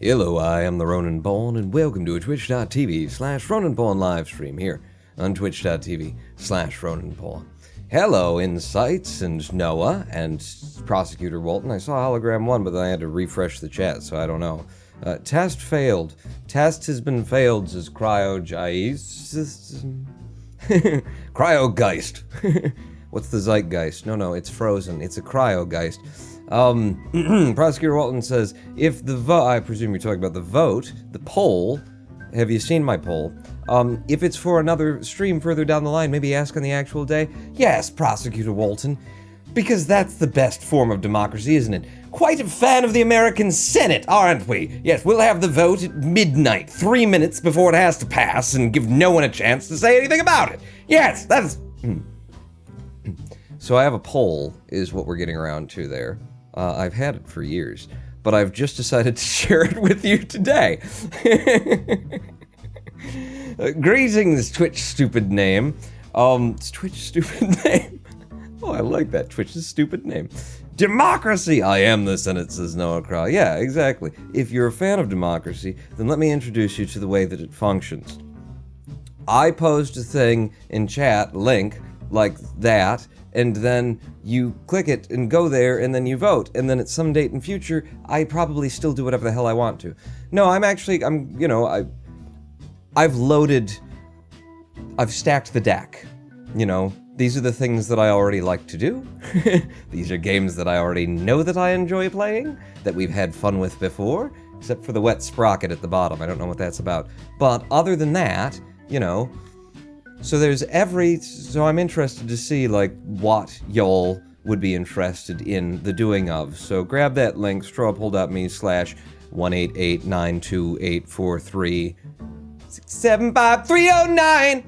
Hello, I am the Ronan Pawn, and welcome to a twitch.tv/Ronan Pawn live stream here on twitch.tv/Ronan Pawn. Hello, Insights and Noah and Prosecutor Walton. I saw Hologram 1, but then I had to refresh the chat, so I don't know. Test failed. Test has been failed, says Cryogeist. Cryogeist. What's the zeitgeist? No, it's frozen. It's a cryogeist. Prosecutor Walton says, if the vote, I presume you're talking about the vote, the poll, have you seen my poll? If it's for another stream further down the line, maybe ask on the actual day? Yes, Prosecutor Walton, because that's the best form of democracy, isn't it? Quite a fan of the American Senate, aren't we? Yes, we'll have the vote at midnight, 3 minutes before it has to pass, and give no one a chance to say anything about it. Yes, that's... So I have a poll, is what we're getting around to there. I've had it for years, but I've just decided to share it with you today. Greetings, Twitch stupid name. It's Twitch stupid name. Oh, I like that, Twitch's stupid name. Democracy! I am the Senate, says Noah Crow. Yeah, exactly. If you're a fan of democracy, then let me introduce you to the way that it functions. I posed a thing in chat, link, like that, and then you click it and go there, and then you vote, and then at some date in future, I probably still do whatever the hell I want to. No, I've stacked the deck. You know, these are the things that I already like to do. These are games that I already know that I enjoy playing, that we've had fun with before, except for the wet sprocket at the bottom. I don't know what that's about. But other than that, you know, so I'm interested to see, like, what y'all would be interested in the doing of. So grab that link, strawpoll.me/188928436753009,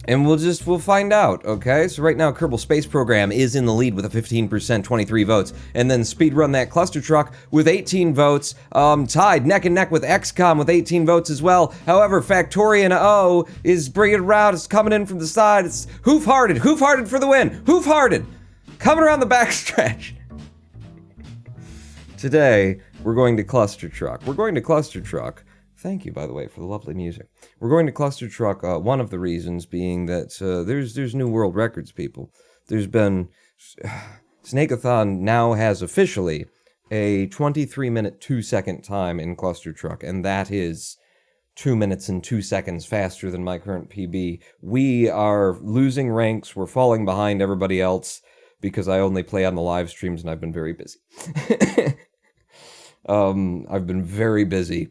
and we'll find out, okay? So right now, Kerbal Space Program is in the lead with a 15%, 23 votes. And then Speedrun That Clustertruck with 18 votes, tied neck and neck with XCOM with 18 votes as well. However, Factorian O is bringing it around, it's coming in from the side, it's Hoof-Hearted for the win, Hoof-Hearted, coming around the backstretch. Today, we're going to Clustertruck. Thank you, by the way, for the lovely music. We're going to Clustertruck, one of the reasons being that there's new world records, people. There's been... Snakeathon now has officially a 23-minute, 2-second time in Clustertruck, and that is 2 minutes and 2 seconds faster than my current PB. We are losing ranks, we're falling behind everybody else, because I only play on the live streams, and I've been very busy. I've been very busy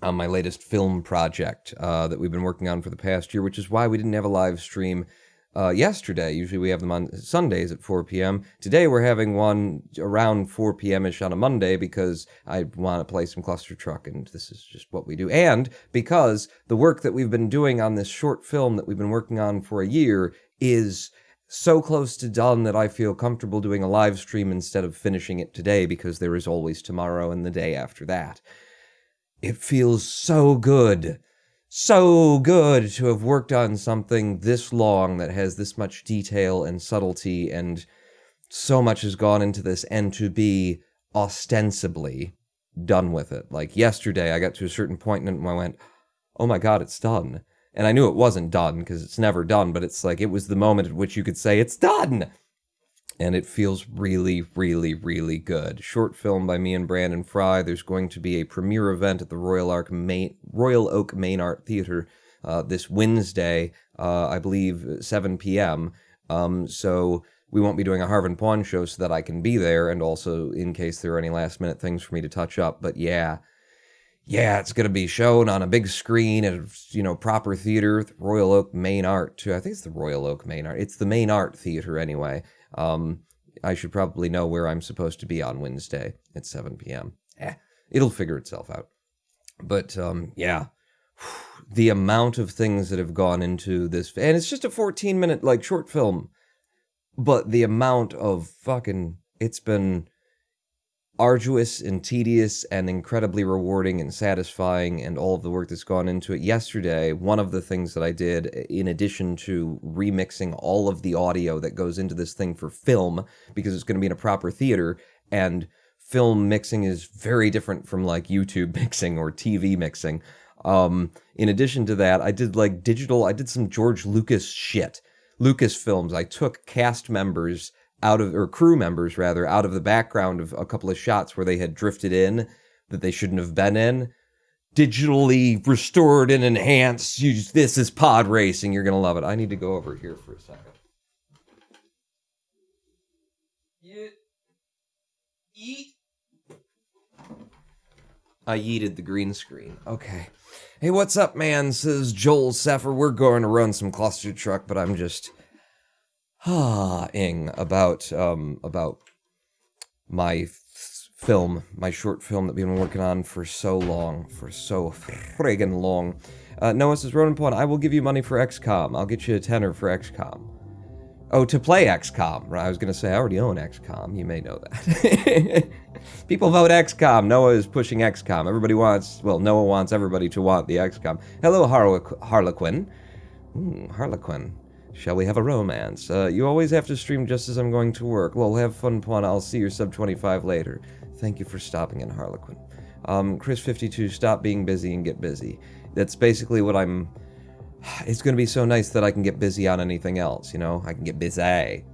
on my latest film project that we've been working on for the past year, which is why we didn't have a live stream yesterday. Usually we have them on Sundays at 4 p.m. Today we're having one around 4 p.m.-ish on a Monday because I want to play some Clustertruck, and this is just what we do. And because the work that we've been doing on this short film that we've been working on for a year is so close to done that I feel comfortable doing a live stream instead of finishing it today, because there is always tomorrow and the day after that. It feels so good to have worked on something this long that has this much detail and subtlety, and so much has gone into this, and to be ostensibly done with it. Like yesterday, I got to a certain point and I went, oh my god, it's done. And I knew it wasn't done, because it's never done, but it's like, it was the moment at which you could say, it's done! And it feels really, really, really good. Short film by me and Brandon Fry. There's going to be a premiere event at the Royal Oak Main Art Theater this Wednesday, I believe 7 p.m. So we won't be doing a Harvin Pawn show so that I can be there, and also in case there are any last-minute things for me to touch up. But yeah, it's going to be shown on a big screen at, proper theater, the Royal Oak Main Art, too. I think it's the Royal Oak Main Art. It's the Main Art Theater, anyway. I should probably know where I'm supposed to be on Wednesday at 7 p.m. It'll figure itself out. But, yeah. The amount of things that have gone into this, and it's just a 14-minute, short film, but the amount of it's been arduous and tedious and incredibly rewarding and satisfying, and all of the work that's gone into it. Yesterday, one of the things that I did, in addition to remixing all of the audio that goes into this thing for film, because it's going to be in a proper theater, and film mixing is very different from like YouTube mixing or TV mixing. In addition to that, I did some George Lucas shit. Lucas films. I took cast members or crew members rather, out of the background of a couple of shots where they had drifted in that they shouldn't have been in. Digitally restored and enhanced. This is pod racing. You're going to love it. I need to go over here for a second. Eat. I yeeted the green screen. Okay. Hey, what's up, man? Says Joel Seffer. We're going to run some Clustertruck, but I'm just ing about my film, my short film that we've been working on for so friggin' long. Noah says, Ronan Pawn, I will give you money for XCOM. I'll get you a tenner for XCOM. Oh, to play XCOM. Right, I was going to say, I already own XCOM. You may know that. People vote XCOM. Noah is pushing XCOM. Noah wants everybody to want the XCOM. Hello, Harlequin. Harlequin. Shall we have a romance? You always have to stream just as I'm going to work. Well, have fun, Pawn. I'll see your Sub-25 later. Thank you for stopping in, Harlequin. Chris52, stop being busy and get busy. That's basically what I'm... It's going to be so nice that I can get busy on anything else, you know? I can get busy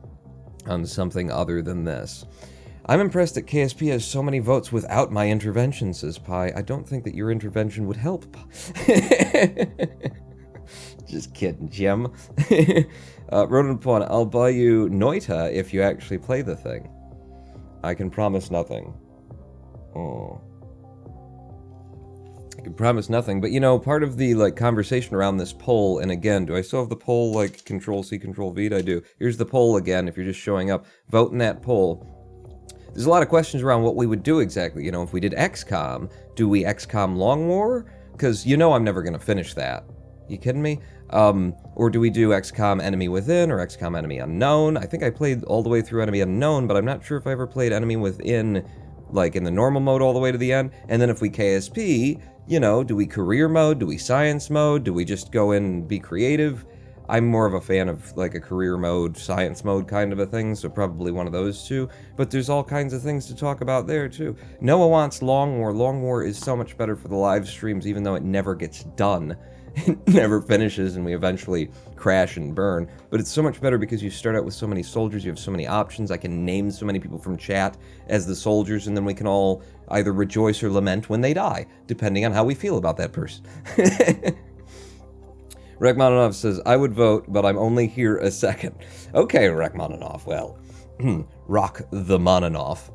on something other than this. I'm impressed that KSP has so many votes without my intervention, says Pi. I don't think that your intervention would help. Just kidding, Jim. Ronan Pawn, I'll buy you Noita if you actually play the thing. I can promise nothing. Oh. I can promise nothing, but you know, part of the conversation around this poll, and again, do I still have the poll Control-C, Control-V? I do. Here's the poll again, if you're just showing up. Vote in that poll. There's a lot of questions around what we would do exactly. You know, if we did XCOM, do we XCOM Long War? Because you know I'm never going to finish that. You kidding me? Or do we do XCOM Enemy Within or XCOM Enemy Unknown? I think I played all the way through Enemy Unknown, but I'm not sure if I ever played Enemy Within, in the normal mode all the way to the end. And then if we KSP, you know, do we career mode? Do we science mode? Do we just go in and be creative? I'm more of a fan of a career mode, science mode kind of a thing, so probably one of those two. But there's all kinds of things to talk about there too. Noah wants Long War. Long War is so much better for the live streams, even though it never gets done. It never finishes and we eventually crash and burn. But it's so much better because you start out with so many soldiers, you have so many options. I can name so many people from chat as the soldiers, and then we can all either rejoice or lament when they die, depending on how we feel about that person. Rachmaninoff says, I would vote, but I'm only here a second. Okay, Rachmaninoff, well, rock the Moninoff.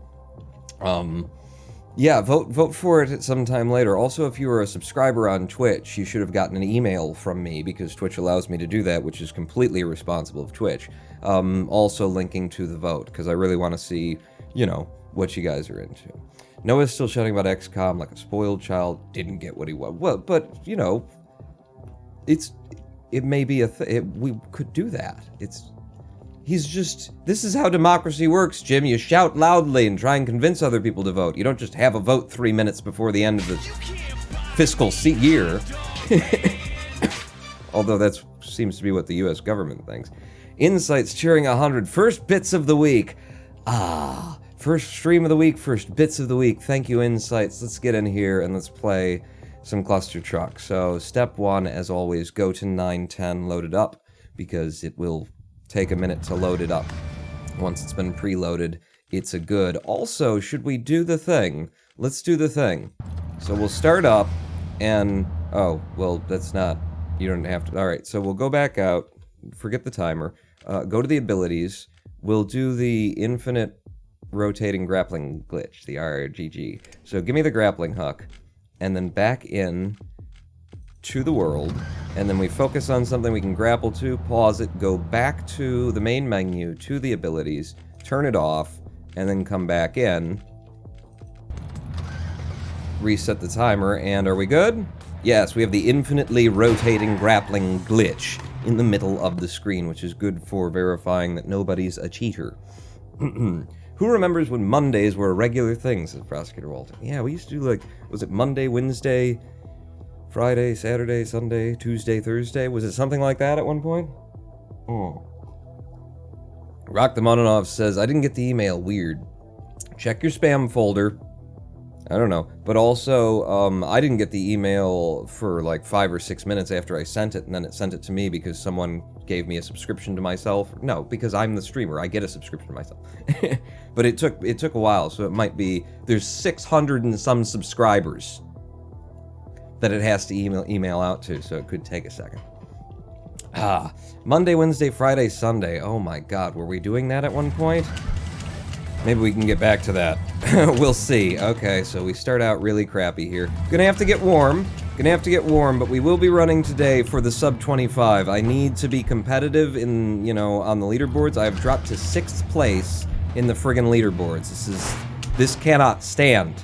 Yeah, vote for it at some time later. Also, if you were a subscriber on Twitch, you should have gotten an email from me, because Twitch allows me to do that, which is completely irresponsible of Twitch. Also linking to the vote, because I really want to see, you know, what you guys are into. Noah's still shouting about XCOM like a spoiled child, didn't get what he wanted. Well, but, you know, it may be we could do that. This is how democracy works, Jim. You shout loudly and try and convince other people to vote. You don't just have a vote 3 minutes before the end of the fiscal year. Although that seems to be what the US government thinks. Insights cheering 100. First bits of the week. First stream of the week, first bits of the week. Thank you, Insights. Let's get in here and let's play some Clustertruck. So, step one, as always, go to 910, load it up, because it will take a minute to load it up. Once it's been preloaded, it's a good. Also, should we do the thing? Let's do the thing. So we'll start up, and... Oh, well, that's not... You don't have to... Alright, so we'll go back out, forget the timer, go to the abilities, we'll do the infinite rotating grappling glitch, the RGG. So give me the grappling hook, and then back in to the world, and then we focus on something we can grapple to, pause it, go back to the main menu, to the abilities, turn it off, and then come back in, reset the timer, and are we good? Yes, we have the infinitely rotating grappling glitch in the middle of the screen, which is good for verifying that nobody's a cheater. Who remembers when Mondays were a regular thing, says Prosecutor Walton. Yeah, we used to do was it Monday, Wednesday, Friday, Saturday, Sunday, Tuesday, Thursday? Was it something like that at one point? Oh. Rock the Mononov says, I didn't get the email. Weird. check your spam folder. I don't know. But also, I didn't get the email for like 5 or 6 minutes after I sent it, and then it sent it to me because someone gave me a subscription to myself. No, because I'm the streamer. I get a subscription to myself. But it took a while, so it might be... There's 600 and some subscribers that it has to email out to, so it could take a second. Monday, Wednesday, Friday, Sunday. Oh my god, were we doing that at one point? Maybe we can get back to that. We'll see. Okay, so we start out really crappy here. Gonna have to get warm, but we will be running today for the Sub-25. I need to be competitive in, on the leaderboards. I've dropped to 6th place in the friggin' leaderboards. This cannot stand.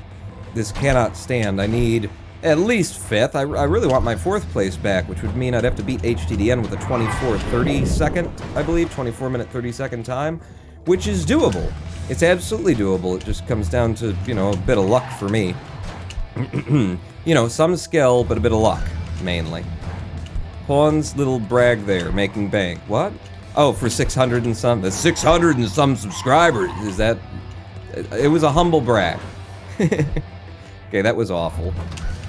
This cannot stand. I need at least 5th. I really want my 4th place back, which would mean I'd have to beat HTDN with a 24:30 second, I believe, 24-minute 30-second time, which is doable. It's absolutely doable. It just comes down to, a bit of luck for me. Some skill, but a bit of luck, mainly. Pawn's little brag there, making bank. What? Oh, for 600 and some... That's 600 and some subscribers. Is that... It was a humble brag. Okay, that was awful.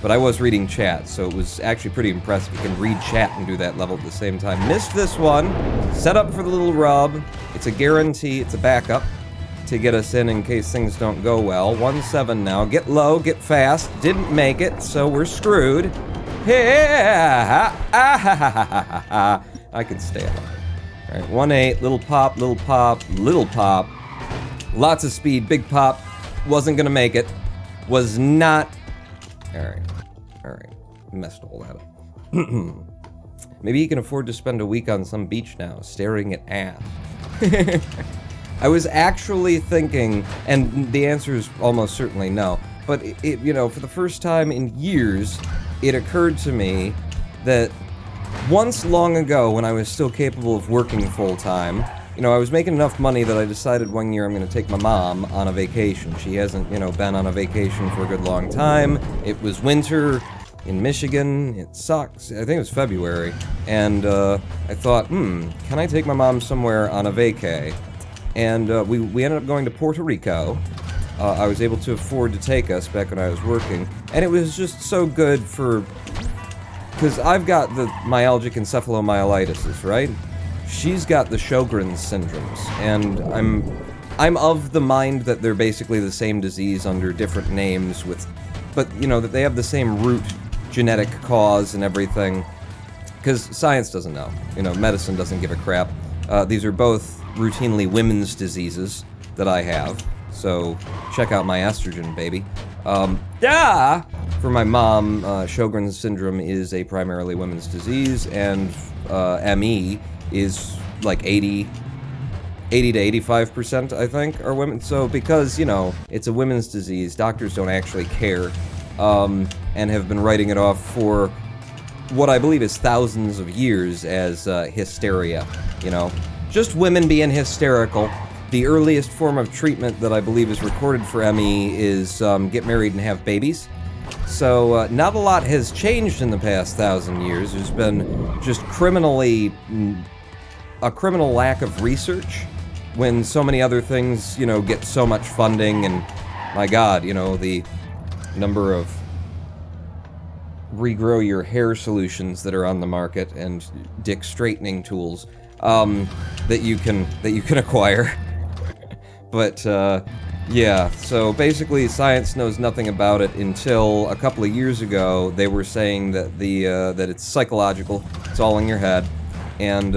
But I was reading chat, so it was actually pretty impressive. You can read chat and do that level at the same time. Missed this one. Set up for the little rub. It's a guarantee. It's a backup to get us in case things don't go well. 1-7 now. Get low, get fast. Didn't make it, so we're screwed. I can stay up. Alright, 1-8. Little pop, little pop, little pop. Lots of speed. Big pop. Wasn't gonna make it. Was not... Alright. Messed all that up. Maybe you can afford to spend a week on some beach now, staring at ass. I was actually thinking, and the answer is almost certainly no, but for the first time in years, it occurred to me that once long ago, when I was still capable of working full-time, I was making enough money that I decided one year I'm going to take my mom on a vacation. She hasn't, been on a vacation for a good long time. It was winter in Michigan. It sucks. I think it was February. And I thought, can I take my mom somewhere on a vacay? And we ended up going to Puerto Rico. I was able to afford to take us back when I was working. And it was just so good because I've got the myalgic encephalomyelitis, right? She's got the Sjogren's syndromes, and I'm of the mind that they're basically the same disease under different names but that they have the same root genetic cause and everything, because science doesn't know, medicine doesn't give a crap. These are both routinely women's diseases that I have, so check out my estrogen, baby. For my mom, Sjogren's syndrome is a primarily women's disease, and ME is like 80 to 85%, I think, are women. So because, it's a women's disease, doctors don't actually care, and have been writing it off for what I believe is thousands of years as hysteria, Just women being hysterical. The earliest form of treatment that I believe is recorded for ME is get married and have babies. So not a lot has changed in the past 1,000 years. There's been just a criminal lack of research when so many other things, get so much funding, and my god, the number of regrow your hair solutions that are on the market and dick straightening tools that you can acquire. But yeah, so basically science knows nothing about it until a couple of years ago. They were saying that that it's psychological, it's all in your head, and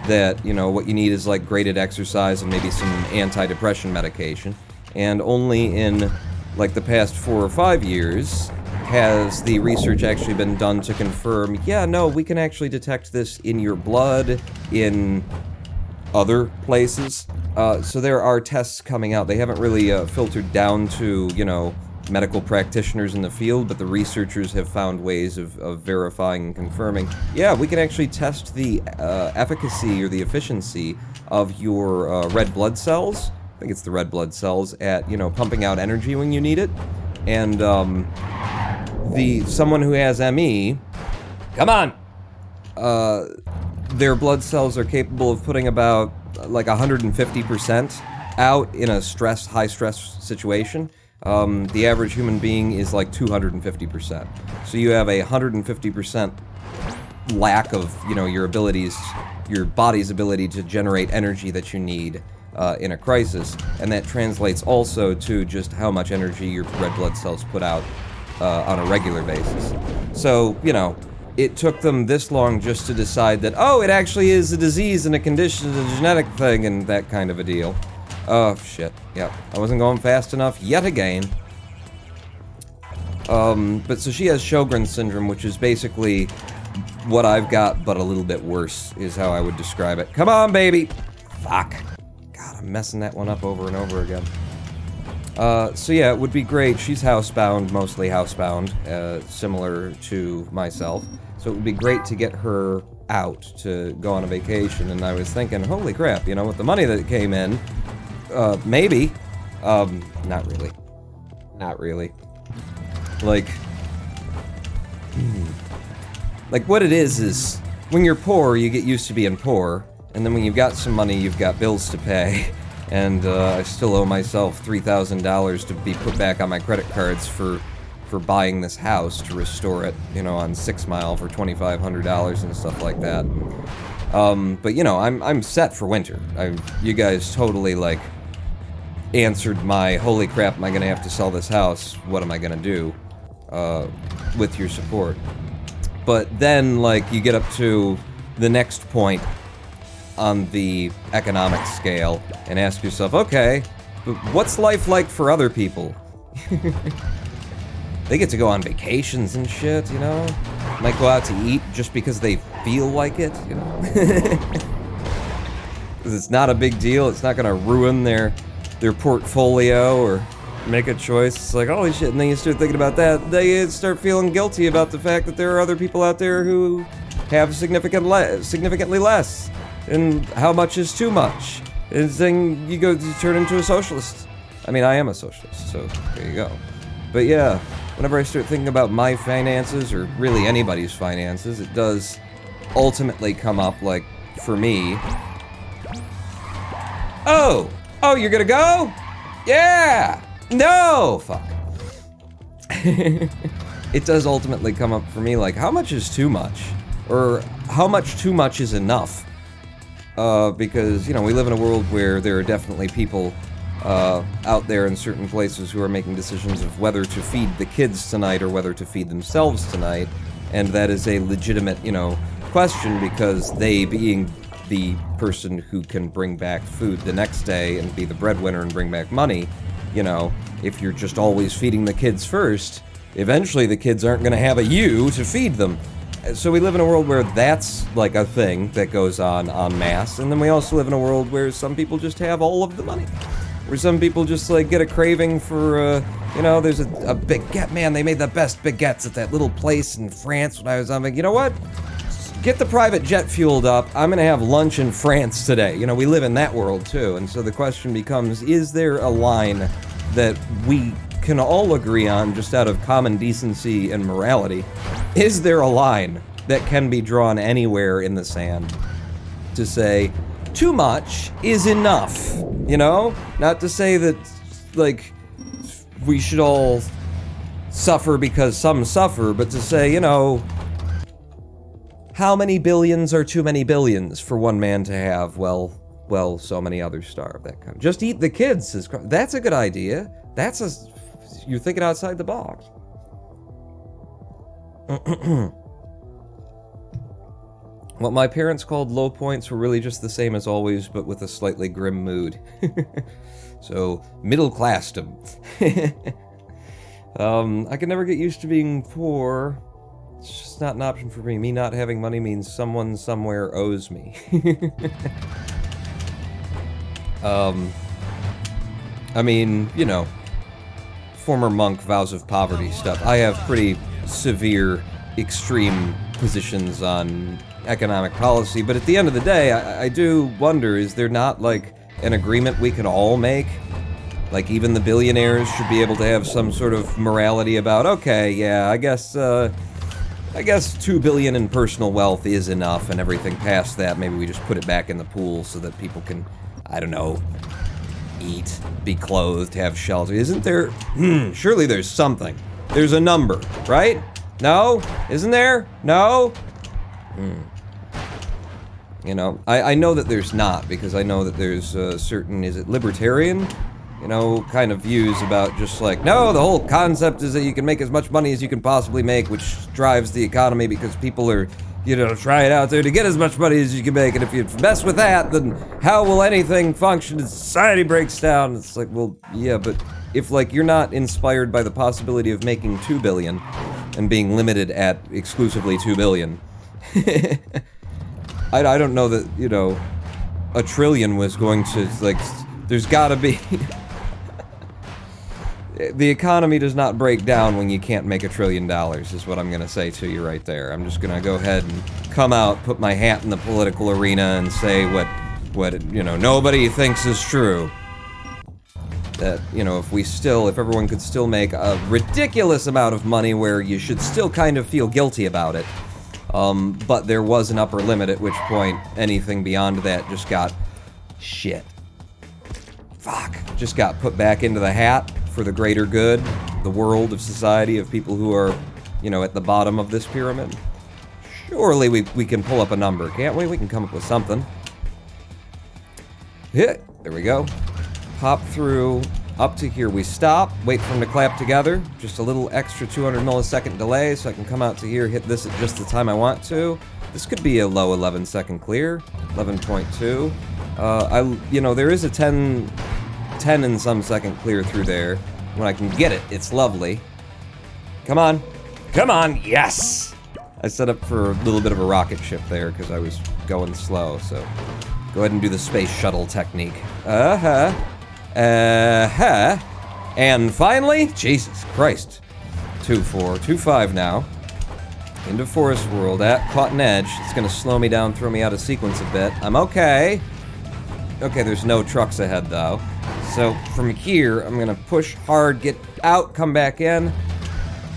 that, what you need is like graded exercise and maybe some antidepressant medication. And only in like the past 4 or 5 years has the research actually been done to confirm, yeah, no, we can actually detect this in your blood, in other places. So there are tests coming out. They haven't really filtered down to, medical practitioners in the field, but the researchers have found ways of verifying and confirming, yeah, we can actually test the efficacy or the efficiency of your red blood cells. I think it's the red blood cells at, pumping out energy when you need it. And someone who has ME, come on, their blood cells are capable of putting about like 150% out in a high stress situation, the average human being is like 250%. So you have a 150% lack of, your abilities, your body's ability to generate energy that you need in a crisis, and that translates also to just how much energy your red blood cells put out on a regular basis. So, it took them this long just to decide that, oh, it actually is a disease and a condition, a genetic thing, and that kind of a deal. Oh, shit. Yep. I wasn't going fast enough yet again. But so she has Sjogren's syndrome, which is basically what I've got, but a little bit worse, is how I would describe it. Come on, baby! Fuck. God, I'm messing that one up over and over again. So yeah, it would be great. She's housebound, mostly housebound, similar to myself. So it would be great to get her out to go on a vacation, and I was thinking, holy crap, with the money that came in, maybe. Not really. Not really. Like what it is when you're poor, you get used to being poor, and then when you've got some money, you've got bills to pay. And I still owe myself $3,000 to be put back on my credit cards for buying this house to restore it, on 6 Mile for $2,500 and stuff like that. But I'm set for winter. You guys totally answered my holy crap, am I gonna have to sell this house? What am I gonna do? With your support. But then you get up to the next point on the economic scale and ask yourself, okay, but what's life like for other people? They get to go on vacations and shit, Might go out to eat just because they feel like it, Because it's not a big deal, it's not gonna ruin their portfolio or make a choice. It's like, holy shit, and then you start thinking about that, they start feeling guilty about the fact that there are other people out there who have significantly less. And how much is too much? And then you turn into a socialist. I mean, I am a socialist, so there you go. But yeah, whenever I start thinking about my finances, or really anybody's finances, it does ultimately come up, for me. Oh, you're gonna go? Yeah! No! Fuck. It does ultimately come up for me, how much is too much? Or how much too much is enough? Because, we live in a world where there are definitely people out there in certain places who are making decisions of whether to feed the kids tonight or whether to feed themselves tonight, and that is a legitimate, question, because they, being the person who can bring back food the next day and be the breadwinner and bring back money, if you're just always feeding the kids first, eventually the kids aren't going to have a you to feed them. So we live in a world where that's a thing that goes on en masse, and then we also live in a world where some people just have all of the money. Where some people just get a craving for, there's a baguette, man, they made the best baguettes at that little place in France when I was on, you know what? Get the private jet fueled up, I'm gonna have lunch in France today. We live in that world too, and so the question becomes, is there a line that we can all agree on, just out of common decency and morality? Is there a line that can be drawn anywhere in the sand to say, too much is enough, Not to say that, we should all suffer because some suffer, but to say, how many billions are too many billions for one man to have? Well, so many others starve, that kind of. Just eat the kids, that's a good idea. You're thinking outside the box. What my parents called low points were really just the same as always, but with a slightly grim mood. So, middle classdom. I could never get used to being poor. It's just not an option for me. Me not having money means someone somewhere owes me. I mean, former monk vows of poverty stuff. I have pretty severe, extreme positions on economic policy, but at the end of the day, I do wonder, is there not an agreement we can all make? Even the billionaires should be able to have some sort of morality about, okay, yeah, I guess 2 billion in personal wealth is enough, and everything past that, maybe we just put it back in the pool so that people can, I don't know, eat, be clothed, have shelter. Isn't there? Surely there's something. There's a number, right? No? Isn't there? No? You know, I know that there's not, because I know that there's a certain, is it libertarian? You know, kind of views about just like, no, the whole concept is that you can make as much money as you can possibly make, which drives the economy because people are, you know, trying out there to get as much money as you can make, and if you mess with that, then how will anything function as society breaks down? It's like, well, yeah, but if, like, you're not inspired by the possibility of making 2 billion and being limited at exclusively 2 billion, I don't know that, you know, a trillion was going to, like, there's gotta be... The economy does not break down when you can't make $1 trillion, is what I'm gonna say to you right there. I'm just gonna go ahead and come out, put my hat in the political arena, and say what you know, nobody thinks is true. That, you know, if everyone could still make a ridiculous amount of money where you should still kind of feel guilty about it, but there was an upper limit, at which point anything beyond that just got shit. Fuck. Just got put back into the hat for the greater good, the world of society, of people who are, you know, at the bottom of this pyramid. Surely we can pull up a number, can't we? We can come up with something. Yeah, there we go. Pop through, up to here we stop, wait for them to clap together, just a little extra 200 millisecond delay so I can come out to here, hit this at just the time I want to. This could be a low 11 second clear, 11.2. You know, there is a 10 and some second clear through there. When I can get it, it's lovely. Come on. Come on, yes! I set up for a little bit of a rocket ship there because I was going slow, so go ahead and do the space shuttle technique. And finally, Jesus Christ. 2-4, 2-5 now. Into Forest World at Cotton Edge. It's gonna slow me down, throw me out of sequence a bit. I'm okay. Okay, there's no trucks ahead though. So from here, I'm gonna push hard, get out, come back in.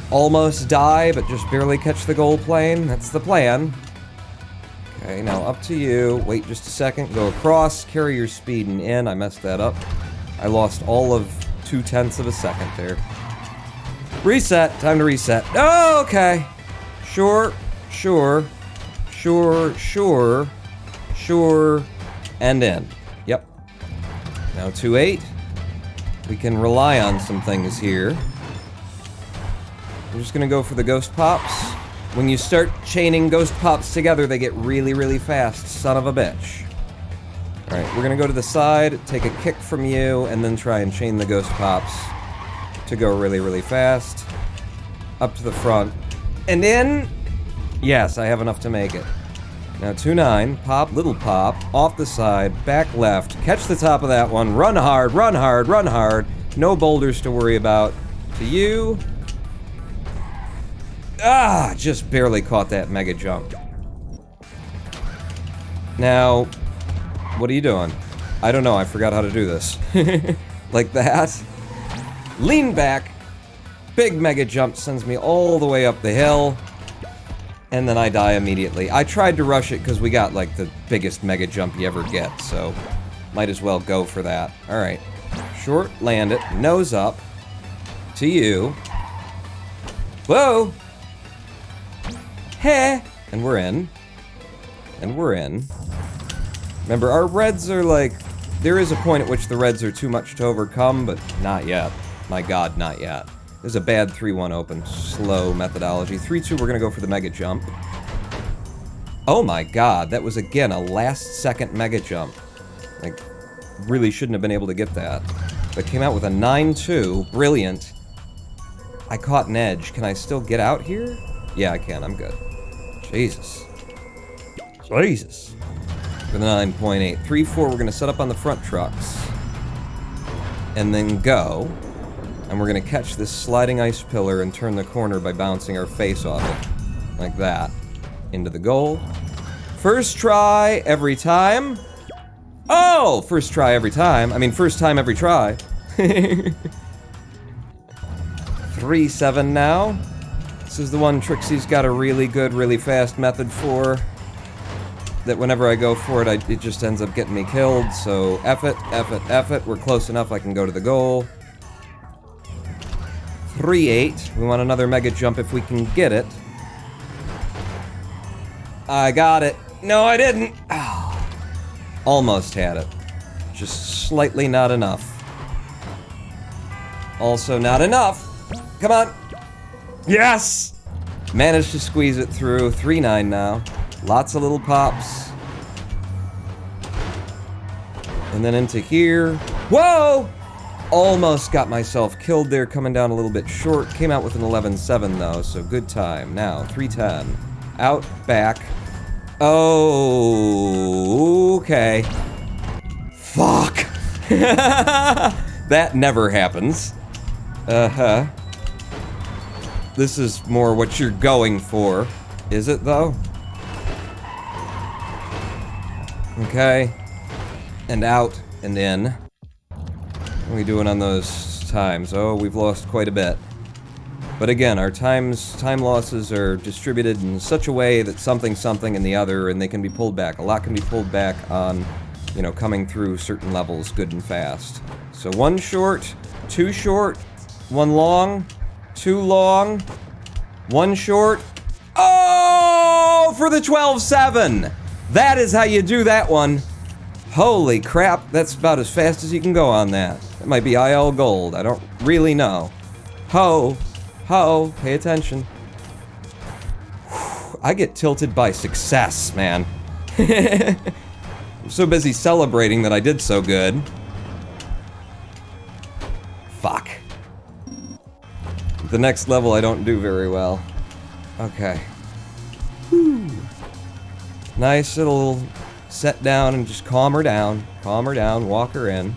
Almost die, but just barely catch the goal plane. That's the plan. Okay, now up to you. Wait just a second, go across, carry your speed and in. I messed that up. I lost all of 0.2 of a second there. Reset, time to reset. Oh, okay. Sure, and in. Yep. Now 2.8. We can rely on some things here. We're just gonna go for the ghost pops. When you start chaining ghost pops together, they get really, really fast, son of a bitch. Alright, we're gonna go to the side, take a kick from you, and then try and chain the ghost pops to go really, really fast. Up to the front. And in! Yes, I have enough to make it. Now 2.9, pop, little pop, off the side, back left, catch the top of that one, run hard, run hard, run hard. No boulders to worry about. To you. Ah, just barely caught that mega jump. Now, what are you doing? I don't know, I forgot how to do this. Like that. Lean back. Big mega jump sends me all the way up the hill. And then I die immediately. I tried to rush it because we got, like, the biggest mega jump you ever get, so might as well go for that. Alright. Short, land it, nose up. To you. Whoa! Heh! And we're in. And we're in. Remember, our reds are like... There is a point at which the reds are too much to overcome, but not yet. My god, not yet. There's a bad 3-1 open. Slow methodology. 3-2, we're gonna go for the mega jump. Oh my god, that was again a last second mega jump. Like, really shouldn't have been able to get that. But came out with a 9-2. Brilliant. I caught an edge. Can I still get out here? Yeah, I can. I'm good. Jesus. Jesus. For the 9.8. 3-4, we're gonna set up on the front trucks. And then go. And we're gonna catch this sliding ice pillar and turn the corner by bouncing our face off it. Like that. Into the goal. First try every time. Oh! First try every time. I mean, first time every try. 3-7 now. This is the one Trixie's got a really good, really fast method for. that whenever I go for it, it just ends up getting me killed, so F it, F it, F it. We're close enough I can go to the goal. 3-8. We want another mega jump if we can get it. I got it. No, I didn't. Oh, almost had it. Just slightly not enough. Also not enough. Come on. Yes! Managed to squeeze it through. 3-9 now. Lots of little pops. And then into here. Whoa! Almost got myself killed there, coming down a little bit short. Came out with an 11-7 though, so good time. Now, 3-10. Out, back. Oh, okay. Fuck! That never happens. Uh-huh. This is more what you're going for. Is it, though? Okay. And out, and in. What are we doing on those times? Oh, we've lost quite a bit. But again, our time losses are distributed in such a way that something in the other, and they can be pulled back. A lot can be pulled back on, you know, coming through certain levels good and fast. So 1 short, 2 short, 1 long, 2 long, 1 short. Oh, for the 12-7! That is how you do that one. Holy crap, that's about as fast as you can go on that. That might be IL gold, I don't really know. Ho, pay attention. Whew, I get tilted by success, man. I'm so busy celebrating that I did so good. Fuck. The next level I don't do very well. Okay. Whew. Nice little set down and just calm her down, walk her in.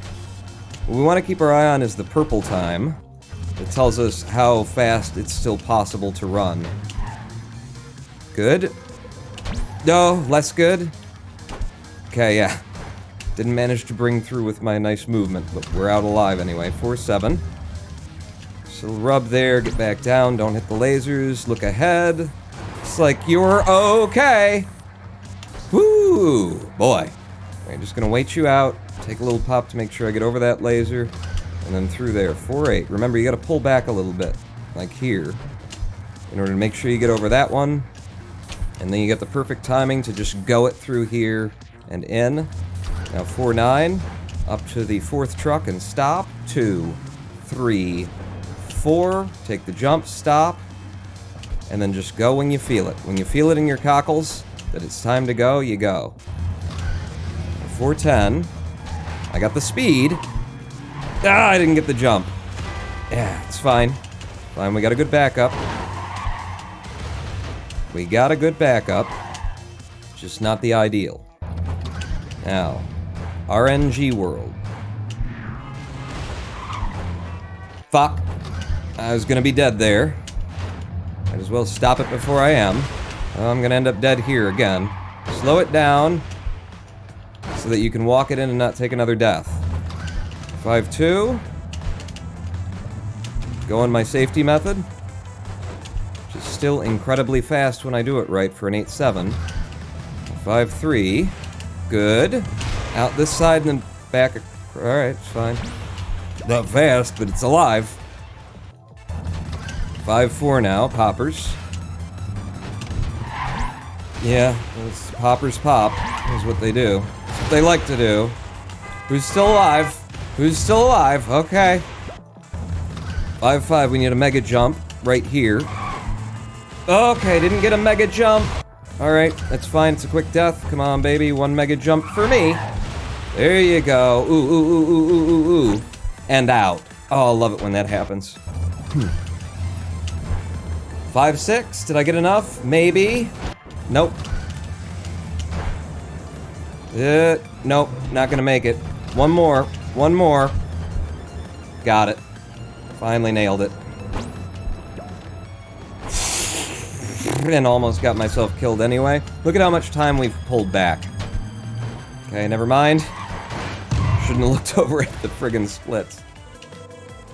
What we want to keep our eye on is the purple time. It tells us how fast it's still possible to run. Good. No, less good. Okay, yeah. Didn't manage to bring through with my nice movement, but we're out alive anyway. 4-7. So rub there, get back down, don't hit the lasers, look ahead. It's like you're okay. Woo! Boy. I'm just gonna wait you out, take a little pop to make sure I get over that laser, and then through there. 4-8. Remember, you gotta pull back a little bit, like here, in order to make sure you get over that one. And then you get the perfect timing to just go it through here and in. Now 4-9, up to the 4th truck and stop. 2, 3, 4. Take the jump, stop, and then just go when you feel it. When you feel it in your cockles that it's time to go, you go. 4-10. I got the speed. Ah, I didn't get the jump. Yeah, it's fine. Fine, we got a good backup. We got a good backup. Just not the ideal. Now, RNG world. Fuck. I was gonna be dead there. Might as well stop it before I am. I'm gonna end up dead here again. Slow it down so that you can walk it in and not take another death. 5-2. Go on my safety method. Which is still incredibly fast when I do it right for an 8-7. 5-3. Good. Out this side and then back. Alright, it's fine. Not fast, but it's alive. 5-4 now, poppers. Yeah, it's poppers pop, is what they do. That's what they like to do. Who's still alive? Who's still alive? Okay. 5-5, we need a mega jump right here. Okay, didn't get a mega jump. Alright, that's fine, it's a quick death. Come on, baby, 1 mega jump for me. There you go. Ooh, ooh, ooh, ooh, ooh, ooh, ooh. And out. Oh, I love it when that happens. 5-6, did I get enough? Maybe. Nope. Nope, not gonna make it. One more. Got it. Finally nailed it. And almost got myself killed anyway. Look at how much time we've pulled back. Okay, never mind. Shouldn't have looked over at the friggin' splits.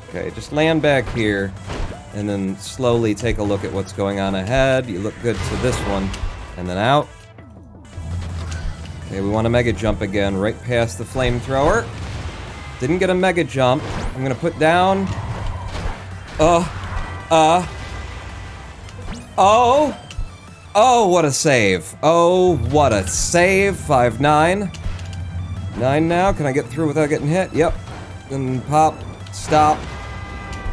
Okay, just land back here, and then slowly take a look at what's going on ahead. You look good to this one, and then out. Okay, we want a mega jump again, right past the flamethrower. Didn't get a mega jump. I'm gonna put down. Oh, what a save. Oh, what a save. 5-9. 9 now. Can I get through without getting hit? Yep. Then pop, stop,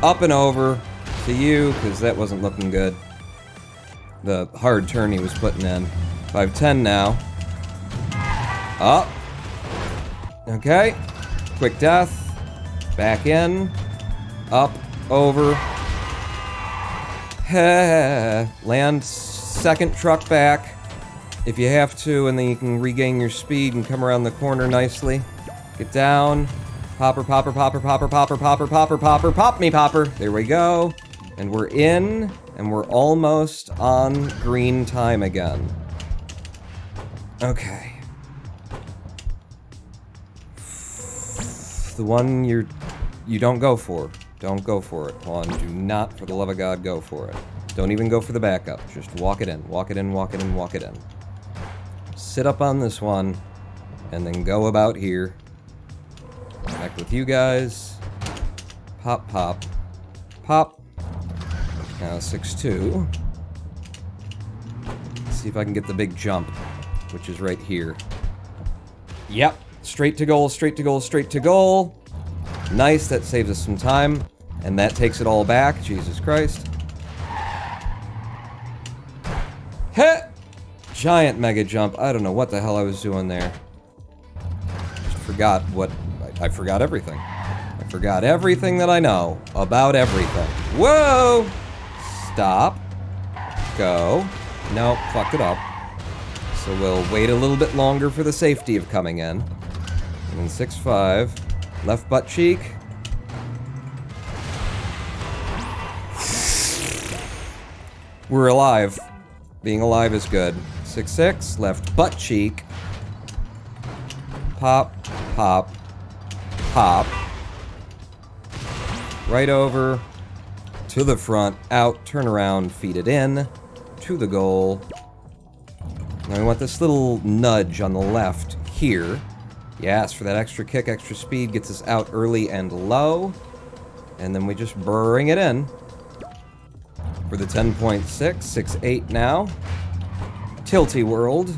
up and over to you, because that wasn't looking good. The hard turn he was putting in. 5-10 now. Up. Okay. Quick death. Back in. Up. Over. Land second truck back if you have to, and then you can regain your speed and come around the corner nicely. Get down. Popper, popper, popper, popper, popper, popper, popper, popper, pop me, popper. There we go. And we're in, and we're almost on green time again. Okay. The one you don't go for. Don't go for it. Juan, do not, for the love of God, go for it. Don't even go for the backup. Just walk it in. Walk it in, walk it in, walk it in. Sit up on this one, and then go about here. Connect with you guys. Pop, pop. Pop. Now 6-2. See if I can get the big jump, which is right here. Yep. Straight to goal, straight to goal, straight to goal. Nice, that saves us some time. And that takes it all back. Jesus Christ. Heh! Giant mega jump. I don't know what the hell I was doing there. Just forgot what... I forgot everything. I forgot everything that I know about everything. Whoa! Stop. Go. Nope, fucked it up. So we'll wait a little bit longer for the safety of coming in. And then 6-5. Left butt cheek. We're alive. Being alive is good. 6-6. Left butt cheek. Pop, pop, pop. Right over. To the front. Out. Turn around. Feed it in. To the goal. Now we want this little nudge on the left here. Yes, for that extra kick, extra speed, gets us out early and low. And then we just bring it in. For the 10.6, 6-8 now. Tilty world.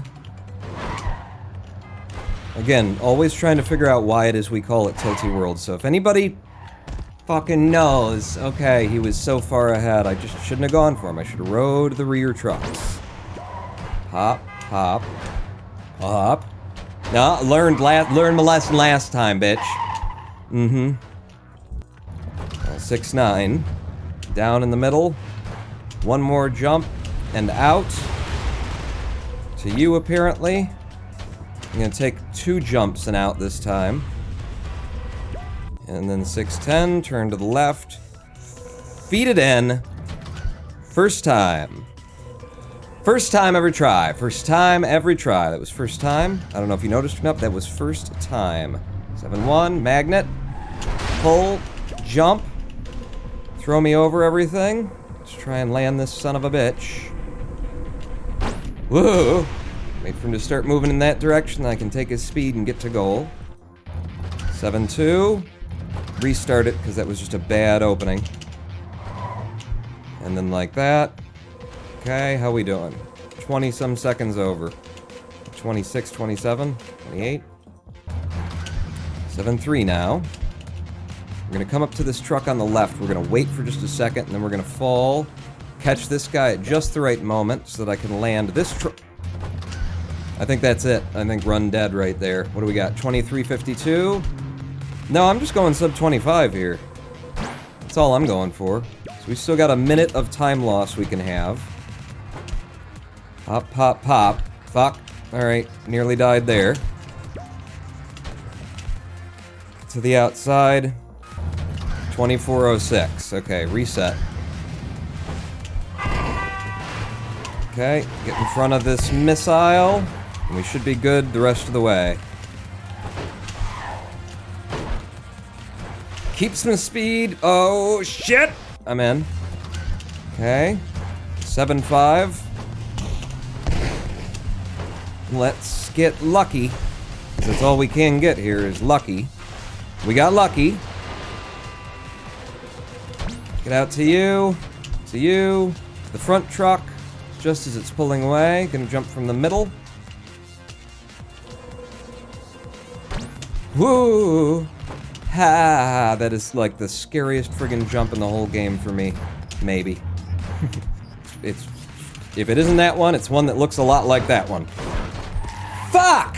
Again, always trying to figure out why it is we call it Tilty world. So if anybody fucking knows, okay, he was so far ahead, I just shouldn't have gone for him. I should have rode the rear trucks. Pop, pop, pop. No, learned my lesson last time, bitch. Mm-hmm. 6-9. Down in the middle. One more jump and out. To you, apparently. I'm gonna take 2 jumps and out this time. And then 6-10, turn to the left. Feed it in. First time. First time ever try. First time every try. That was first time. I don't know if you noticed or not, but that was first time. 7-1, magnet. Pull. Jump. Throw me over everything. Let's try and land this son of a bitch. Whoa! Wait for him to start moving in that direction, then I can take his speed and get to goal. 7-2. Restart it, because that was just a bad opening. And then like that. Okay, how we doing? 20-some seconds over. 26, 27, 28. 7-3 now. We're gonna come up to this truck on the left. We're gonna wait for just a second, and then we're gonna fall. Catch this guy at just the right moment so that I can land this truck. I think that's it. I think run dead right there. What do we got? 23:52? No, I'm just going sub-25 here. That's all I'm going for. So we still got a minute of time loss we can have. Pop, pop, pop. Fuck. Alright, nearly died there. To the outside. 24:06. Okay, reset. Okay, get in front of this missile. And we should be good the rest of the way. Keep some speed. Oh, shit! I'm in. Okay. 7-5. Let's get lucky. That's all we can get here is lucky. We got lucky. Get out to you. To you. To the front truck. Just as it's pulling away. Gonna jump from the middle. Woo! Ha! That is like the scariest friggin' jump in the whole game for me. Maybe. It's... If it isn't that one, it's one that looks a lot like that one. Fuck!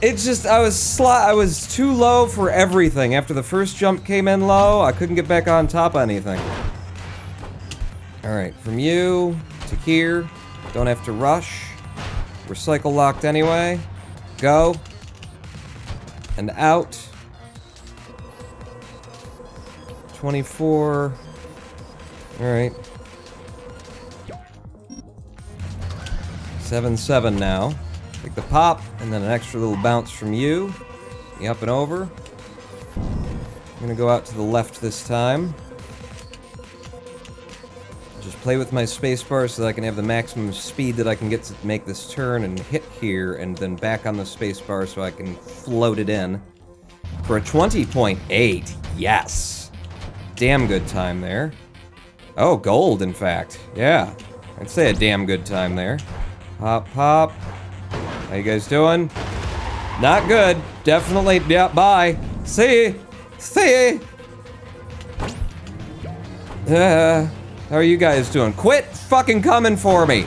It's just, I was too low for everything. After the first jump came in low, I couldn't get back on top of anything. Alright, from you to here. Don't have to rush. We're cycle locked anyway. Go. And out. 24. Alright. 7-7 now. Take the pop, and then an extra little bounce from you. Up and over. I'm gonna go out to the left this time. Just play with my spacebar so that I can have the maximum speed that I can get to make this turn and hit here, and then back on the spacebar so I can float it in. For a 20.8, yes! Damn good time there. Oh, gold, in fact. Yeah, I'd say a damn good time there. Hop, hop. How you guys doing? Not good. Definitely, yeah, bye. See? See? How are you guys doing? Quit fucking coming for me!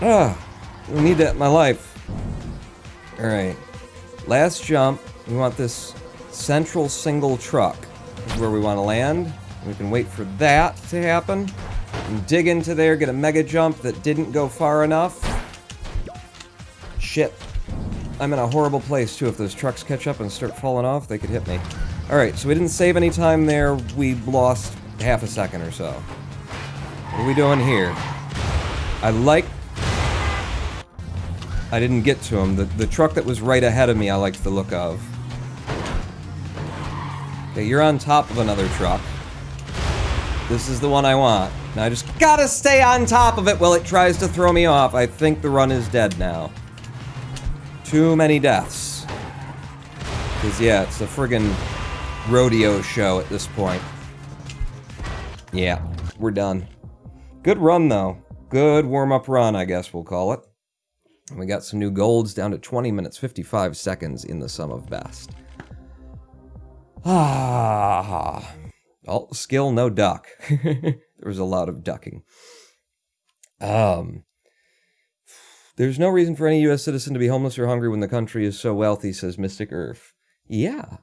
Ugh. I need that in my life. Alright. Last jump. We want this central single truck. This is where we want to land. We can wait for that to happen. And dig into there, get a mega jump that didn't go far enough. Shit. I'm in a horrible place, too. If those trucks catch up and start falling off, they could hit me. Alright, so we didn't save any time there. We lost half a second or so. What are we doing here? I didn't get to him. The truck that was right ahead of me, I liked the look of. Okay, you're on top of another truck. This is the one I want. Now I just gotta stay on top of it while it tries to throw me off. I think the run is dead now. Too many deaths. Because, yeah, it's a friggin' rodeo show at this point. Yeah, we're done. Good run, though. Good warm-up run, I guess we'll call it. And we got some new golds down to 20 minutes, 55 seconds in the sum of best. Ah. All skill, no duck. There was a lot of ducking. There's no reason for any U.S. citizen to be homeless or hungry when the country is so wealthy, says Mystic Earth. Yeah.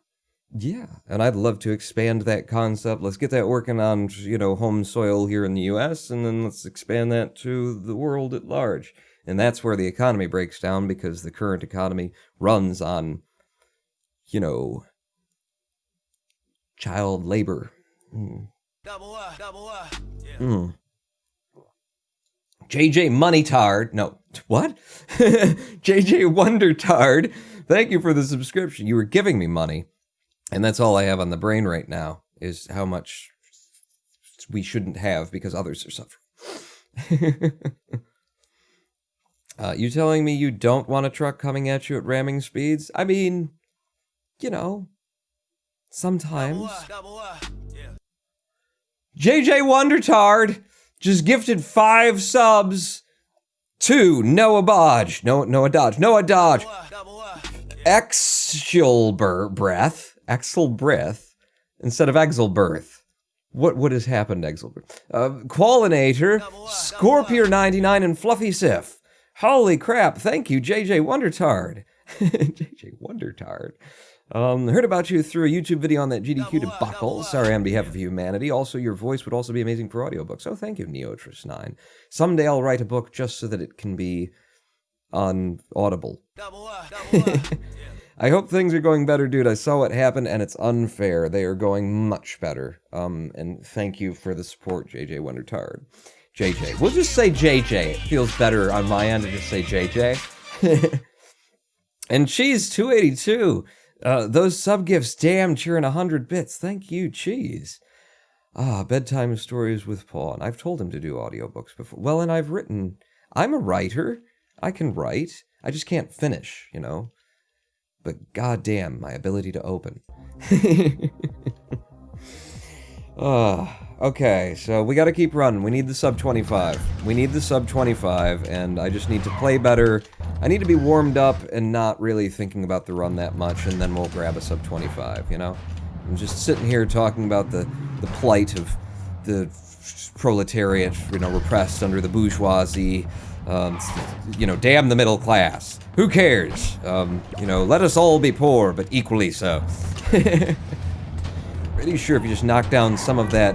Yeah. And I'd love to expand that concept. Let's get that working on, home soil here in the U.S., and then let's expand that to the world at large. And that's where the economy breaks down, because the current economy runs on, child labor. Yeah. JJ Moneytard. No, what? JJ Wondertard. Thank you for the subscription. You were giving me money. And that's all I have on the brain right now, is how much we shouldn't have because others are suffering. You telling me you don't want a truck coming at you at ramming speeds? I mean, sometimes. JJ Wondertard just gifted 5 subs to Noah Dodge. Noah Dodge. Exelbreth instead of Exelberth. What has happened, Exelberth? Qualinator, Scorpier99, and Fluffy Sif. Holy crap, thank you, JJ Wondertard. JJ Wondertard. Heard about you through a YouTube video on that GDQ debacle. Sorry on behalf of humanity. Also, your voice would also be amazing for audiobooks. Oh, thank you, Neotris9. Someday I'll write a book just so that it can be audible. I hope things are going better, dude. I saw what happened, and it's unfair. They are going much better. And thank you for the support, JJ Wondertard. JJ. We'll just say JJ. It feels better on my end to just say JJ. And Cheese 282. Those sub-gifts, damn, cheering 100 bits. Thank you, Cheese. Bedtime stories with Paul. And I've told him to do audiobooks before. Well, and I'm a writer. I can write. I just can't finish, you know? But goddamn, my ability to open. Okay, so we gotta keep running. We need the sub-25. We need the sub-25, and I just need to play better. I need to be warmed up and not really thinking about the run that much, and then we'll grab a sub-25, you know? I'm just sitting here talking about the plight of the proletariat, you know, repressed under the bourgeoisie. You know, damn the middle class. Who cares? You know, let us all be poor, but equally so. Pretty sure if you just knock down some of that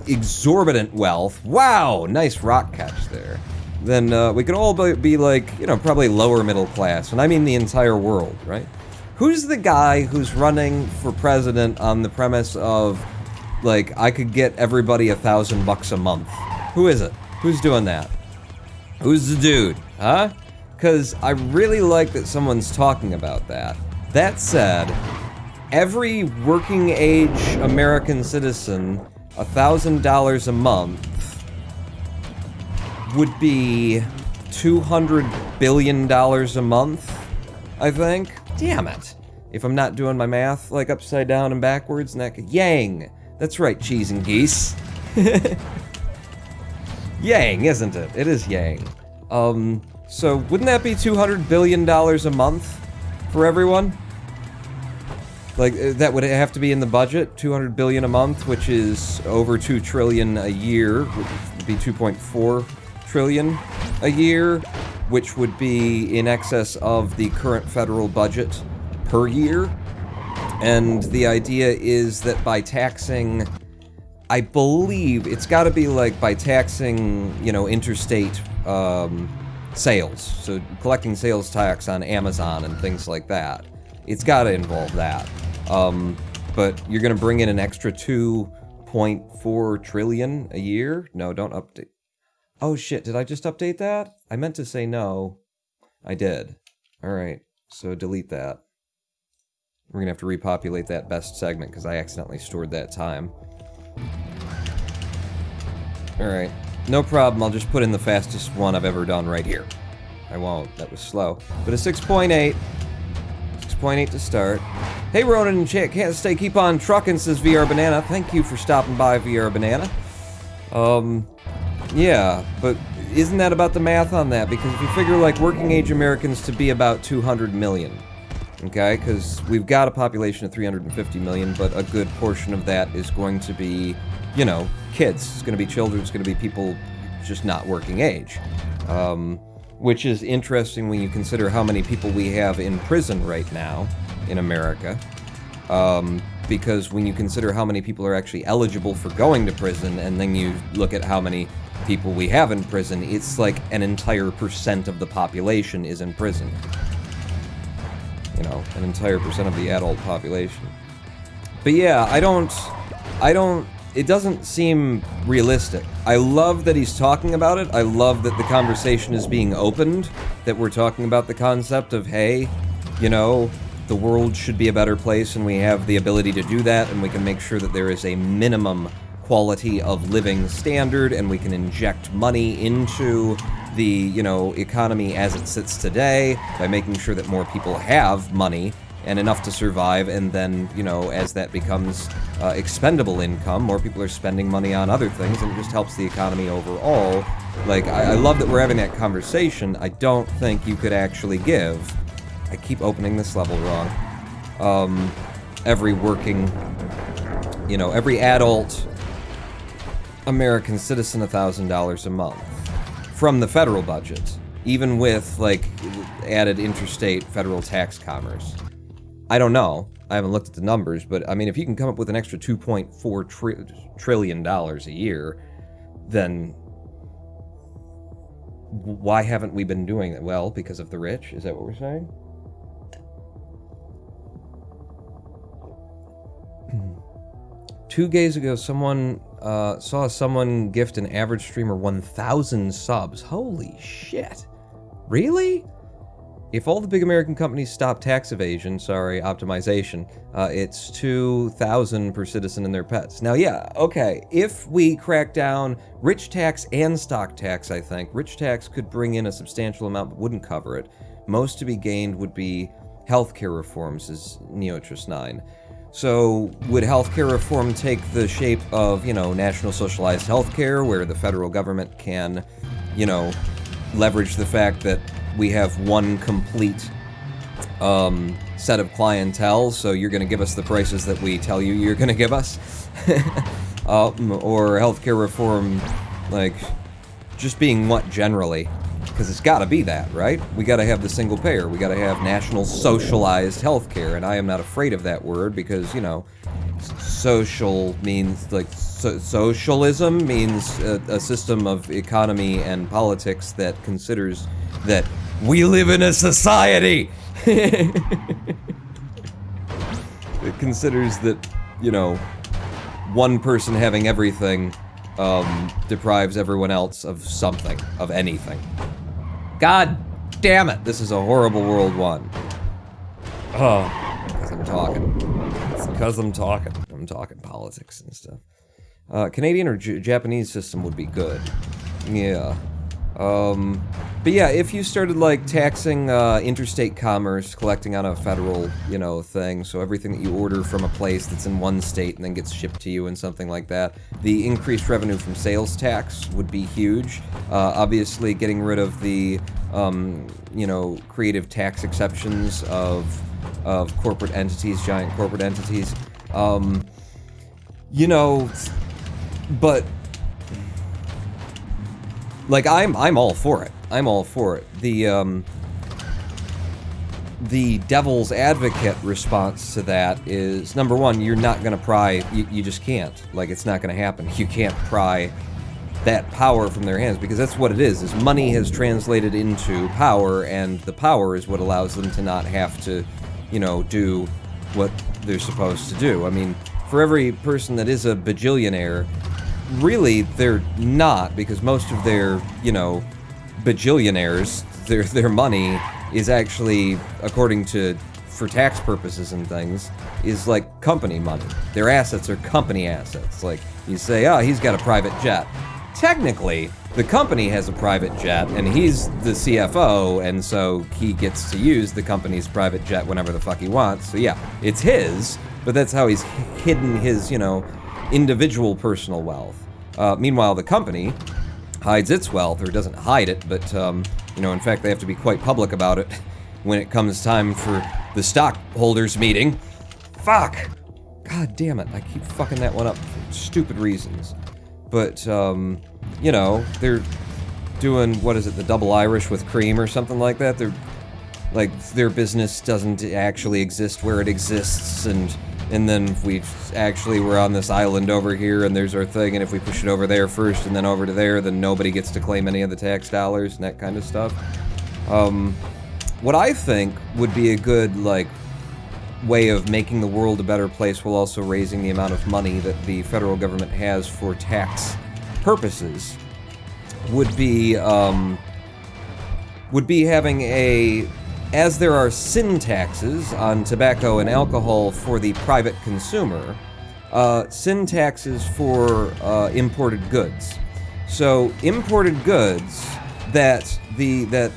exorbitant wealth, wow, nice rock catch there, then we could all be like, you know, probably lower middle class, and I mean the entire world, right? Who's the guy who's running for president on the premise of, like, I could get everybody $1,000 a month? Who is it? Who's doing that? Who's the dude, huh? Because I really like that someone's talking about that. That said, every working age American citizen, $1,000 a month would be $200 billion a month, I think. Damn it. If I'm not doing my math, like, upside down and backwards, and that yang. That's right, cheese and geese. Yang, isn't it? It is yang. So wouldn't that be $200 billion a month for everyone? Like, that would have to be in the budget, $200 billion a month, which is over $2 trillion a year, which would be $2.4 trillion a year, which would be in excess of the current federal budget per year. And the idea is that by taxing, I believe it's got to be like by taxing, you know, interstate sales. So collecting sales tax on Amazon and things like that. It's got to involve that. But you're going to bring in an extra $2.4 trillion a year? No, don't update. Oh shit, did I just update that? I meant to say no. I did. Alright, so delete that. We're going to have to repopulate that best segment because I accidentally stored that time. Alright, no problem, I'll just put in the fastest one I've ever done right here. I won't, that was slow. But a 6.8. 6.8 to start. Hey Ronan and Chat, can't stay, keep on trucking, says VR Banana. Thank you for stopping by, VR Banana. Yeah, but isn't that about the math on that? Because if you figure, like, working age Americans to be about 200 million, okay? Because we've got a population of 350 million, but a good portion of that is going to be, you know, kids. It's going to be children, it's going to be people just not working age. Which is interesting when you consider how many people we have in prison right now in America. Because when you consider how many people are actually eligible for going to prison, and then you look at how many people we have in prison, it's like an entire % of the population is in prison. You know, an entire % of the adult population. But yeah, it doesn't seem realistic. I love that he's talking about it. I love that the conversation is being opened, that we're talking about the concept of, hey, you know, the world should be a better place, and we have the ability to do that, and we can make sure that there is a minimum quality of living standard, and we can inject money into the, you know, economy as it sits today by making sure that more people have money and enough to survive, and then, you know, as that becomes expendable income, more people are spending money on other things, and it just helps the economy overall. Like, I love that we're having that conversation. I don't think you could actually give, I keep opening this level wrong, every working, you know, every adult American citizen $1,000 a month from the federal budget, even with, like, added interstate federal tax commerce. I don't know. I haven't looked at the numbers, but I mean, if you can come up with an extra $2.4 trillion a year, then why haven't we been doing that? Well, because of the rich? Is that what we're saying? Two days ago, someone saw someone gift an average streamer 1,000 subs. Holy shit. Really? If all the big American companies stop tax evasion, optimization, it's $2,000 per citizen and their pets. Now, yeah, okay, if we crack down rich tax and stock tax, I think, rich tax could bring in a substantial amount but wouldn't cover it. Most to be gained would be healthcare reforms, as Neotris 9. So would healthcare reform take the shape of, national socialized healthcare, where the federal government can, leverage the fact that we have one complete set of clientele, so you're going to give us the prices that we tell you you're going to give us? Or healthcare reform, like, just being what generally? Because it's got to be that, right? We got to have the single payer. We got to have national socialized healthcare, and I am not afraid of that word because, social means, like, socialism means a system of economy and politics that considers that we live in a society! It considers that, one person having everything deprives everyone else of something, of anything. God damn it, this is a horrible World 1. Oh, because I'm talking. It's because I'm talking. I'm talking politics and stuff. Canadian or Japanese system would be good. Yeah. But yeah, if you started, like, taxing interstate commerce, collecting on a federal, thing, so everything that you order from a place that's in one state and then gets shipped to you and something like that, the increased revenue from sales tax would be huge. Obviously, getting rid of the, creative tax exceptions of corporate entities, giant corporate entities. But... like, I'm all for it. I'm all for it. The devil's advocate response to that is, number one, you're not gonna pry, you just can't. Like, it's not gonna happen. You can't pry that power from their hands, because that's what it is money has translated into power, and the power is what allows them to not have to, do what they're supposed to do. I mean, for every person that is a bajillionaire, really, they're not, because most of their, bajillionaires, their money is actually, according to, for tax purposes and things, is like company money. Their assets are company assets. Like, you say, oh, he's got a private jet. Technically, the company has a private jet, and he's the CFO, and so he gets to use the company's private jet whenever the fuck he wants. So yeah, it's his, but that's how he's hidden his, individual personal wealth. Meanwhile, the company hides its wealth, or doesn't hide it, but, in fact, they have to be quite public about it when it comes time for the stockholders meeting. Fuck! God damn it, I keep fucking that one up for stupid reasons. But, they're doing, what is it, the double Irish with cream or something like that? They're, like, their business doesn't actually exist where it exists, and then we're on this island over here, and there's our thing, and if we push it over there first and then over to there, then nobody gets to claim any of the tax dollars and that kind of stuff. What I think would be a good, like, way of making the world a better place while also raising the amount of money that the federal government has for tax purposes would be having a... As there are sin taxes on tobacco and alcohol for the private consumer, sin taxes for imported goods. So imported goods that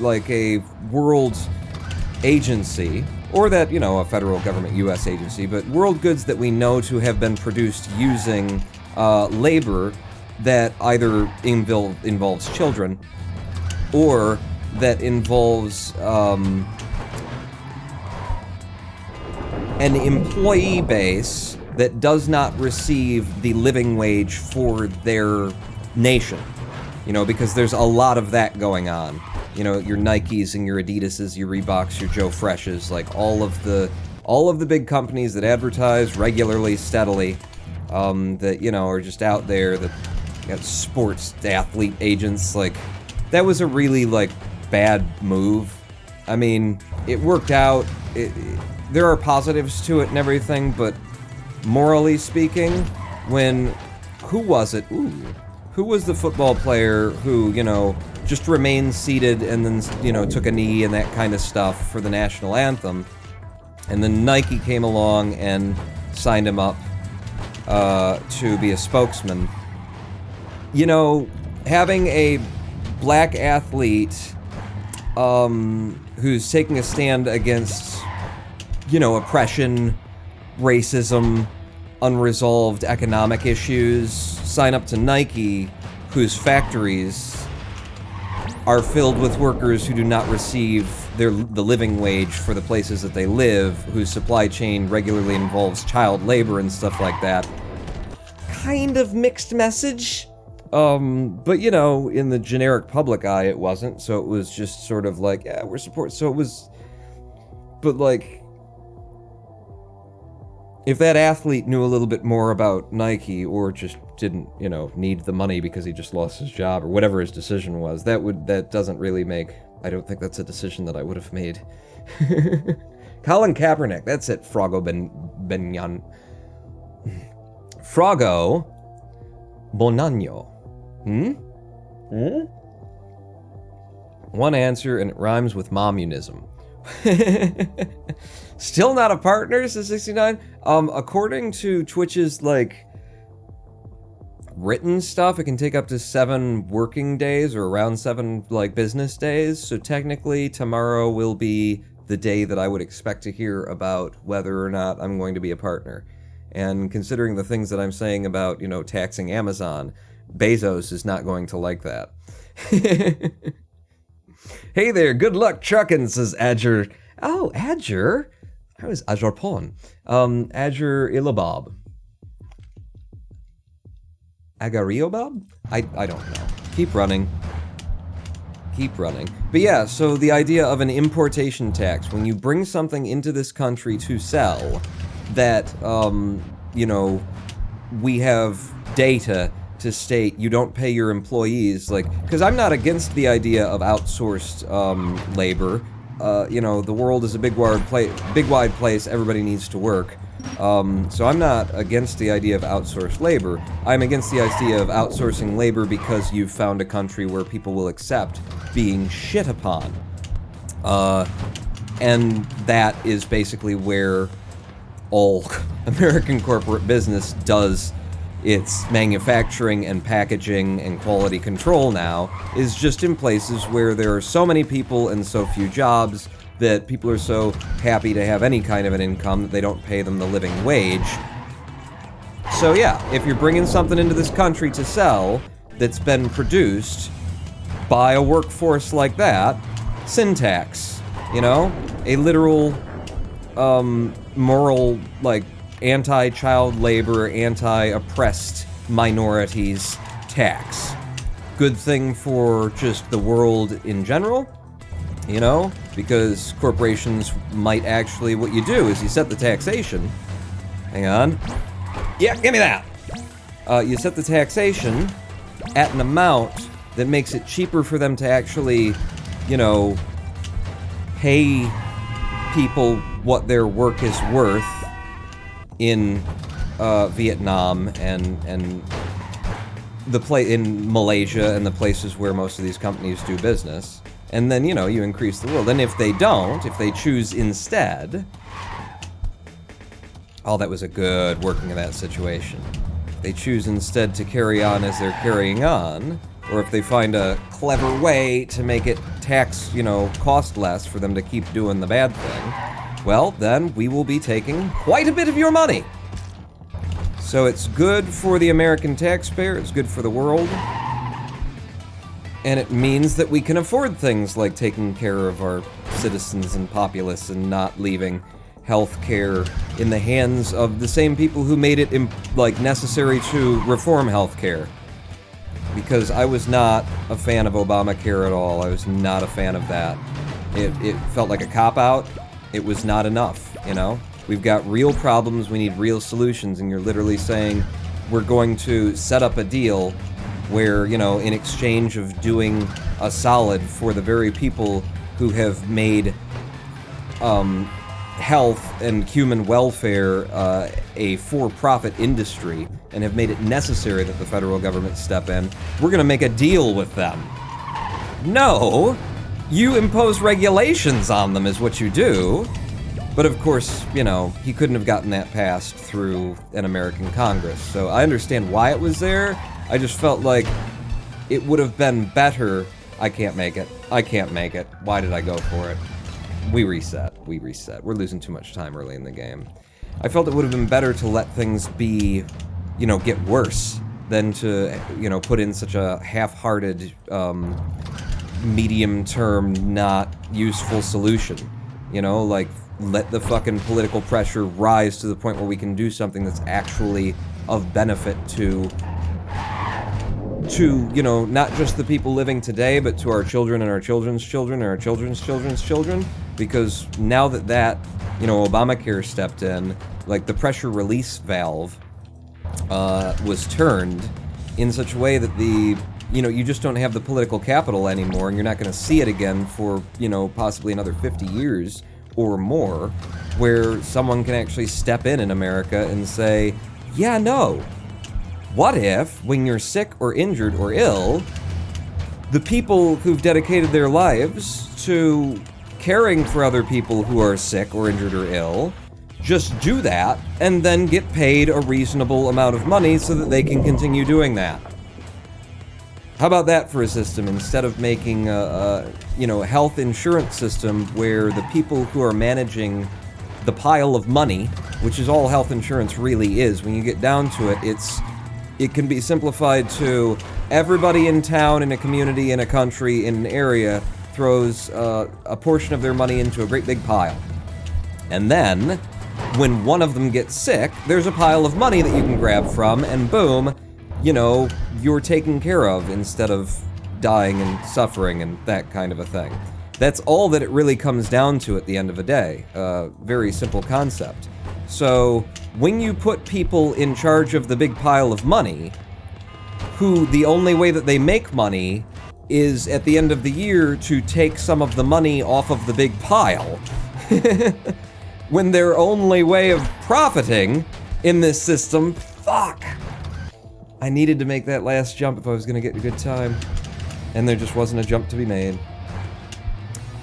like a world agency, or that, a federal government U.S. agency, but world goods that we know to have been produced using labor that either involves children, or that involves an employee base that does not receive the living wage for their nation. Because there's a lot of that going on. Your Nikes and your Adidases, your Reeboks, your Joe Freshes, like all of the big companies that advertise regularly, steadily, that, are just out there, that got sports athlete agents, like, that was a really, like, bad move. I mean, it worked out. There are positives to it and everything, but morally speaking, who was it? Who was the football player who, just remained seated and then, you know, took a knee and that kind of stuff for the national anthem. And then Nike came along and signed him up to be a spokesman. You know, having a black athlete who's taking a stand against, you know, oppression, racism, unresolved economic issues, sign up to Nike, whose factories are filled with workers who do not receive the living wage for the places that they live, whose supply chain regularly involves child labor and stuff like that. Kind of mixed message. But you know, in the generic public eye, it wasn't, so it was just sort of like, yeah, we're support. So it was, but like, if that athlete knew a little bit more about Nike, or just didn't, you know, need the money because he just lost his job, or whatever his decision was, that doesn't really make, I don't think that's a decision that I would have made. Colin Kaepernick, that's it, Frogo Benyan. Frogo Bonanno. One answer, and it rhymes with momunism. Still not a partner, says 69. According to Twitch's, like, written stuff, it can take up to 7 working days, or around 7, like, business days. So technically, tomorrow will be the day that I would expect to hear about whether or not I'm going to be a partner. And considering the things that I'm saying about, you know, taxing Amazon, Bezos is not going to like that. Hey there, good luck trucking, says Adger. Oh, Adger? How is Adger Pon? Adger Ilabob. Agariobab? I don't know. Keep running. Keep running. But yeah, so the idea of an importation tax, when you bring something into this country to sell, that, you know, we have data to state you don't pay your employees, like, because I'm not against the idea of outsourced labor. You know, the world is a big wide place, everybody needs to work. So I'm not against the idea of outsourced labor. I'm against the idea of outsourcing labor because you've found a country where people will accept being shit upon. And that is basically where all American corporate business does its manufacturing and packaging and quality control now, is just in places where there are so many people and so few jobs that people are so happy to have any kind of an income that they don't pay them the living wage. So yeah, if you're bringing something into this country to sell that's been produced by a workforce like that, syntax, you know? A literal, moral, like, anti-child labor, anti-oppressed minorities tax. Good thing for just the world in general, you know? Because corporations might actually, what you do is you set the taxation. Hang on. Yeah, give me that! You set the taxation at an amount that makes it cheaper for them to actually, you know, pay people what their work is worth in Vietnam and in Malaysia and the places where most of these companies do business. And then, you know, you increase the world. And if they don't, if they choose instead... Oh, that was a good working of that situation. If they choose instead to carry on as they're carrying on, or if they find a clever way to make it tax, you know, cost less for them to keep doing the bad thing, well, then we will be taking quite a bit of your money. So it's good for the American taxpayer, it's good for the world, and it means that we can afford things like taking care of our citizens and populace and not leaving healthcare in the hands of the same people who made it, like, necessary to reform healthcare. Because I was not a fan of Obamacare at all. I was not a fan of that. It felt like a cop-out. It was not enough, you know? We've got real problems, we need real solutions, and you're literally saying we're going to set up a deal where, you know, in exchange of doing a solid for the very people who have made health and human welfare a for-profit industry and have made it necessary that the federal government step in, we're going to make a deal with them. No, you impose regulations on them is what you do. But of course, you know, he couldn't have gotten that passed through an American Congress. So I understand why it was there. I just felt like it would have been better. I can't make it. I can't make it. Why did I go for it? We reset. We reset. We're losing too much time early in the game. I felt it would have been better to let things be, you know, get worse than to, you know, put in such a half-hearted, medium-term, not useful solution. You know, like, let the fucking political pressure rise to the point where we can do something that's actually of benefit to, you know, not just the people living today, but to our children and our children's children and our children's children's children. Because now that, you know, Obamacare stepped in, like, the pressure release valve was turned in such a way that you know, you just don't have the political capital anymore, and you're not going to see it again for, you know, possibly another 50 years or more, where someone can actually step in America and say, yeah, no, what if, when you're sick or injured or ill, the people who've dedicated their lives to caring for other people who are sick or injured or ill just do that and then get paid a reasonable amount of money so that they can continue doing that? How about that for a system, instead of making a you know, health insurance system where the people who are managing the pile of money, which is all health insurance really is, when you get down to it, it can be simplified to everybody in town, in a community, in a country, in an area, throws a portion of their money into a great big pile. And then, when one of them gets sick, there's a pile of money that you can grab from, and boom, you know, you're taken care of instead of dying and suffering and that kind of a thing. That's all that it really comes down to at the end of the day. Very simple concept. So, when you put people in charge of the big pile of money, who the only way that they make money is at the end of the year to take some of the money off of the big pile, when their only way of profiting in this system, fuck. I needed to make that last jump if I was going to get a good time. And there just wasn't a jump to be made.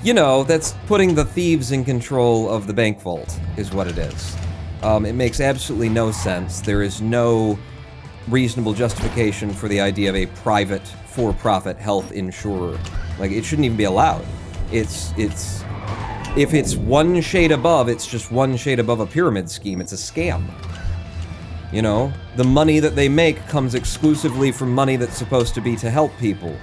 You know, that's putting the thieves in control of the bank vault, is what it is. It makes absolutely no sense. There is no reasonable justification for the idea of a private, for-profit health insurer. Like, it shouldn't even be allowed. If it's one shade above, it's just one shade above a pyramid scheme. It's a scam. You know, the money that they make comes exclusively from money that's supposed to be to help people.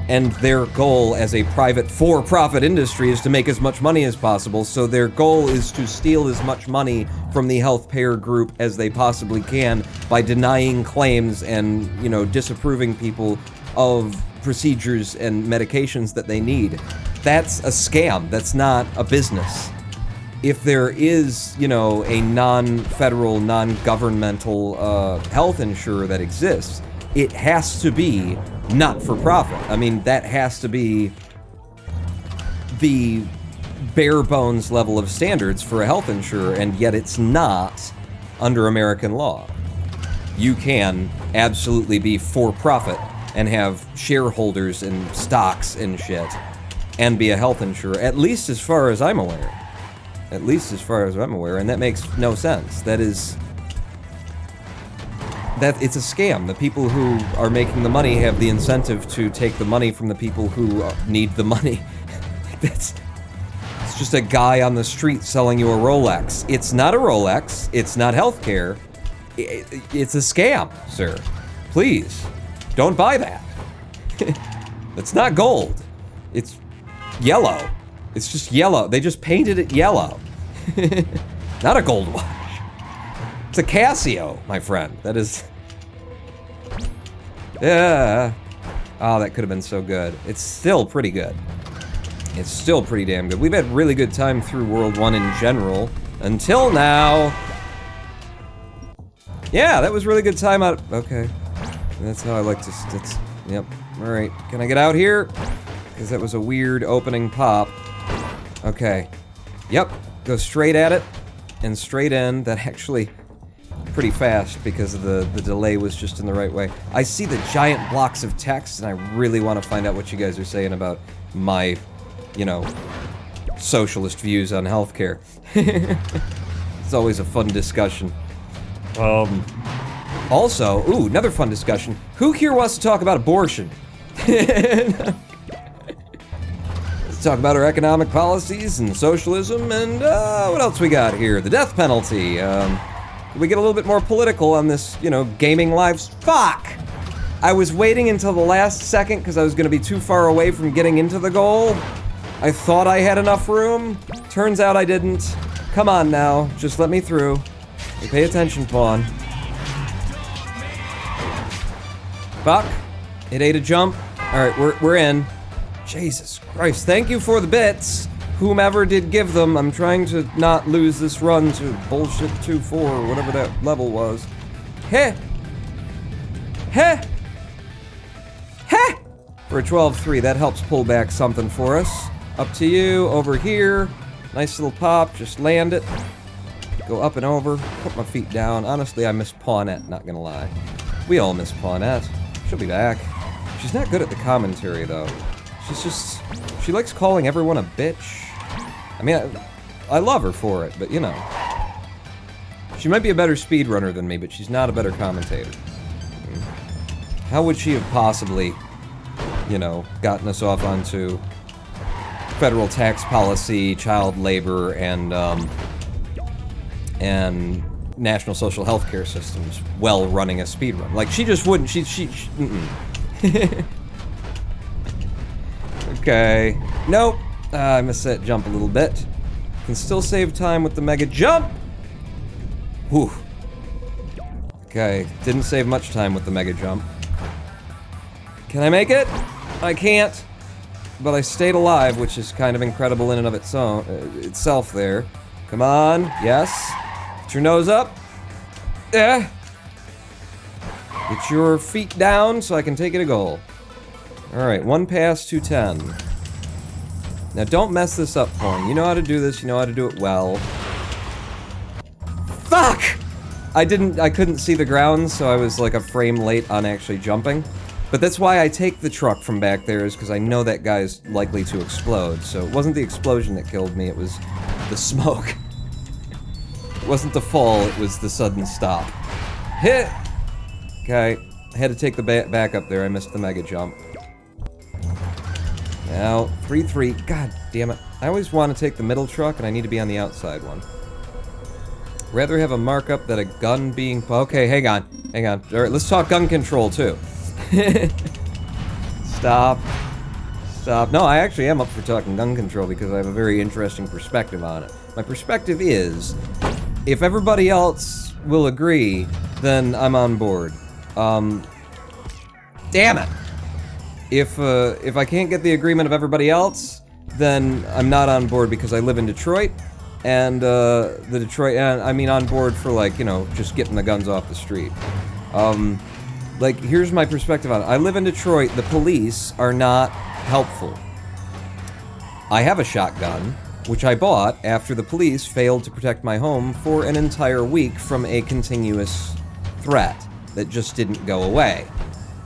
And their goal as a private for-profit industry is to make as much money as possible, so their goal is to steal as much money from the health payer group as they possibly can by denying claims and, you know, disapproving people of procedures and medications that they need. That's a scam. That's not a business. If there is, you know, a non-federal, non-governmental health insurer that exists, it has to be not-for-profit. I mean, that has to be the bare-bones level of standards for a health insurer, and yet it's not under American law. You can absolutely be for-profit and have shareholders and stocks and shit, and be a health insurer, at least as far as I'm aware. At least as far as I'm aware, and that makes no sense. It's a scam. The people who are making the money have the incentive to take the money from the people who need the money. It's just a guy on the street selling you a Rolex. It's not a Rolex. It's not healthcare. It's a scam, sir. Please, don't buy that. It's not gold. It's yellow. It's just yellow. They just painted it yellow. Not a gold watch. It's a Casio, my friend. That is... Yeah. Oh, that could have been so good. It's still pretty good. It's still pretty damn good. We've had really good time through World 1 in general. Until now. Yeah, that was really good time out... Okay. That's how I like to... Yep. Alright. Can I get out here? Because that was a weird opening pop. Okay. Yep. Go straight at it. And straight in. That actually pretty fast because of the delay was just in the right way. I see the giant blocks of text, and I really want to find out what you guys are saying about my, you know, socialist views on healthcare. It's always a fun discussion. Also, ooh, another fun discussion. Who here wants to talk about abortion? Let's talk about our economic policies and socialism and what else we got here? The death penalty. We get a little bit more political on this, you know, gaming lives. Fuck! I was waiting until the last second because I was going to be too far away from getting into the goal. I thought I had enough room. Turns out I didn't. Come on now, just let me through. You pay attention, Pawn. Fuck. It ate a jump. Alright, we're in. Jesus Christ, thank you for the bits. Whomever did give them. I'm trying to not lose this run to bullshit 2-4 or whatever that level was. Heh! Heh! Heh! For a 12-3, that helps pull back something for us. Up to you, over here. Nice little pop, just land it. Go up and over, put my feet down. Honestly, I miss Pawnette, not gonna lie. We all miss Pawnette. She'll be back. She's not good at the commentary, though. She's just... she likes calling everyone a bitch. I mean, I love her for it, but you know. She might be a better speedrunner than me, but she's not a better commentator. How would she have possibly, you know, gotten us off onto federal tax policy, child labor, and national social health care systems while running a speedrun? Like, she just wouldn't. Okay. Nope. I missed that jump a little bit. Can still save time with the mega jump. Whew. Okay. Didn't save much time with the mega jump. Can I make it? I can't. But I stayed alive, which is kind of incredible in and of itself there. Come on. Yes. Get your nose up. Yeah. Get your feet down so I can take it a goal. Alright, 1 pass, 210. Now don't mess this up, Pawn. You know how to do this, you know how to do it well. Fuck! I couldn't see the ground, so I was like a frame late on actually jumping. But that's why I take the truck from back there, is because I know that guy's likely to explode. So it wasn't the explosion that killed me, it was the smoke. It wasn't the fall, it was the sudden stop. Hit! Okay, I had to take the back up there, I missed the mega jump. Now, 3-3, god damn it. I always want to take the middle truck, and I need to be on the outside one. Rather have a markup than a gun being... okay, hang on. Alright, let's talk gun control, too. Stop. No, I actually am up for talking gun control because I have a very interesting perspective on it. My perspective is, if everybody else will agree, then I'm on board. Damn it! If I can't get the agreement of everybody else, then I'm not on board because I live in Detroit, and I mean on board for, like, you know, just getting the guns off the street. Like, here's my perspective on it. I live in Detroit, the police are not helpful. I have a shotgun, which I bought after the police failed to protect my home for an entire week from a continuous threat that just didn't go away.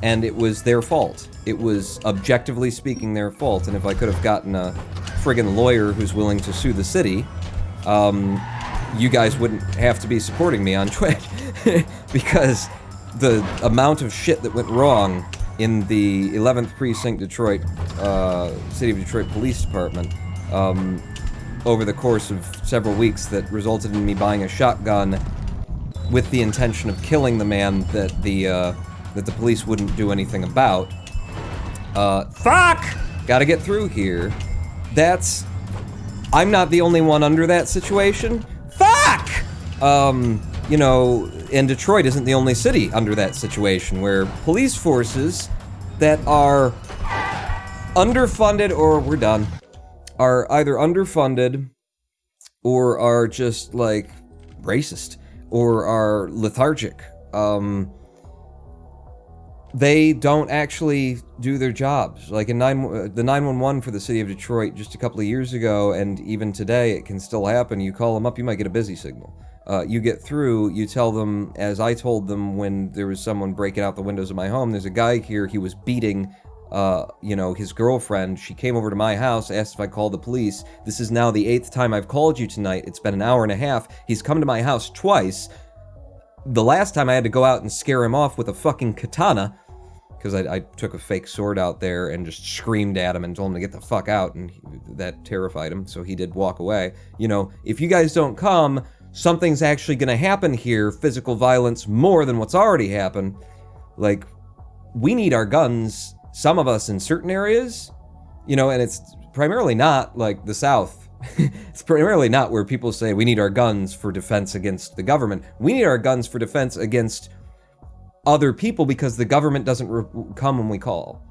And it was their fault. It was, objectively speaking, their fault, and if I could have gotten a friggin' lawyer who's willing to sue the city, you guys wouldn't have to be supporting me on Twitch. Because the amount of shit that went wrong in the 11th Precinct Detroit, City of Detroit Police Department, over the course of several weeks that resulted in me buying a shotgun with the intention of killing the man that the police wouldn't do anything about. Fuck! Gotta get through here. I'm not the only one under that situation. Fuck! You know, and Detroit isn't the only city under that situation, where police forces that are underfunded, or we're done, are either underfunded, or are just, like, racist, or are lethargic. They don't actually do their jobs. Like in the 911 for the city of Detroit just a couple of years ago, and even today it can still happen. You call them up, you might get a busy signal. You get through, you tell them, as I told them when there was someone breaking out the windows of my home, there's a guy here, he was beating his girlfriend. She came over to my house, asked if I called the police. This is now the 8th time I've called you tonight. It's been an hour and a half. He's come to my house twice. The last time I had to go out and scare him off with a fucking katana, because I took a fake sword out there and just screamed at him and told him to get the fuck out, and that terrified him, so he did walk away. If you guys don't come, something's actually gonna happen here, physical violence more than what's already happened. Like, we need our guns, some of us in certain areas, and it's primarily not like the South. It's primarily not where people say we need our guns for defense against the government. We need our guns for defense against other people because the government doesn't come when we call.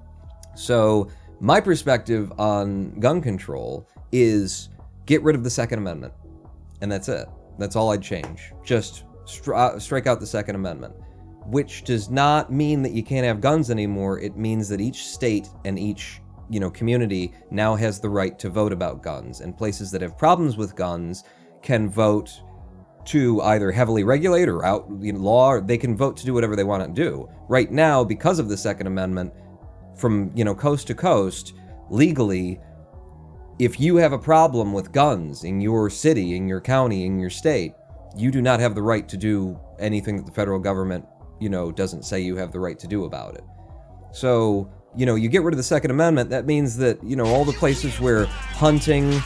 So my perspective on gun control is get rid of the Second Amendment. And that's it. That's all I'd change. Just strike out the Second Amendment. Which does not mean that you can't have guns anymore. It means that each state and each community now has the right to vote about guns. And places that have problems with guns can vote to either heavily regulate or out law, or they can vote to do whatever they want to do. Right now, because of the Second Amendment, from coast to coast, legally, if you have a problem with guns in your city, in your county, in your state, you do not have the right to do anything that the federal government, doesn't say you have the right to do about it. So, you get rid of the Second Amendment, that means that, all the places where hunting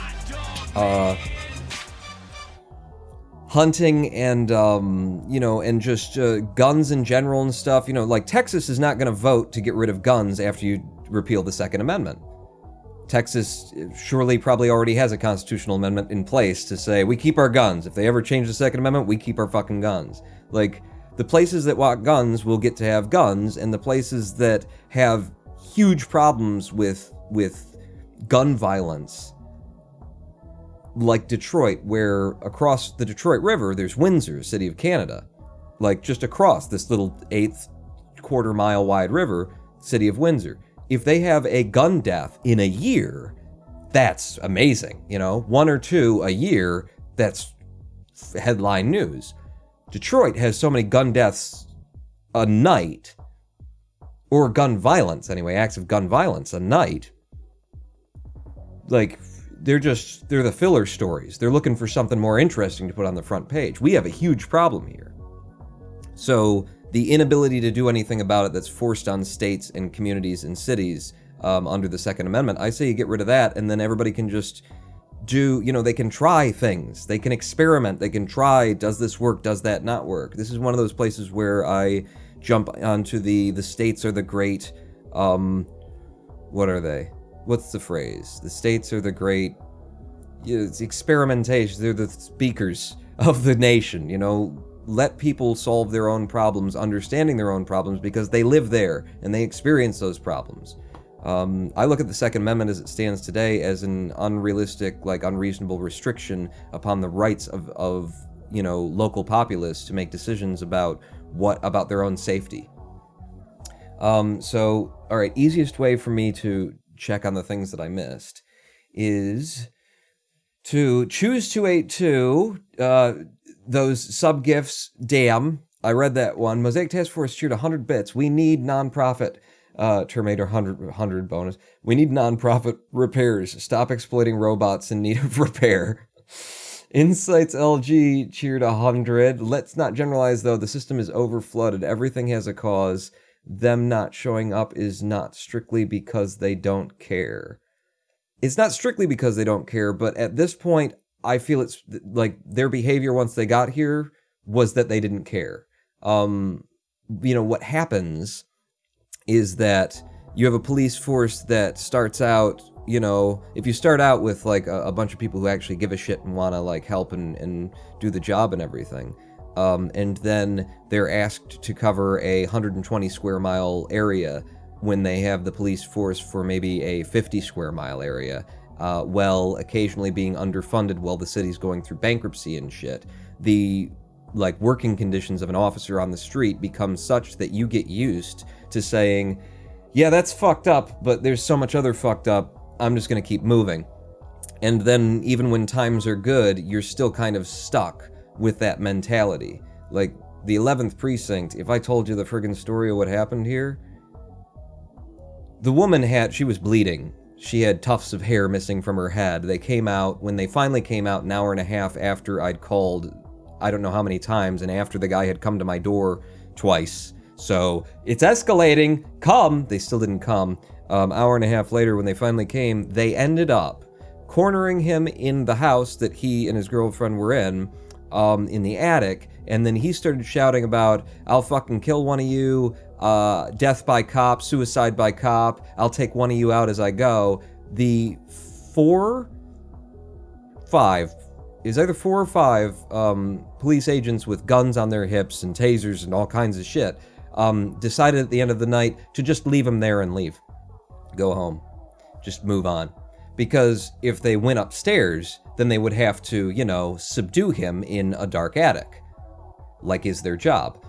and, and just guns in general and stuff, like Texas is not going to vote to get rid of guns after you repeal the Second Amendment. Texas surely probably already has a constitutional amendment in place to say, we keep our guns. If they ever change the Second Amendment, we keep our fucking guns. Like, the places that want guns will get to have guns, and the places that have huge problems with gun violence, like Detroit, where across the Detroit River, there's Windsor, city of Canada. Like, just across this little 1/8 quarter-mile wide river, city of Windsor. If they have a gun death in a year, that's amazing, 1 or 2 a year, that's headline news. Detroit has so many gun deaths a night, or gun violence anyway, acts of gun violence a night. Like, they're the filler stories. They're looking for something more interesting to put on the front page. We have a huge problem here. So the inability to do anything about it that's forced on states and communities and cities under the Second Amendment, I say you get rid of that, and then everybody can just do, they can try things. They can experiment. They can try, does this work? Does that not work? This is one of those places where I jump onto the states are the great, what are they? What's the phrase? The states are the great, it's experimentation. They're the speakers of the nation, let people solve their own problems, understanding their own problems because they live there and they experience those problems. I look at the Second Amendment as it stands today as an unrealistic, unreasonable restriction upon the rights of local populace to make decisions about their own safety. So, all right, easiest way for me to check on the things that I missed is to choose 282, those sub-gifts, damn, I read that one. Mosaic Task Force cheered 100 bits. We need nonprofit, Terminator 100 bonus. We need nonprofit repairs. Stop exploiting robots in need of repair. Insights LG cheered 100. Let's not generalize, though. The system is overflooded. Everything has a cause. Them not showing up is not strictly because they don't care. It's not strictly because they don't care, but at this point, I feel it's like their behavior once they got here was that they didn't care. What happens is that you have a police force that starts out, if you start out with a bunch of people who actually give a shit and want to help and do the job and everything, and then they're asked to cover a 120 square mile area when they have the police force for maybe a 50 square mile area, occasionally being underfunded while the city's going through bankruptcy and shit. The working conditions of an officer on the street become such that you get used to saying, yeah, that's fucked up, but there's so much other fucked up, I'm just gonna keep moving. And then even when times are good, you're still kind of stuck with that mentality. Like, the 11th precinct, if I told you the friggin' story of what happened here, the woman she was bleeding. She had tufts of hair missing from her head. They came out, when they finally came out an hour and a half after I'd called, I don't know how many times, and after the guy had come to my door twice. So, it's escalating, come! They still didn't come. Hour and a half later, when they finally came, they ended up cornering him in the house that he and his girlfriend were in the attic, and then he started shouting about, I'll fucking kill one of you, death by cop, suicide by cop, I'll take one of you out as I go. The four or five police agents with guns on their hips and tasers and all kinds of shit decided at the end of the night to just leave him there and leave. Go home. Just move on. Because if they went upstairs, then they would have to, subdue him in a dark attic, like is their job.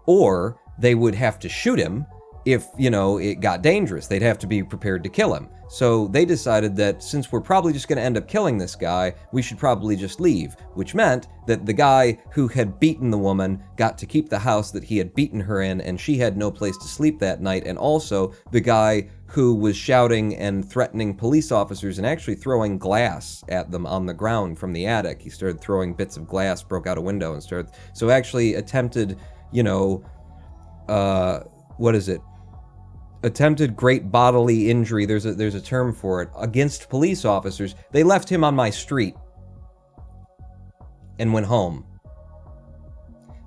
Or they would have to shoot him if, it got dangerous. They'd have to be prepared to kill him. So they decided that since we're probably just going to end up killing this guy, we should probably just leave, which meant that the guy who had beaten the woman got to keep the house that he had beaten her in, and she had no place to sleep that night, and also the guy who was shouting and threatening police officers and actually throwing glass at them on the ground from the attic. He started throwing bits of glass, broke out a window, and actually attempted, attempted great bodily injury, there's a term for it, against police officers. They left him on my street and went home.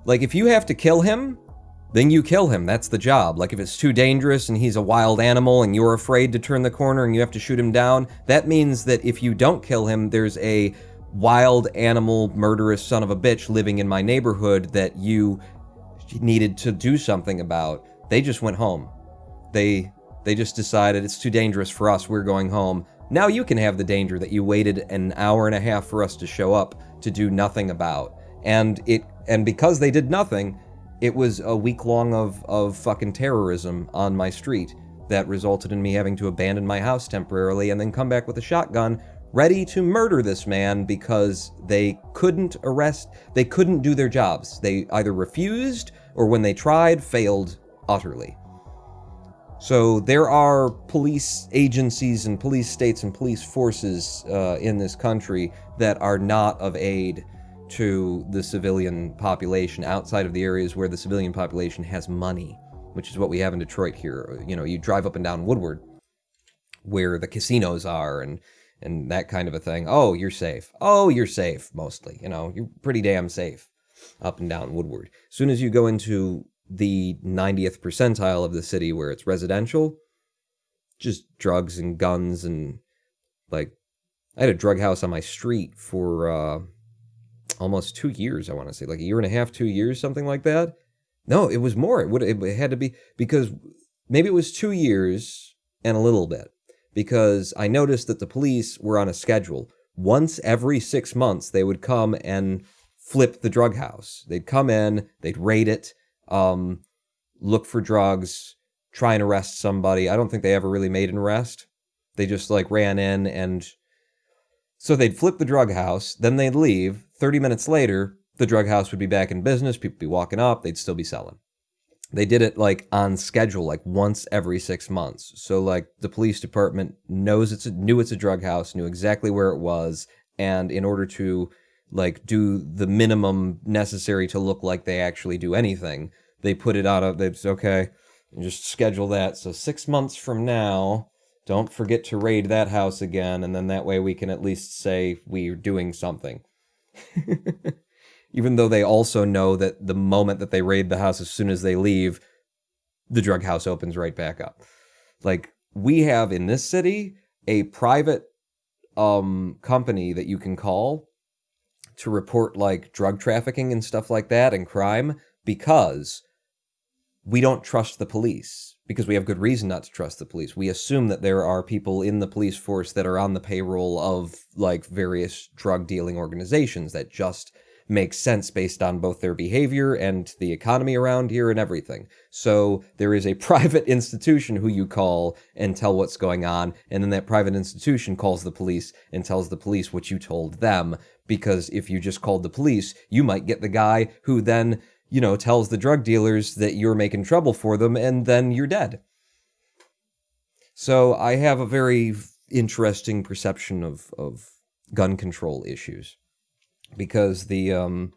Like, if you have to kill him, then you kill him. That's the job. Like, if it's too dangerous and he's a wild animal and you're afraid to turn the corner and you have to shoot him down, that means that if you don't kill him, there's a wild animal, murderous son of a bitch living in my neighborhood that you needed to do something about. They just went home. They just decided it's too dangerous for us, we're going home. Now you can have the danger that you waited an hour and a half for us to show up to do nothing about. And because they did nothing, it was a week long of fucking terrorism on my street that resulted in me having to abandon my house temporarily and then come back with a shotgun ready to murder this man because they couldn't do their jobs. They either refused or when they tried, failed utterly. So there are police agencies and police states and police forces in this country that are not of aid to the civilian population outside of the areas where the civilian population has money, which is what we have in Detroit here. You drive up and down Woodward where the casinos are and that kind of a thing. Oh, you're safe. Oh, you're safe, mostly. You're pretty damn safe up and down Woodward. As soon as you go into the 90th percentile of the city where it's residential, just drugs and guns and, I had a drug house on my street for almost 2 years, I want to say, like a year and a half, 2 years, something like that. No, it was more. It had to be, because maybe it was 2 years and a little bit, because I noticed that the police were on a schedule. Once every 6 months, they would come and flip the drug house. They'd come in, they'd raid it, look for drugs, try and arrest somebody. I don't think they ever really made an arrest. They just ran in, and so they'd flip the drug house, then they'd leave. 30 minutes later, the drug house would be back in business, people would be walking up, they'd still be selling. They did it on schedule, once every 6 months. So the police department knew it's a drug house, knew exactly where it was, and in order to do the minimum necessary to look like they actually do anything, they put it out they say, okay, just schedule that. So 6 months from now, don't forget to raid that house again, and then that way we can at least say we're doing something. Even though they also know that the moment that they raid the house, as soon as they leave, the drug house opens right back up. We have in this city a private company that you can call to report drug trafficking and stuff like that and crime, because we don't trust the police. Because we have good reason not to trust the police. We assume that there are people in the police force that are on the payroll of various drug dealing organizations that just makes sense based on both their behavior and the economy around here and everything. So there is a private institution who you call and tell what's going on, and then that private institution calls the police and tells the police what you told them, because if you just called the police, you might get the guy who then, tells the drug dealers that you're making trouble for them, and then you're dead. So I have a very interesting perception of gun control issues, because the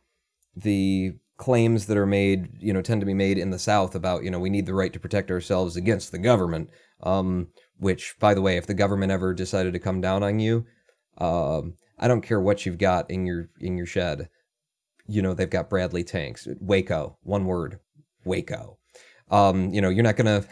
claims that are made, tend to be made in the South about, we need the right to protect ourselves against the government, which, by the way, if the government ever decided to come down on you, I don't care what you've got in your shed. They've got Bradley tanks. Waco, one word, Waco. You're not gonna.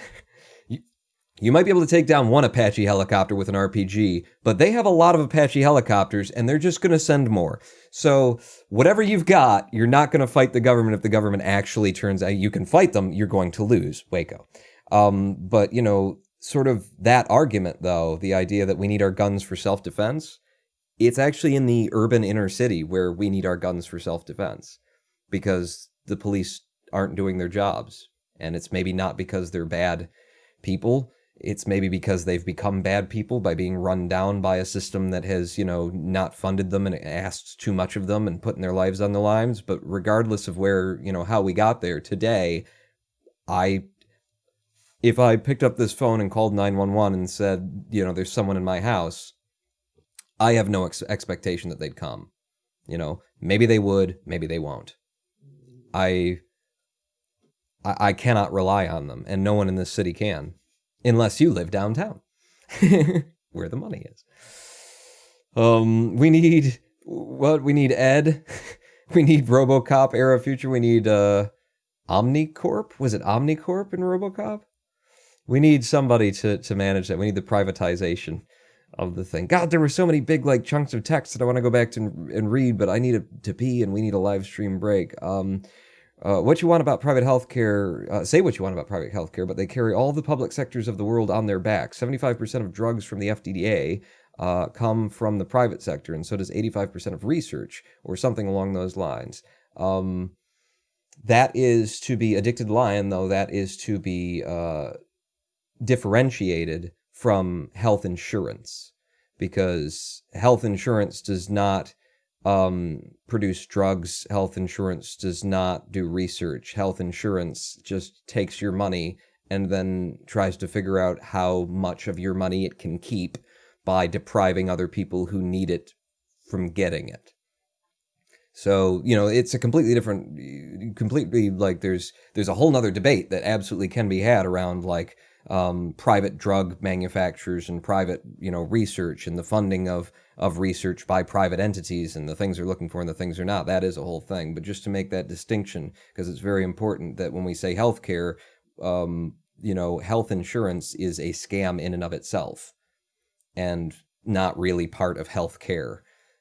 You might be able to take down one Apache helicopter with an RPG, but they have a lot of Apache helicopters, and they're just going to send more. So whatever you've got, you're not going to fight the government if the government actually turns out you can fight them. You're going to lose, Waco. But, sort of that argument, though, the idea that we need our guns for self-defense, it's actually in the urban inner city where we need our guns for self-defense, because the police aren't doing their jobs. And it's maybe not because they're bad people. It's maybe because they've become bad people by being run down by a system that has, not funded them and asked too much of them and putting their lives on the lines. But regardless of where, how we got there today, if I picked up this phone and called 911 and said, there's someone in my house, I have no expectation that they'd come. Maybe they would, maybe they won't. I cannot rely on them, and no one in this city can. Unless you live downtown, where the money is. We need what? We need Ed. We need RoboCop era future. We need Omnicorp. Was it Omnicorp in RoboCop? We need somebody to manage that. We need the privatization of the thing. God, there were so many big chunks of text that I want to go back to and read, but I need to pee, and we need a live stream break. What you want about private healthcare, say what you want about private healthcare, but they carry all the public sectors of the world on their backs. 75% of drugs from the FDA come from the private sector, and so does 85% of research, or something along those lines. That is to be Addicted Lion, though, that is to be differentiated from health insurance, because health insurance does not produce drugs. Health insurance does not do research. Health insurance just takes your money and then tries to figure out how much of your money it can keep by depriving other people who need it from getting it. So, it's a completely different, there's a whole nother debate that absolutely can be had around private drug manufacturers and private, research and the funding of research by private entities and the things they're looking for and the things they're not. That is a whole thing. But just to make that distinction, because it's very important that when we say healthcare, health insurance is a scam in and of itself and not really part of healthcare.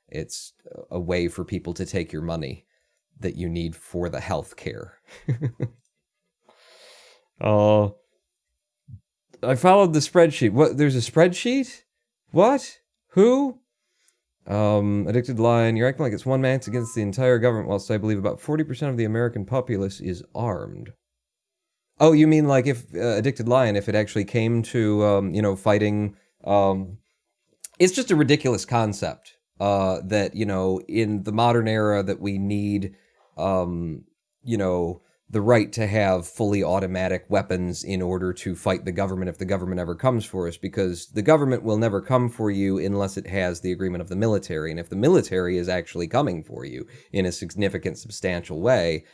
It's a way for people to take your money that you need for the healthcare. I followed the spreadsheet. What? There's a spreadsheet? What? Who? Addicted Lion, you're acting like it's one man against the entire government, whilst I believe about 40% of the American populace is armed. Oh, you mean if Addicted Lion, if it actually came to, fighting, it's just a ridiculous concept, that, in the modern era that we need, the right to have fully automatic weapons in order to fight the government if the government ever comes for us, because the government will never come for you unless it has the agreement of the military. And if the military is actually coming for you in a significant, substantial way,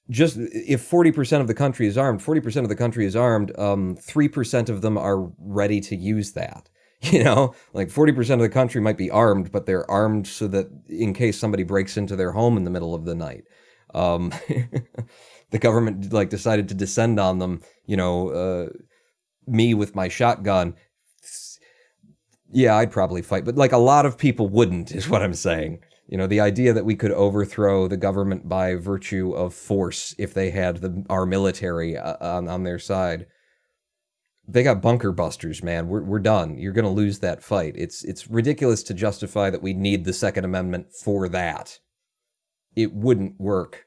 just if 40% of the country is armed, 40% of the country is armed, 3% of them are ready to use that. 40% of the country might be armed, but they're armed so that in case somebody breaks into their home in the middle of the night. The government decided to descend on them, me with my shotgun. Yeah, I'd probably fight, but a lot of people wouldn't, is what I'm saying. The idea that we could overthrow the government by virtue of force if they had our military on their side. They got bunker busters, man. We're done. You're gonna lose that fight. It's ridiculous to justify that we need the Second Amendment for that. It wouldn't work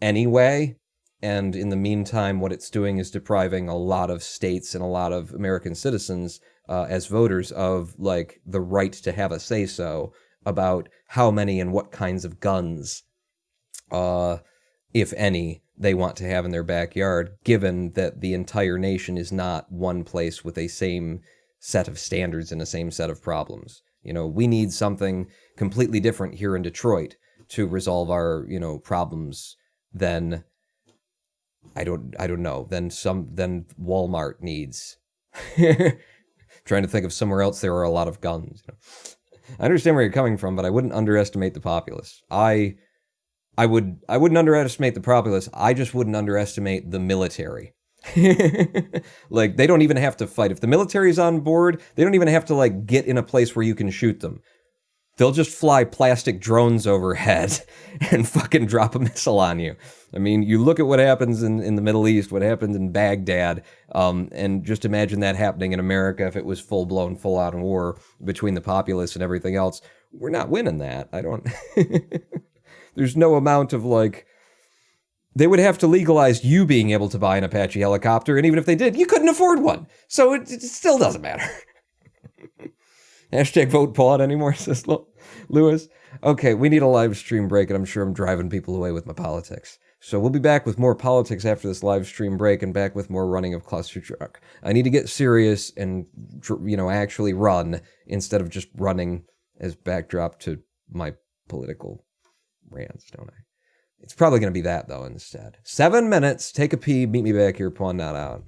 anyway. And in the meantime, what it's doing is depriving a lot of states and a lot of American citizens as voters of like the right to have a say so about how many and what kinds of guns, if any, they want to have in their backyard, given that the entire nation is not one place with a same set of standards and a same set of problems. You know, we need something completely different here in Detroit to resolve our, you know, problems than I don't know, than Walmart needs. Trying to think of somewhere else there are a lot of guns. You know? I understand where you're coming from, but I wouldn't underestimate the populace. I wouldn't underestimate the populace. I just wouldn't underestimate the military. Like, they don't even have to fight. If the military's on board, they don't even have to like get in a place where you can shoot them. They'll just fly plastic drones overhead and fucking drop a missile on you. I mean, you look at what happens in the Middle East, what happens in Baghdad, and just imagine that happening in America if it was full-blown, full-on war between the populace and everything else. We're not winning that. I don't... There's no amount of, like... They would have to legalize you being able to buy an Apache helicopter, and even if they did, you couldn't afford one. So it still doesn't matter. Hashtag vote Pod anymore, says Lewis. Okay, we need a live stream break, and I'm sure I'm driving people away with my politics. So we'll be back with more politics after this live stream break and back with more running of Clustertruck. I need to get serious and, you know, actually run instead of just running as backdrop to my political rants, don't I? It's probably going to be that, though, instead. 7 minutes, take a pee, meet me back here, Pawn Not Out.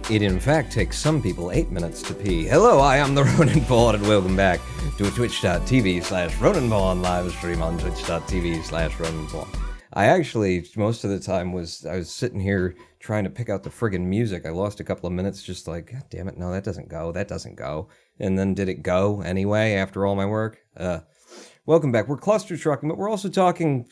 It in fact takes some people 8 minutes to pee. Hello, I am the Ronin Pawn, and welcome back to twitch.tv/RoninPawn live stream on twitch.tv/RoninPawn. I actually, most of the time, I was sitting here trying to pick out the friggin' music. I lost a couple of minutes just like, God damn it, no, that doesn't go. And then did it go anyway after all my work? Welcome back. We're Clustertrucking, but we're also talking,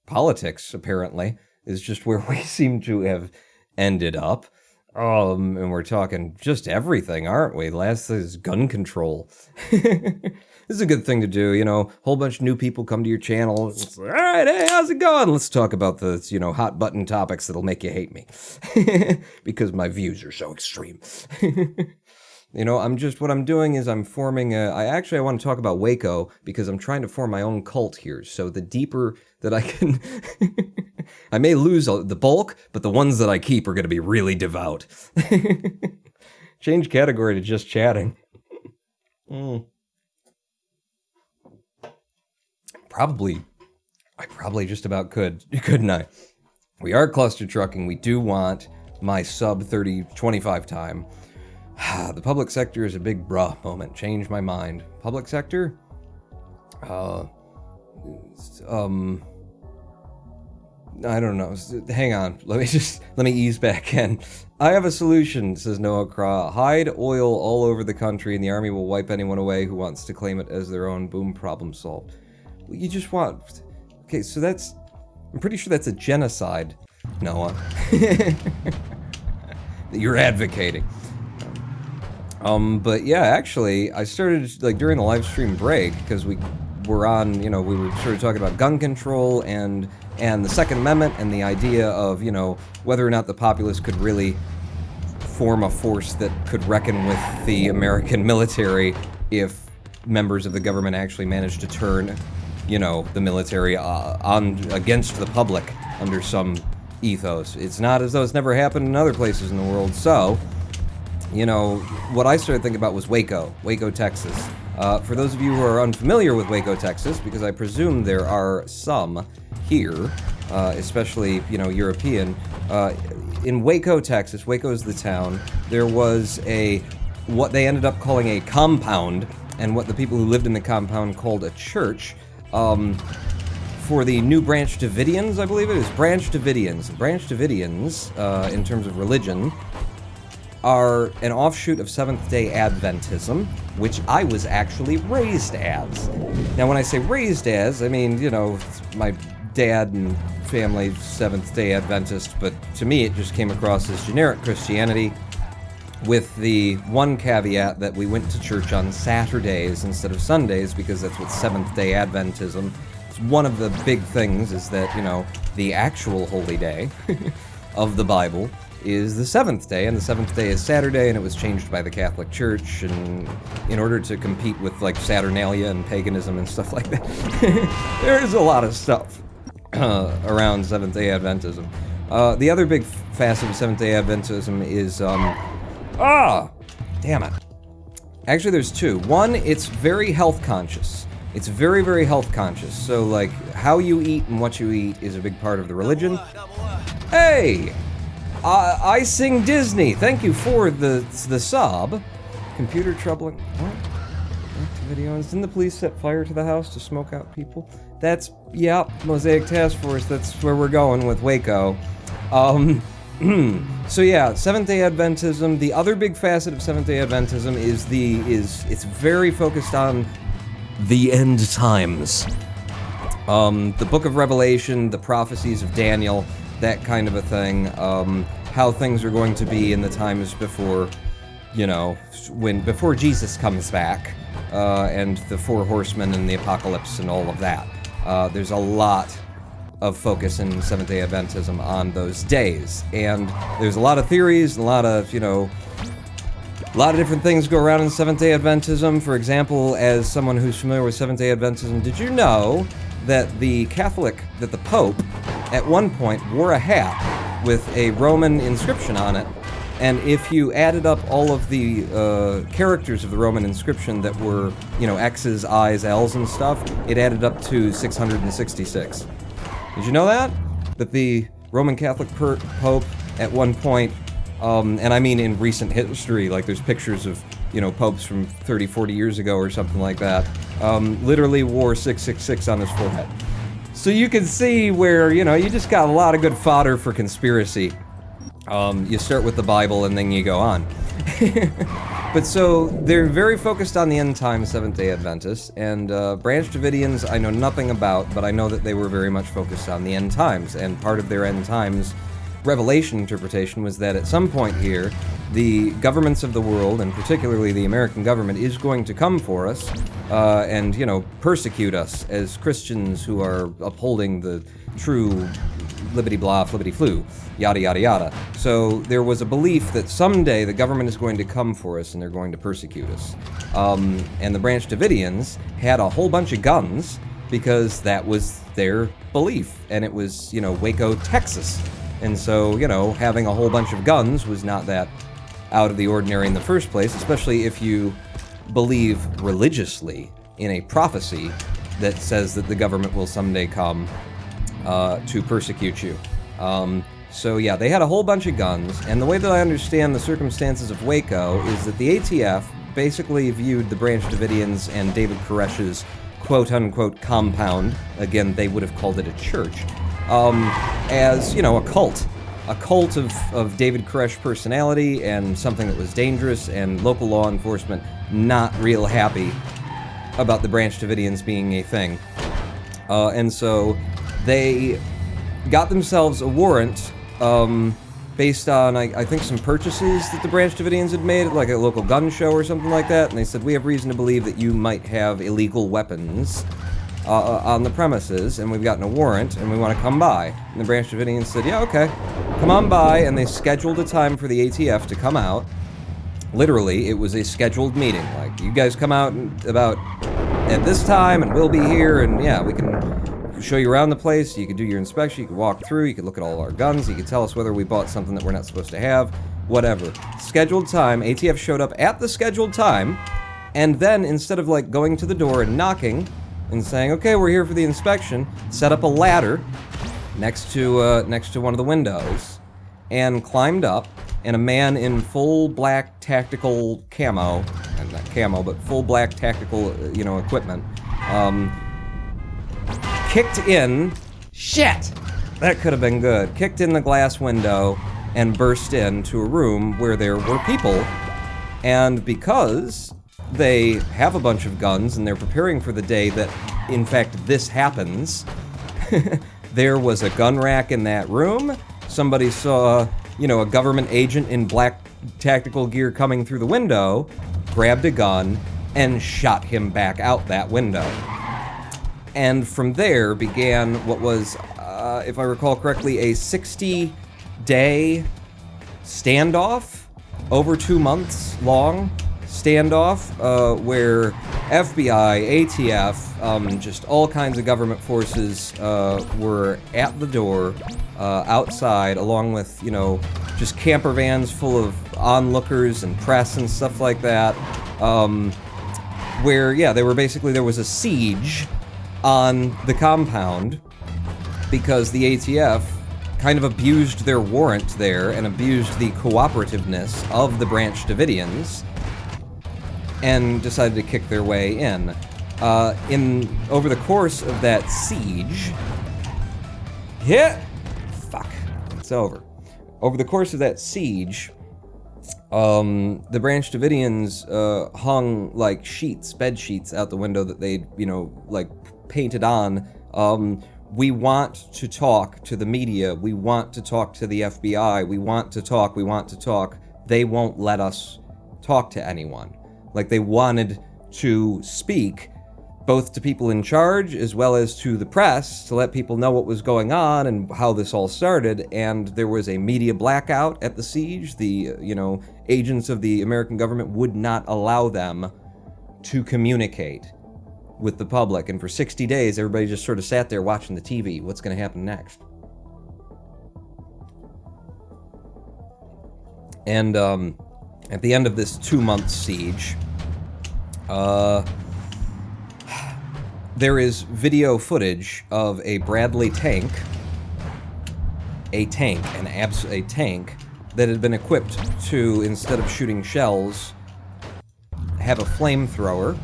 politics, apparently, is just where we seem to have ended up. And we're talking just everything, aren't we? Last is gun control. This is a good thing to do, you know, whole bunch of new people come to your channel. It's like, all right, hey, how's it going? Let's talk about the, you know, hot button topics that'll make you hate me. Because my views are so extreme. You know, what I'm doing is I'm forming I want to talk about Waco because I'm trying to form my own cult here. So the deeper that I can, I may lose the bulk, but the ones that I keep are going to be really devout. Change category to just chatting. I probably just about could, couldn't I? We are cluster trucking. We do want my sub-25 time. The public sector is a big bruh moment. Change my mind. Public sector? I don't know. Hang on. Let me ease back in. I have a solution, says Noah Craw. Hide oil all over the country and the army will wipe anyone away who wants to claim it as their own. Boom, problem solved. Well, you just want... Okay, so I'm pretty sure that's a genocide, Noah. That you're advocating. But yeah, actually, I started, like, during the live stream break, because we were on, you know, we were sort of talking about gun control and the Second Amendment and the idea of, you know, whether or not the populace could really form a force that could reckon with the American military if members of the government actually managed to turn, you know, the military on against the public under some ethos. It's not as though it's never happened in other places in the world, so... You know, what I started thinking about was Waco, Texas. For those of you who are unfamiliar with Waco, Texas, because I presume there are some here, especially, you know, European, in Waco, Texas, Waco is the town, there was what they ended up calling a compound, and what the people who lived in the compound called a church, for the new Branch Davidians, I believe it is, Branch Davidians. Branch Davidians, in terms of religion, are an offshoot of Seventh-day Adventism, which I was actually raised as. Now, when I say raised as, I mean, you know, my dad and family Seventh-day Adventist, but to me it just came across as generic Christianity, with the one caveat that we went to church on Saturdays instead of Sundays, because that's what Seventh-day Adventism, it's one of the big things is that, you know, the actual holy day of the Bible is the seventh day, and the seventh day is Saturday, and it was changed by the Catholic Church, and in order to compete with, like, Saturnalia and paganism and stuff like that. There's a lot of stuff around Seventh-day Adventism. The other big facet of Seventh-day Adventism is, damn it. Actually, there's two. One, it's very health conscious. It's very, very health conscious. So, like, how you eat and what you eat is a big part of the religion. Hey! I sing Disney. Thank you for the sub. Computer troubling. What? Back to videos. Didn't the police set fire to the house to smoke out people? That's, yep, Mosaic Task Force. That's where we're going with Waco. So yeah, Seventh-day Adventism. The other big facet of Seventh-day Adventism is it's very focused on the end times. The Book of Revelation, the prophecies of Daniel, that kind of a thing, how things are going to be in the times before, you know, before Jesus comes back, and the four horsemen and the apocalypse and all of that. There's a lot of focus in Seventh-day Adventism on those days, and there's a lot of theories, a lot of, you know, a lot of different things go around in Seventh-day Adventism. For example, as someone who's familiar with Seventh-day Adventism, did you know that the Pope, at one point, wore a hat with a Roman inscription on it, and if you added up all of the characters of the Roman inscription that were, you know, X's, I's, L's and stuff, it added up to 666. Did you know that? That the Roman Catholic Pope, at one point, And I mean in recent history, like there's pictures of, you know, popes from 30, 40 years ago or something like that, literally wore 666 on his forehead. So you can see where, you know, you just got a lot of good fodder for conspiracy. You start with the Bible and then you go on. But so, they're very focused on the end times Seventh-day Adventists, and Branch Davidians I know nothing about, but I know that they were very much focused on the end times, and part of their end times Revelation interpretation was that at some point here, the governments of the world, and particularly the American government, is going to come for us, and, you know, persecute us as Christians who are upholding the true libbity-blah, flibbity-flu, yada yada yada. So there was a belief that someday the government is going to come for us and they're going to persecute us. And the Branch Davidians had a whole bunch of guns because that was their belief. And it was, you know, Waco, Texas. And so, you know, having a whole bunch of guns was not that out of the ordinary in the first place, especially if you believe religiously in a prophecy that says that the government will someday come to persecute you. So yeah, they had a whole bunch of guns, and the way that I understand the circumstances of Waco is that the ATF basically viewed the Branch Davidians and David Koresh's quote-unquote compound, again, they would have called it a church, as, you know, a cult of David Koresh personality and something that was dangerous, and local law enforcement not real happy about the Branch Davidians being a thing. And so they got themselves a warrant based on, I think, some purchases that the Branch Davidians had made at like a local gun show or something like that, and they said, we have reason to believe that you might have illegal weapons on the premises, and we've gotten a warrant, and we want to come by. And the Branch Davidians said, yeah, okay, come on by, and they scheduled a time for the ATF to come out. Literally, it was a scheduled meeting, like, you guys come out about at this time, and we'll be here, and yeah, we can show you around the place, you could do your inspection, you could walk through, you could look at all our guns, you could tell us whether we bought something that we're not supposed to have, whatever. Scheduled time, ATF showed up at the scheduled time, and then instead of like going to the door and knocking and saying, okay, we're here for the inspection, set up a ladder next to one of the windows and climbed up, and a man in full black tactical camo, not camo, but full black tactical, you know, equipment, kicked in, shit, that could have been good, kicked in the glass window and burst into a room where there were people, and because they have a bunch of guns and they're preparing for the day that, in fact, this happens, there was a gun rack in that room, somebody saw, you know, a government agent in black tactical gear coming through the window, grabbed a gun, and shot him back out that window. And from there began what was, if I recall correctly, a 60-day standoff, over 2 months long standoff, where FBI, ATF, just all kinds of government forces were at the door, outside, along with, you know, just camper vans full of onlookers and press and stuff like that, where, yeah, there was a siege on the compound because the ATF kind of abused their warrant there and abused the cooperativeness of the Branch Davidians and decided to kick their way in. Over the course of that siege, it's over. Over the course of that siege, the Branch Davidians hung like sheets, bed sheets out the window that they'd, you know, like painted on. We want to talk to the media. We want to talk to the FBI. We want to talk. They won't let us talk to anyone. Like, they wanted to speak both to people in charge as well as to the press to let people know what was going on and how this all started. And there was a media blackout at the siege. The, you know, agents of the American government would not allow them to communicate with the public. And for 60 days, everybody just sort of sat there watching the TV. What's going to happen next? And at the end of this 2-month siege, there is video footage of a Bradley tank, that had been equipped to, instead of shooting shells, have a flamethrower.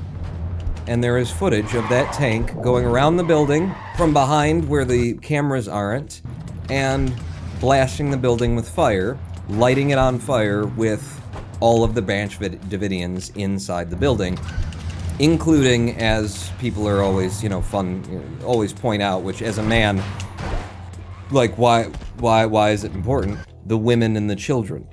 And there is footage of that tank going around the building from behind where the cameras aren't and blasting the building with fire, lighting it on fire with all of the Branch Davidians inside the building, including, as people are always, always point out, which as a man, like, why is it important? The women and the children.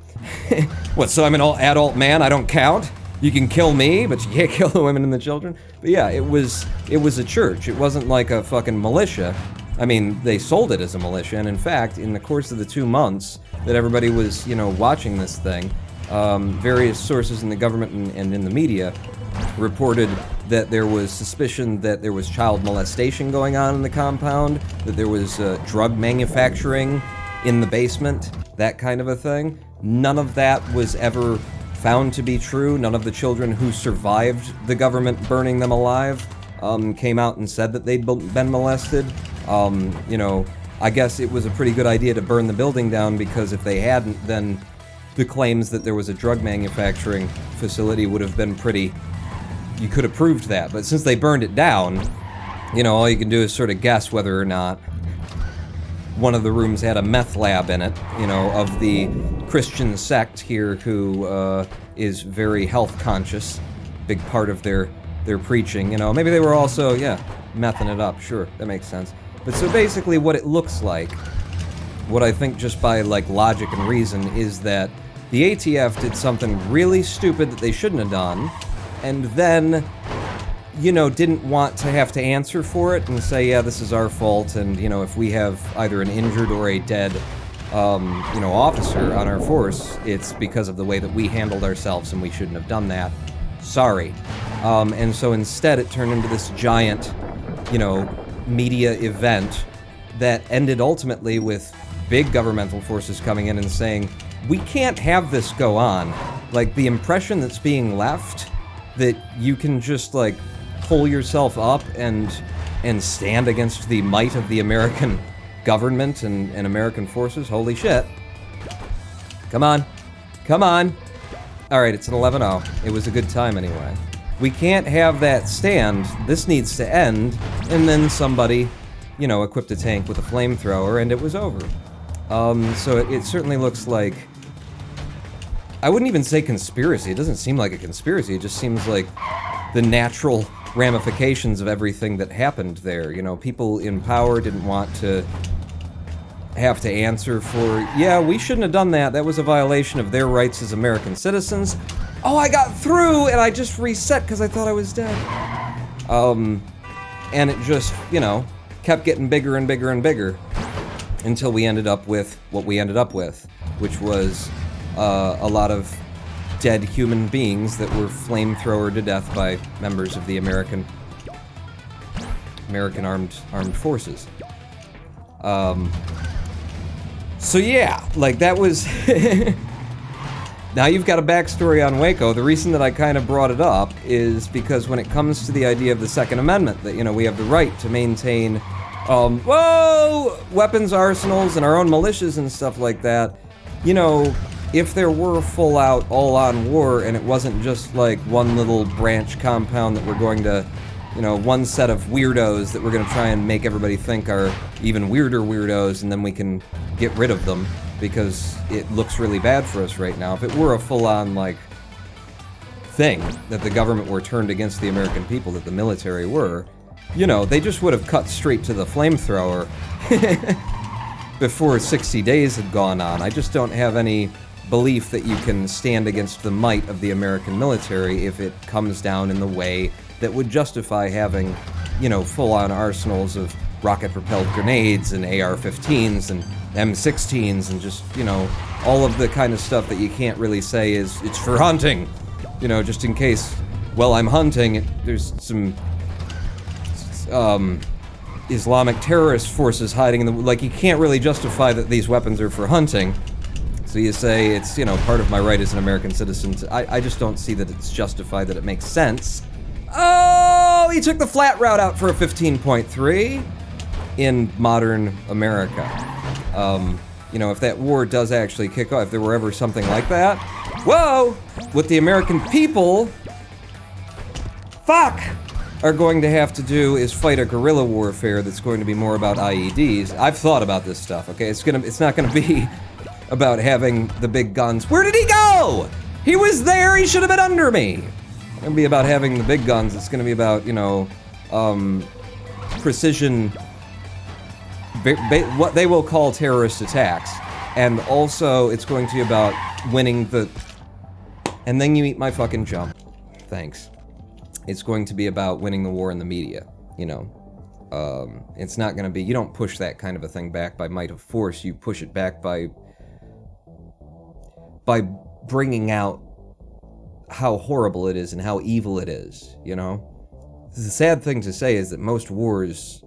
What, so I'm an adult man, I don't count? You can kill me, but you can't kill the women and the children? But yeah, it was a church. It wasn't like a fucking militia. I mean, they sold it as a militia, and in fact, in the course of the 2 months that everybody was, watching this thing, various sources in the government and in the media reported that there was suspicion that there was child molestation going on in the compound, that there was drug manufacturing in the basement, that kind of a thing. None of that was ever found to be true. None of the children who survived the government burning them alive came out and said that they'd been molested. I guess it was a pretty good idea to burn the building down, because if they hadn't, then the claims that there was a drug manufacturing facility would have been pretty... You could have proved that, but since they burned it down, all you can do is sort of guess whether or not one of the rooms had a meth lab in it, of the Christian sect here who is very health conscious. Big part of their preaching, maybe they were also, mething it up, sure, that makes sense. But so basically what it looks like, what I think just by like logic and reason, is that the ATF did something really stupid that they shouldn't have done, and then, didn't want to have to answer for it and say, yeah, this is our fault, and, if we have either an injured or a dead, officer on our force, it's because of the way that we handled ourselves and we shouldn't have done that. Sorry. And so instead it turned into this giant, media event that ended ultimately with big governmental forces coming in and saying, we can't have this go on. Like, the impression that's being left that you can just, like, pull yourself up and stand against the might of the American government and American forces, holy shit. Come on. Come on. Alright, it's an 11-0. It was a good time anyway. We can't have that stand. This needs to end. And then somebody, equipped a tank with a flamethrower, and it was over. So it certainly looks like... I wouldn't even say conspiracy. It doesn't seem like a conspiracy. It just seems like the natural ramifications of everything that happened there. People in power didn't want to have to answer for, yeah, we shouldn't have done that. That was a violation of their rights as American citizens. Oh, I got through, and I just reset because I thought I was dead. And it just, kept getting bigger and bigger and bigger until we ended up with what we ended up with, which was a lot of dead human beings that were flamethrowered to death by members of the American armed forces. So yeah, like that was... Now you've got a backstory on Waco. The reason that I kind of brought it up is because when it comes to the idea of the Second Amendment, that, we have the right to maintain, weapons arsenals and our own militias and stuff like that, if there were a full-out, all-on war and it wasn't just like one little branch compound that we're going to, one set of weirdos that we're going to try and make everybody think are even weirder weirdos, and then we can get rid of them because it looks really bad for us right now. If it were a full-on, like, thing that the government were turned against the American people, that the military were, they just would have cut straight to the flamethrower before 60 days had gone on. I just don't have any belief that you can stand against the might of the American military if it comes down in the way that would justify having, full-on arsenals of rocket-propelled grenades and AR-15s and M16s and just, all of the kind of stuff that you can't really say is, it's for hunting, just in case, while I'm hunting, there's some, Islamic terrorist forces hiding in the... Like, you can't really justify that these weapons are for hunting. So you say it's, part of my right as an American citizen. I just don't see that it's justified, that it makes sense. Oh, he took the flat route out for a 15.3 in modern America. you know, if that war does actually kick off, if there were ever something like that, whoa, what the American people, fuck, are going to have to do is fight a guerrilla warfare that's going to be more about IEDs. I've thought about this stuff, okay? It's not gonna be about having the big guns. Where did he go? He was there, he should have been under me. It's gonna be about having the big guns. It's gonna be about, you know, precision, what they will call terrorist attacks. And also, it's going to be about winning the... And then you eat my fucking jump. Thanks. It's going to be about winning the war in the media, you know. It's not gonna be... You don't push that kind of a thing back by might of force. You push it back by bringing out how horrible it is and how evil it is, you know? The sad thing to say is that most wars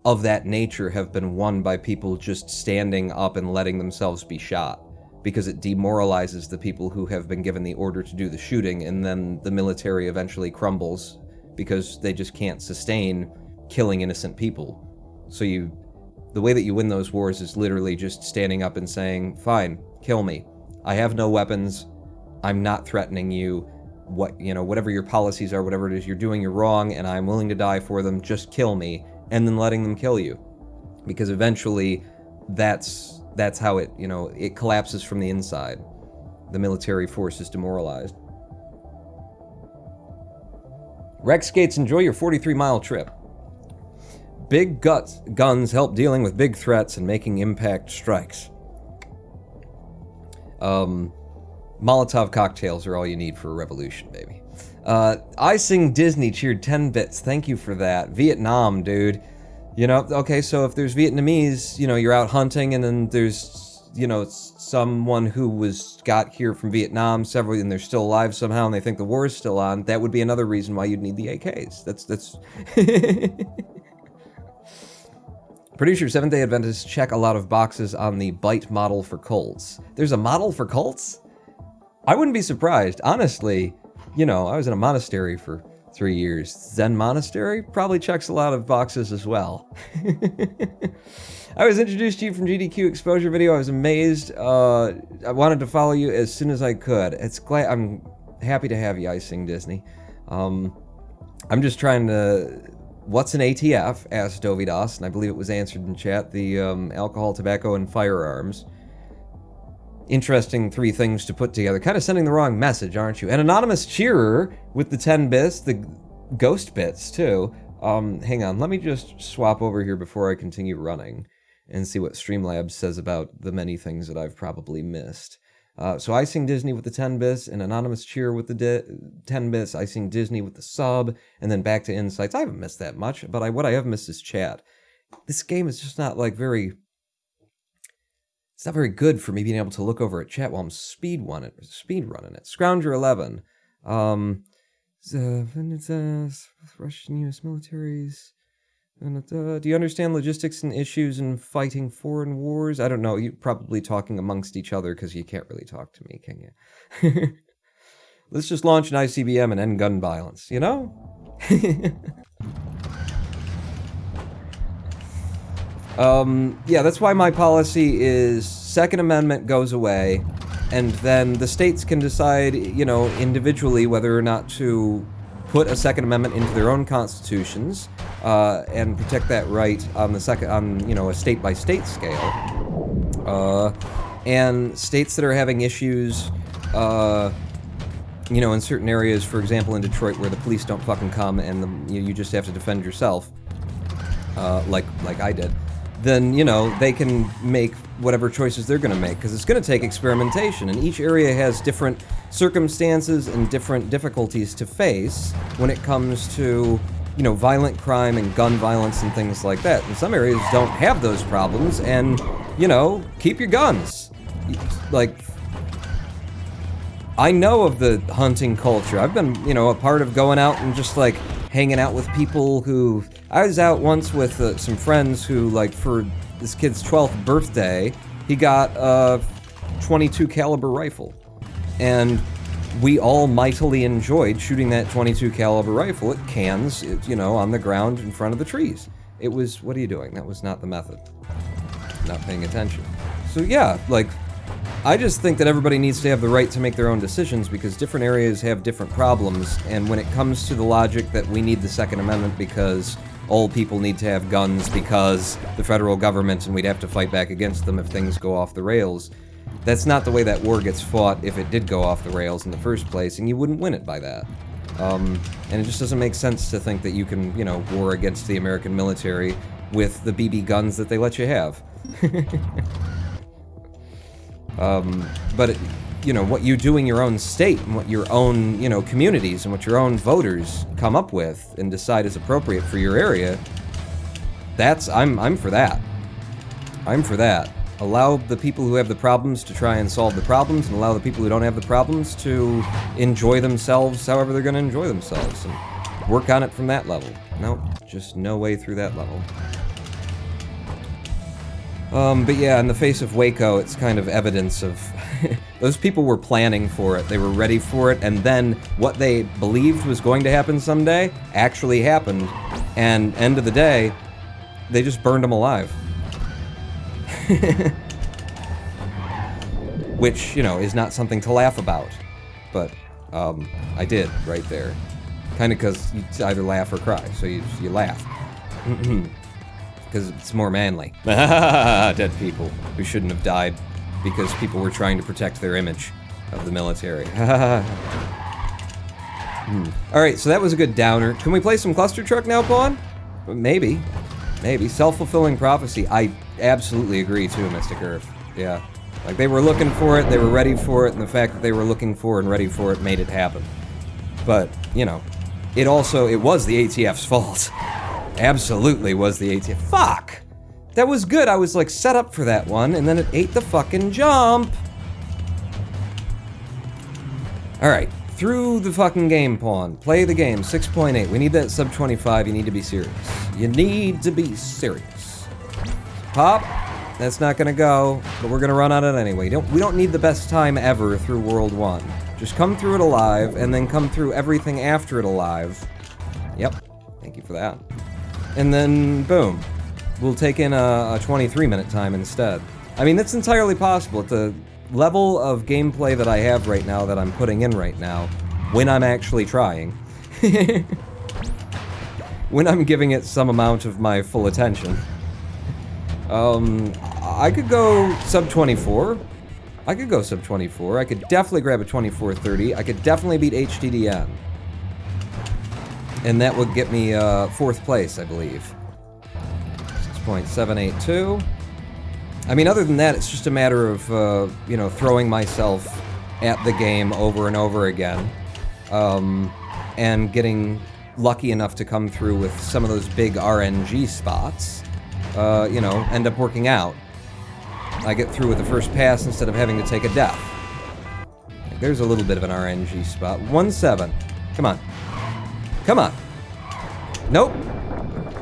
of that nature have been won by people just standing up and letting themselves be shot, because it demoralizes the people who have been given the order to do the shooting, and then the military eventually crumbles because they just can't sustain killing innocent people. So the way that you win those wars is literally just standing up and saying, fine, kill me. I have no weapons. I'm not threatening you. Whatever your policies are, whatever it is you're doing, you're wrong, and I'm willing to die for them. Just kill me, and then letting them kill you. Because eventually, that's how it, you know, it collapses from the inside. The military force is demoralized. Rex Gates, enjoy your 43-mile trip. Big guns help dealing with big threats and making impact strikes. Molotov cocktails are all you need for a revolution, baby. I Sing Disney cheered 10 bits. Thank you for that. Vietnam, dude. You know, okay, so if there's Vietnamese, you know, you're out hunting, and then there's, you know, someone who got here from Vietnam, several, and they're still alive somehow, and they think the war is still on, that would be another reason why you'd need the AKs. That's... Producer, Seventh-day Adventists check a lot of boxes on the Byte model for cults. There's a model for cults? I wouldn't be surprised. Honestly, you know, I was in a monastery for 3 years. Zen monastery probably checks a lot of boxes as well. I was introduced to you from GDQ exposure video. I was amazed. I wanted to follow you as soon as I could. I'm happy to have you, I Sing Disney. I'm just trying to... What's an ATF? Asked Dovidas, and I believe it was answered in chat. The alcohol, tobacco, and firearms. Interesting 3 things to put together. Kind of sending the wrong message, aren't you? An anonymous cheerer with the 10 bits, the ghost bits, too. Hang on, let me just swap over here before I continue running and see what Streamlabs says about the many things that I've probably missed. So I Sing Disney with the 10 bits, an anonymous cheer with the 10 bits, I Sing Disney with the sub, and then back to Insights. I haven't missed that much, but what I have missed is chat. This game is just not, like, it's not very good for me being able to look over at chat while I'm speed running it. Scrounger11. Russian U.S. militaries. Do you understand logistics and issues in fighting foreign wars? I don't know. You're probably talking amongst each other because you can't really talk to me, can you? Let's just launch an ICBM and end gun violence, you know? Yeah, that's why my policy is Second Amendment goes away, and then the states can decide, you know, individually whether or not to put a Second Amendment into their own constitutions, and protect that right on a state-by-state scale. And states that are having issues, you know, in certain areas, for example, in Detroit, where the police don't fucking come and you just have to defend yourself, like I did, then, you know, they can make whatever choices they're going to make, because it's going to take experimentation, and each area has different circumstances and different difficulties to face when it comes to, you know, violent crime and gun violence and things like that. And some areas don't have those problems, and, you know, keep your guns. Like, I know of the hunting culture. I've been, you know, a part of going out and just, like, hanging out with people who... I was out once with some friends who, like, for this kid's 12th birthday, he got a .22 caliber rifle. And we all mightily enjoyed shooting that .22 caliber rifle at cans, you know, on the ground in front of the trees. It was... What are you doing? That was not the method. not paying attention. So yeah, like, I just think that everybody needs to have the right to make their own decisions because different areas have different problems, and when it comes to the logic that we need the Second Amendment because all people need to have guns because the federal government and we'd have to fight back against them if things go off the rails, that's not the way that war gets fought if it did go off the rails in the first place, and you wouldn't win it by that. And it just doesn't make sense to think that you can, you know, war against the American military with the BB guns that they let you have. But, you know, what you do in your own state and what your own, you know, communities and what your own voters come up with and decide is appropriate for your area, I'm for that. I'm for that. Allow the people who have the problems to try and solve the problems, and allow the people who don't have the problems to enjoy themselves however they're going to enjoy themselves, and work on it from that level. Nope, just no way through that level. But yeah, in the face of Waco, it's kind of evidence of those people were planning for it, they were ready for it, and then what they believed was going to happen someday actually happened, and end of the day, they just burned them alive. Which, you know, is not something to laugh about, but I did right there. Kind of because you either laugh or cry, so you laugh. Because it's more manly. Dead people who shouldn't have died because people were trying to protect their image of the military. Alright, so that was a good downer. Can we play some Clustertruck now, Pawn? Maybe. Maybe. Self-fulfilling prophecy. I absolutely agree, too, Mystic Earth. Yeah. Like, they were looking for it, they were ready for it, and the fact that they were looking for it and ready for it made it happen. But, you know, it was the ATF's fault. Absolutely was the ATF. Fuck! That was good, I was, like, set up for that one, and then it ate the fucking jump! Alright, through the fucking game, Pawn. Play the game, 6.8. We need that Sub-25, you need to be serious. You need to be serious. Pop, that's not gonna go, but we're gonna run on it anyway. We don't need the best time ever through World 1. Just come through it alive, and then come through everything after it alive. Yep, thank you for that. And then, boom. We'll take in a 23-minute time instead. I mean, that's entirely possible. At the level of gameplay that I have right now, that I'm putting in right now, when I'm actually trying. When I'm giving it some amount of my full attention. I could go sub-24. I could go sub-24. I could definitely grab a 2430. I could definitely beat HDDN. And that would get me 4th place, I believe. 6.782. I mean, other than that, it's just a matter of, you know, throwing myself at the game over and over again. And getting lucky enough to come through with some of those big RNG spots. You know, end up working out. I get through with the first pass instead of having to take a death. There's a little bit of an RNG spot. 1-7. Come on. Come on. Nope.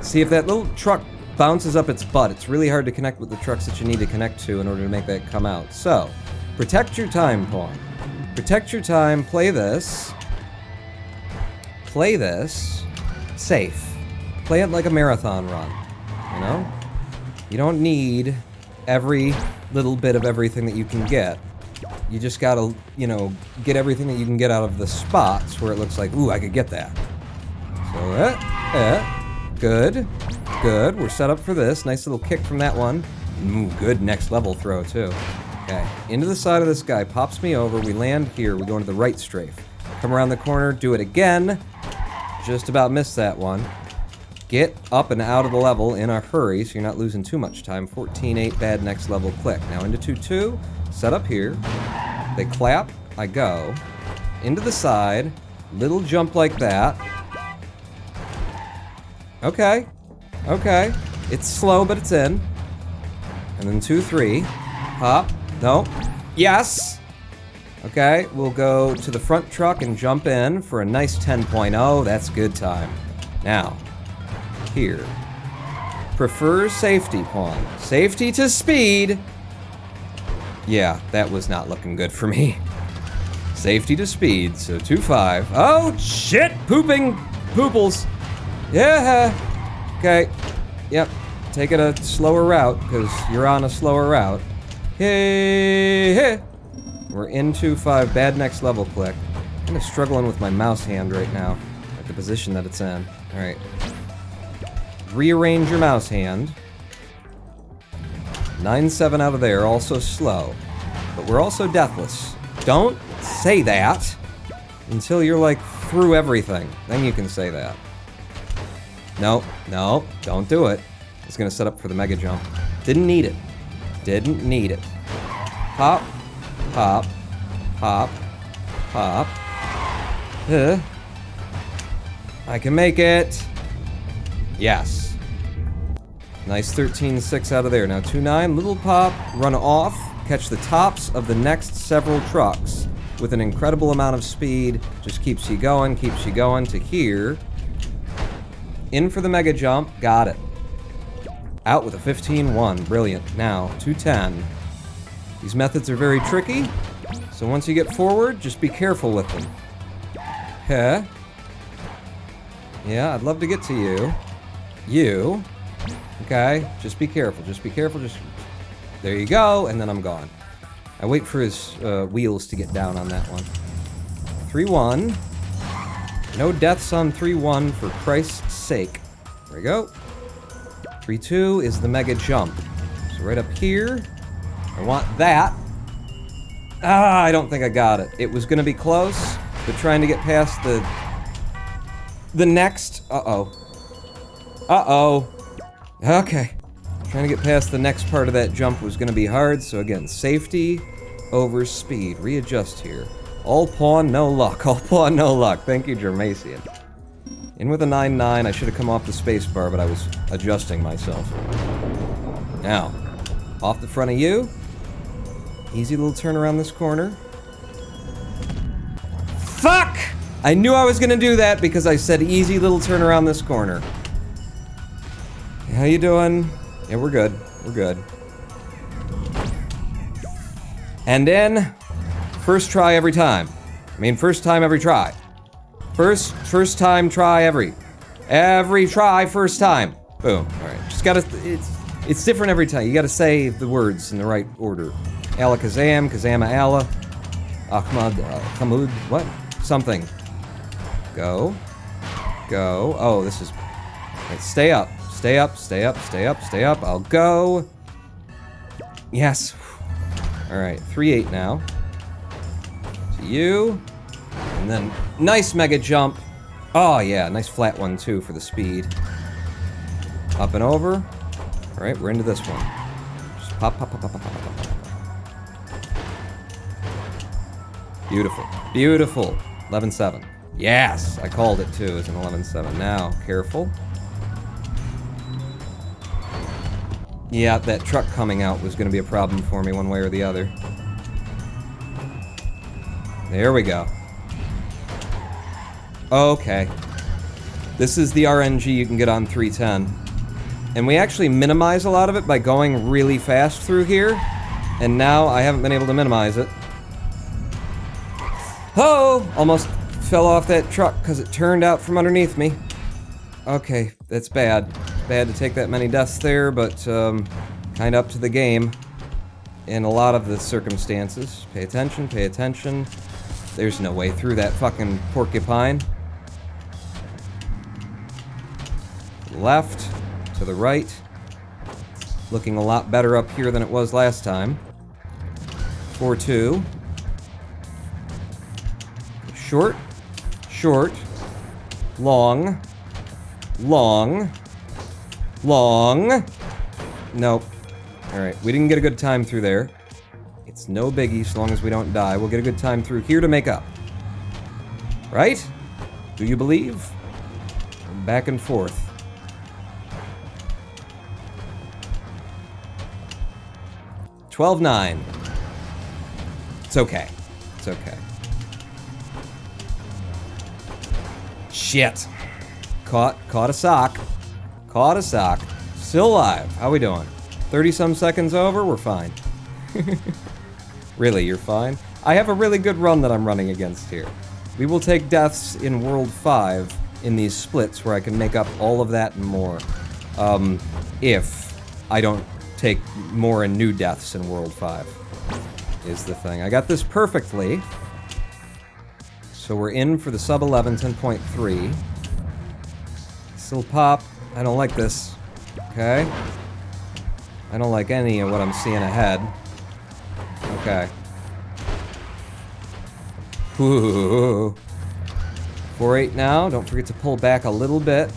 See, if that little truck bounces up its butt, it's really hard to connect with the trucks that you need to connect to in order to make that come out. So, protect your time, Pawn. Protect your time, play this. Play this safe. Play it like a marathon run, you know? You don't need every little bit of everything that you can get. You just gotta, you know, get everything that you can get out of the spots where it looks like, ooh, I could get that. So, good, good, we're set up for this. Nice little kick from that one. Ooh, good next level throw, too. Okay, into the side of this guy, pops me over, we land here, we go into the right strafe. Come around the corner, do it again. Just about missed that one. Get up and out of the level in a hurry so you're not losing too much time. 14-8, bad next level click. Now into 2-2, set up here. They clap, I go. Into the side, little jump like that. Okay, okay. It's slow, but it's in. And then 2-3, hop, no, yes! Okay, we'll go to the front truck and jump in for a nice 10.0. That's good time. Now, here. Prefers safety, Pawn. Safety to speed. Yeah, that was not looking good for me. Safety to speed, so 2-5. Oh, shit! Pooping pooples. Yeah. Okay. Yep. take it a slower route, because you're on a slower route. Hey, hey! We're in 2-5, bad next level click. I'm kind of struggling with my mouse hand right now, at the position that it's in. Alright. Rearrange your mouse hand. 9-7 out of there, also slow. But we're also deathless. Don't say that until you're like through everything. Then you can say that. No, no, don't do it. It's gonna set up for the mega jump. Didn't need it. Didn't need it. Pop, pop, pop, pop. I can make it. Yes. Nice 13-6 out of there. Now 2-9, little pop, run off, catch the tops of the next several trucks with an incredible amount of speed. Just keeps you going to here. In for the mega jump, got it. Out with a 15-1, brilliant. Now, 2-10. These methods are very tricky, so once you get forward, just be careful with them. Huh? Yeah, I'd love to get to you. You. Okay, just be careful, just be careful, just... There you go, and then I'm gone. I wait for his wheels to get down on that one. 3-1. No deaths on 3-1, for Christ's sake. There we go. 3-2 is the mega jump. So right up here, I want that. Ah, I don't think I got it. It was gonna be close, but trying to get past the next... Uh-oh. Uh-oh. Okay. Trying to get past the next part of that jump was gonna be hard, so again, safety over speed. Readjust here. All pawn, no luck. All pawn, no luck. Thank you, Germasian. In with a 9-9. I should have come off the spacebar, but I was adjusting myself. Now, off the front of you. Easy little turn around this corner. Fuck! I knew I was gonna do that because I said easy little turn around this corner. How you doing? Yeah, we're good. We're good. And in. First try every time. I mean, first time every try. First time try every try, first time. Boom. Alright. Just gotta, it's different every time. You gotta say the words in the right order. Alakazam, Kazama Ala, Ahmad, Hamud, what? Something. Go. Go. Oh, this is, right, stay up. Stay up, stay up, stay up, stay up. I'll go. Yes. Alright, 3-8 now. To you. And then, nice mega jump. Oh yeah, nice flat one too for the speed. Up and over. Alright, we're into this one. Just pop, pop, pop, pop, pop, pop, pop, pop. Beautiful. Beautiful. 11-7. Yes! I called it too as an 11-7. Now, careful. Yeah, that truck coming out was gonna be a problem for me one way or the other. There we go. Okay. This is the RNG you can get on 310. And we actually minimize a lot of it by going really fast through here. And now I haven't been able to minimize it. Oh! Almost fell off that truck because it turned out from underneath me. Okay, that's bad. Bad to take that many deaths there, but kind of up to the game in a lot of the circumstances. Pay attention, pay attention. There's no way through that fucking porcupine. Left, to the right. Looking a lot better up here than it was last time. 4-2. Short, short, long, long, long. Nope. Alright, we didn't get a good time through there. It's no biggie so long as we don't die. We'll get a good time through here to make up. Right? Do you believe? Back and forth. $12-9. It's okay. It's okay. Shit. Caught a sock. Caught a sock. Still alive. How we doing? 30-some seconds over? We're fine. Really, you're fine? I have a really good run that I'm running against here. We will take deaths in World 5 in these splits where I can make up all of that and more. if I don't take more and new deaths in World 5, is the thing. I got this perfectly. So we're in for the sub-11 10.3. Still pop. I don't like this. Okay. I don't like any of what I'm seeing ahead. Okay. Ooh. 4-8 now. Don't forget to pull back a little bit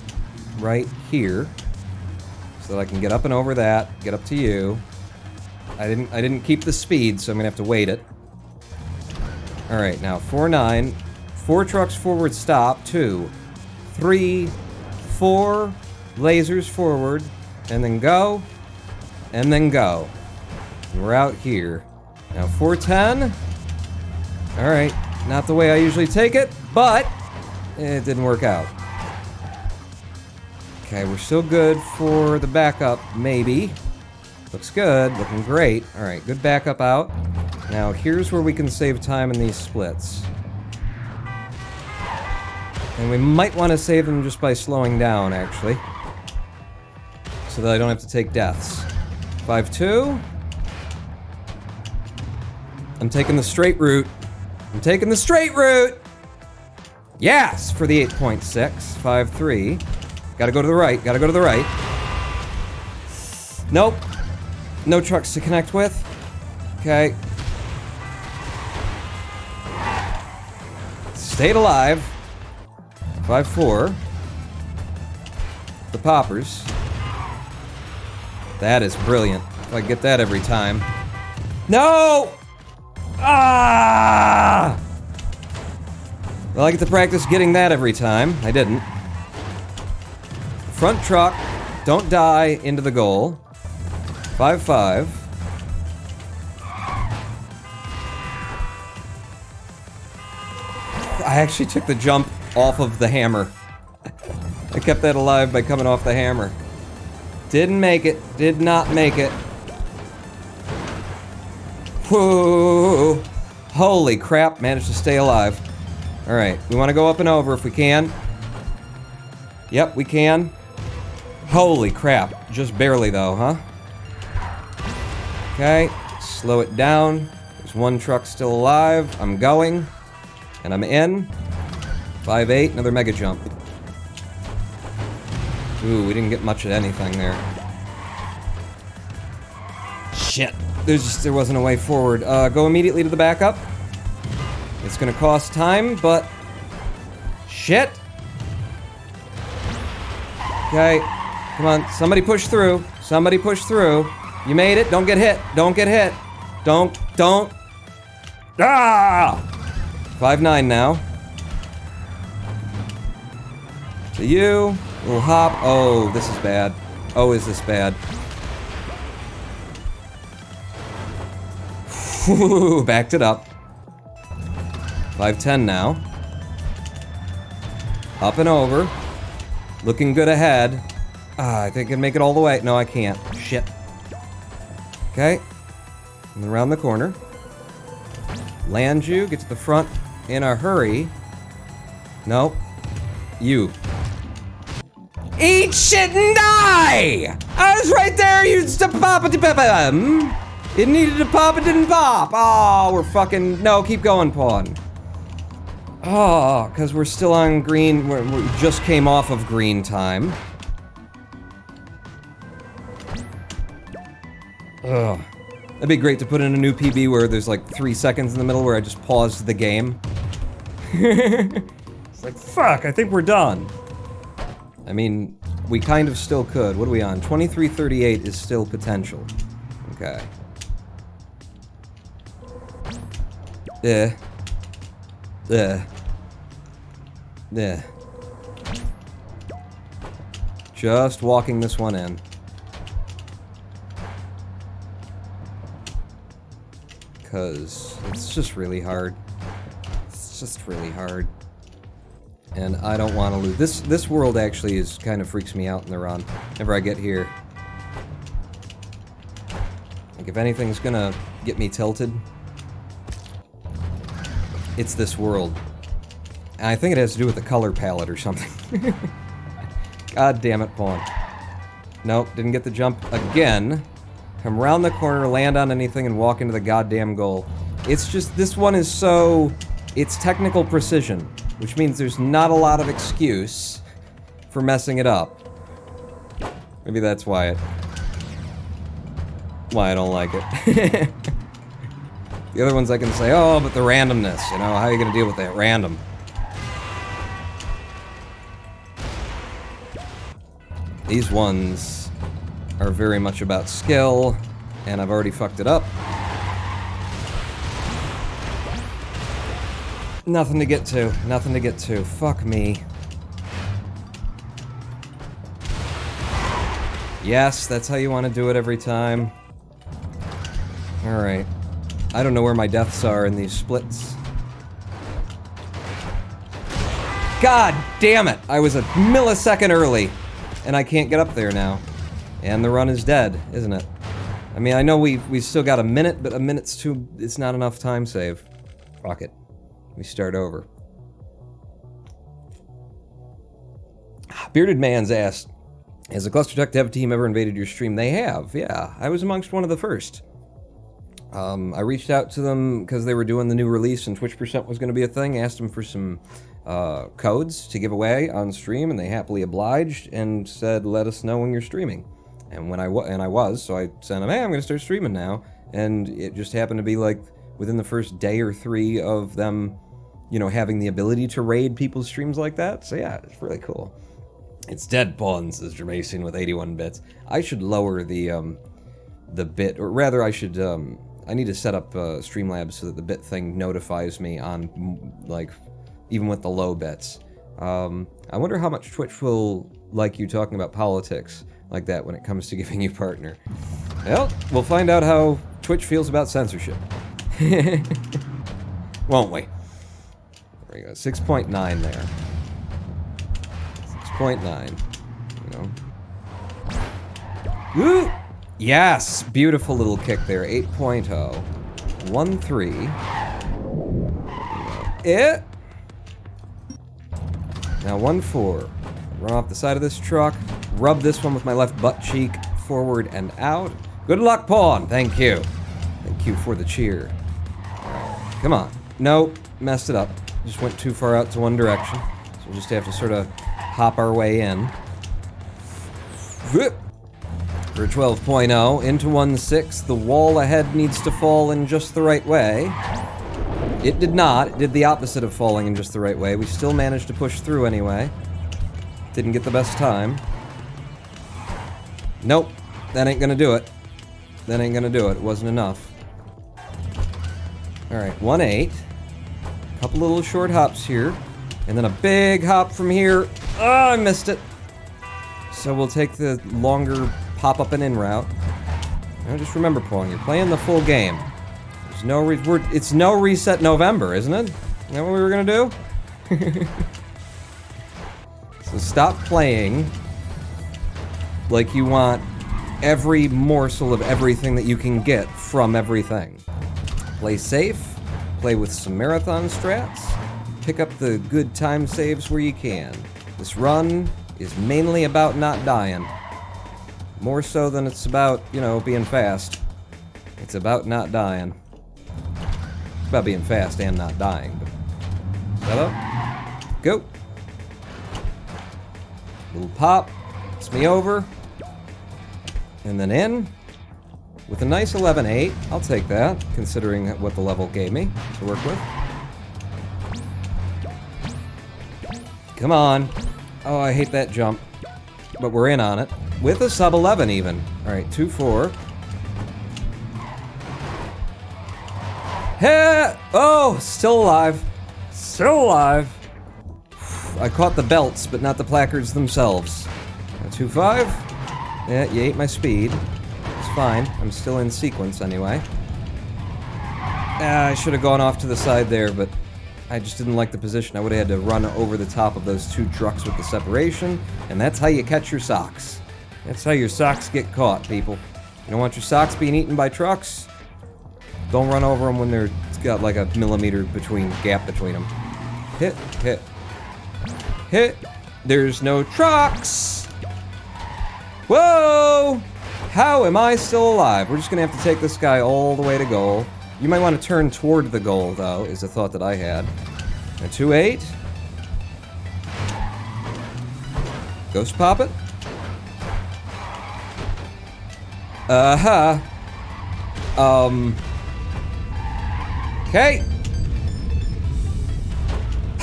right here so that I can get up and over that. Get up to you. I didn't keep the speed, so I'm gonna have to wait it. All right, now 4-9. 4 trucks forward, stop. 2, 3, 4. Lasers forward, and then go, and then go. And we're out here. Now 4-10. All right, not the way I usually take it, but it didn't work out. Okay, we're still good for the backup, maybe. Looks good, looking great. All right, good backup out. Now here's where we can save time in these splits. And we might want to save them just by slowing down, actually. So that I don't have to take deaths. 5-2. I'm taking the straight route. I'm taking the straight route! Yes! For the 8.6. 5-3. Gotta go to the right. Gotta go to the right. Nope. No trucks to connect with. Okay. Stayed alive. 5-4. The poppers. That is brilliant. If I get that every time. No! Ah! Well, I get to practice getting that every time. I didn't. Front truck. Don't die into the goal. 5-5. I actually took the jump off of the hammer. I kept that alive by coming off the hammer. Didn't make it. Did not make it. Whoa. Holy crap, managed to stay alive. Alright, we want to go up and over if we can. Yep, we can. Holy crap. Just barely though, huh? Okay, slow it down. There's one truck still alive. I'm going. And I'm in. 5-8, another mega jump. Ooh, we didn't get much of anything there. Shit. There wasn't a way forward. Go immediately to the backup. It's gonna cost time, but... Shit! Okay. Come on, somebody push through. Somebody push through. You made it. Don't get hit. Don't get hit. Don't. Ah! 5-9 now. To you. Little hop. Oh, this is bad. Oh, is this bad? Whew, backed it up. 5-10 now. Up and over. Looking good ahead. I think I can make it all the way. No, I can't. Shit. Okay. And around the corner. Land you. Get to the front in a hurry. Nope. You. Eat shit and die! I was right there, you pop it. It needed to pop, it didn't pop. Oh, we're fucking... No, keep going, Pawn. Oh, because we're still on green. We just came off of green time. Ugh. That'd be great to put in a new PB where there's like 3 seconds in the middle where I just paused the game. It's like, fuck, I think we're done. I mean, we kind of still could. What are we on? 23:38 is still potential. Okay. Just walking this one in. Because it's just really hard. It's just really hard. And I don't want to lose. This world actually kind of freaks me out in the run. Whenever I get here. Like, if anything's gonna get me tilted, it's this world. And I think it has to do with the color palette or something. God damn it, Pawn. Nope, didn't get the jump again. Come around the corner, land on anything, and walk into the goddamn goal. It's just, this one is so... It's technical precision, which means there's not a lot of excuse for messing it up. Maybe that's why I don't like it. The other ones I can say, oh, but the randomness, you know, how are you gonna deal with that random? These ones are very much about skill, and I've already fucked it up. Nothing to get to, nothing to get to. Fuck me. Yes, that's how you want to do it every time. Alright. I don't know where my deaths are in these splits. God damn it! I was a millisecond early, and I can't get up there now. And the run is dead, isn't it? I mean, I know we've still got a minute, but a minute's too... It's not enough time save. Fuck it. We start over. Bearded Man's asked, has the Clustertruck dev team ever invaded your stream? They have, yeah. I was amongst one of the first. I reached out to them because they were doing the new release and Twitch% was going to be a thing. Asked them for some codes to give away on stream, and they happily obliged and said, let us know when you're streaming. And when I was, so I sent them, hey, I'm going to start streaming now. And it just happened to be like within the first day or 3 of them, you know, having the ability to raid people's streams like that. So yeah, it's really cool. It's dead pawns, says Jermacian with 81 bits. I should lower the bit, or rather I should, I need to set up Streamlabs so that the bit thing notifies me on, like, even with the low bits. I wonder how much Twitch will like you talking about politics like that when it comes to giving you partner. Well, we'll find out how Twitch feels about censorship. Won't we? There we go, 6.9 there. 6.9, you know. Woo! Yes! Beautiful little kick there, 8.0. 1-3. Now 1-4. Run off the side of this truck, rub this one with my left butt cheek, forward and out. Good luck, pawn! Thank you. Thank you for the cheer. Come on. Nope, messed it up. Just went too far out to one direction. So we'll just have to sort of hop our way in. Whoop. For 12.0, into 1-6, the wall ahead needs to fall in just the right way. It did not. It did the opposite of falling in just the right way. We still managed to push through anyway. Didn't get the best time. Nope. That ain't gonna do it. That ain't gonna do it. It wasn't enough. Alright, 1-8. Couple little short hops here. And then a big hop from here. Oh, I missed it. So we'll take the longer pop up and in route. Now just remember, Pong, you're playing the full game. There's no it's no reset November, isn't it? Is that what we were gonna do? So stop playing like you want every morsel of everything that you can get from everything. Play safe, play with some marathon strats, pick up the good time saves where you can. This run is mainly about not dying. More so than it's about, you know, being fast. It's about not dying. It's about being fast and not dying, but... Set up. Go. Little pop. Gets me over. And then in. With a nice 11-8. I'll take that, considering what the level gave me to work with. Come on. Oh, I hate that jump. But we're in on it. With a sub-11 even. Alright, 2-4. Hey! Oh, still alive. Still alive. I caught the belts, but not the placards themselves. 2-5. Yeah, you ate my speed. It's fine. I'm still in sequence anyway. I should have gone off to the side there, but I just didn't like the position. I would have had to run over the top of those two trucks with the separation, and that's how you catch your socks. That's how your socks get caught, people. You don't want your socks being eaten by trucks? Don't run over them when they're got like a millimeter gap between them. Hit, hit, hit. There's no trucks! Whoa! How am I still alive? We're just gonna have to take this guy all the way to goal. You might want to turn toward the goal, though, is a thought that I had. A 2-8. Ghost pop it. Okay.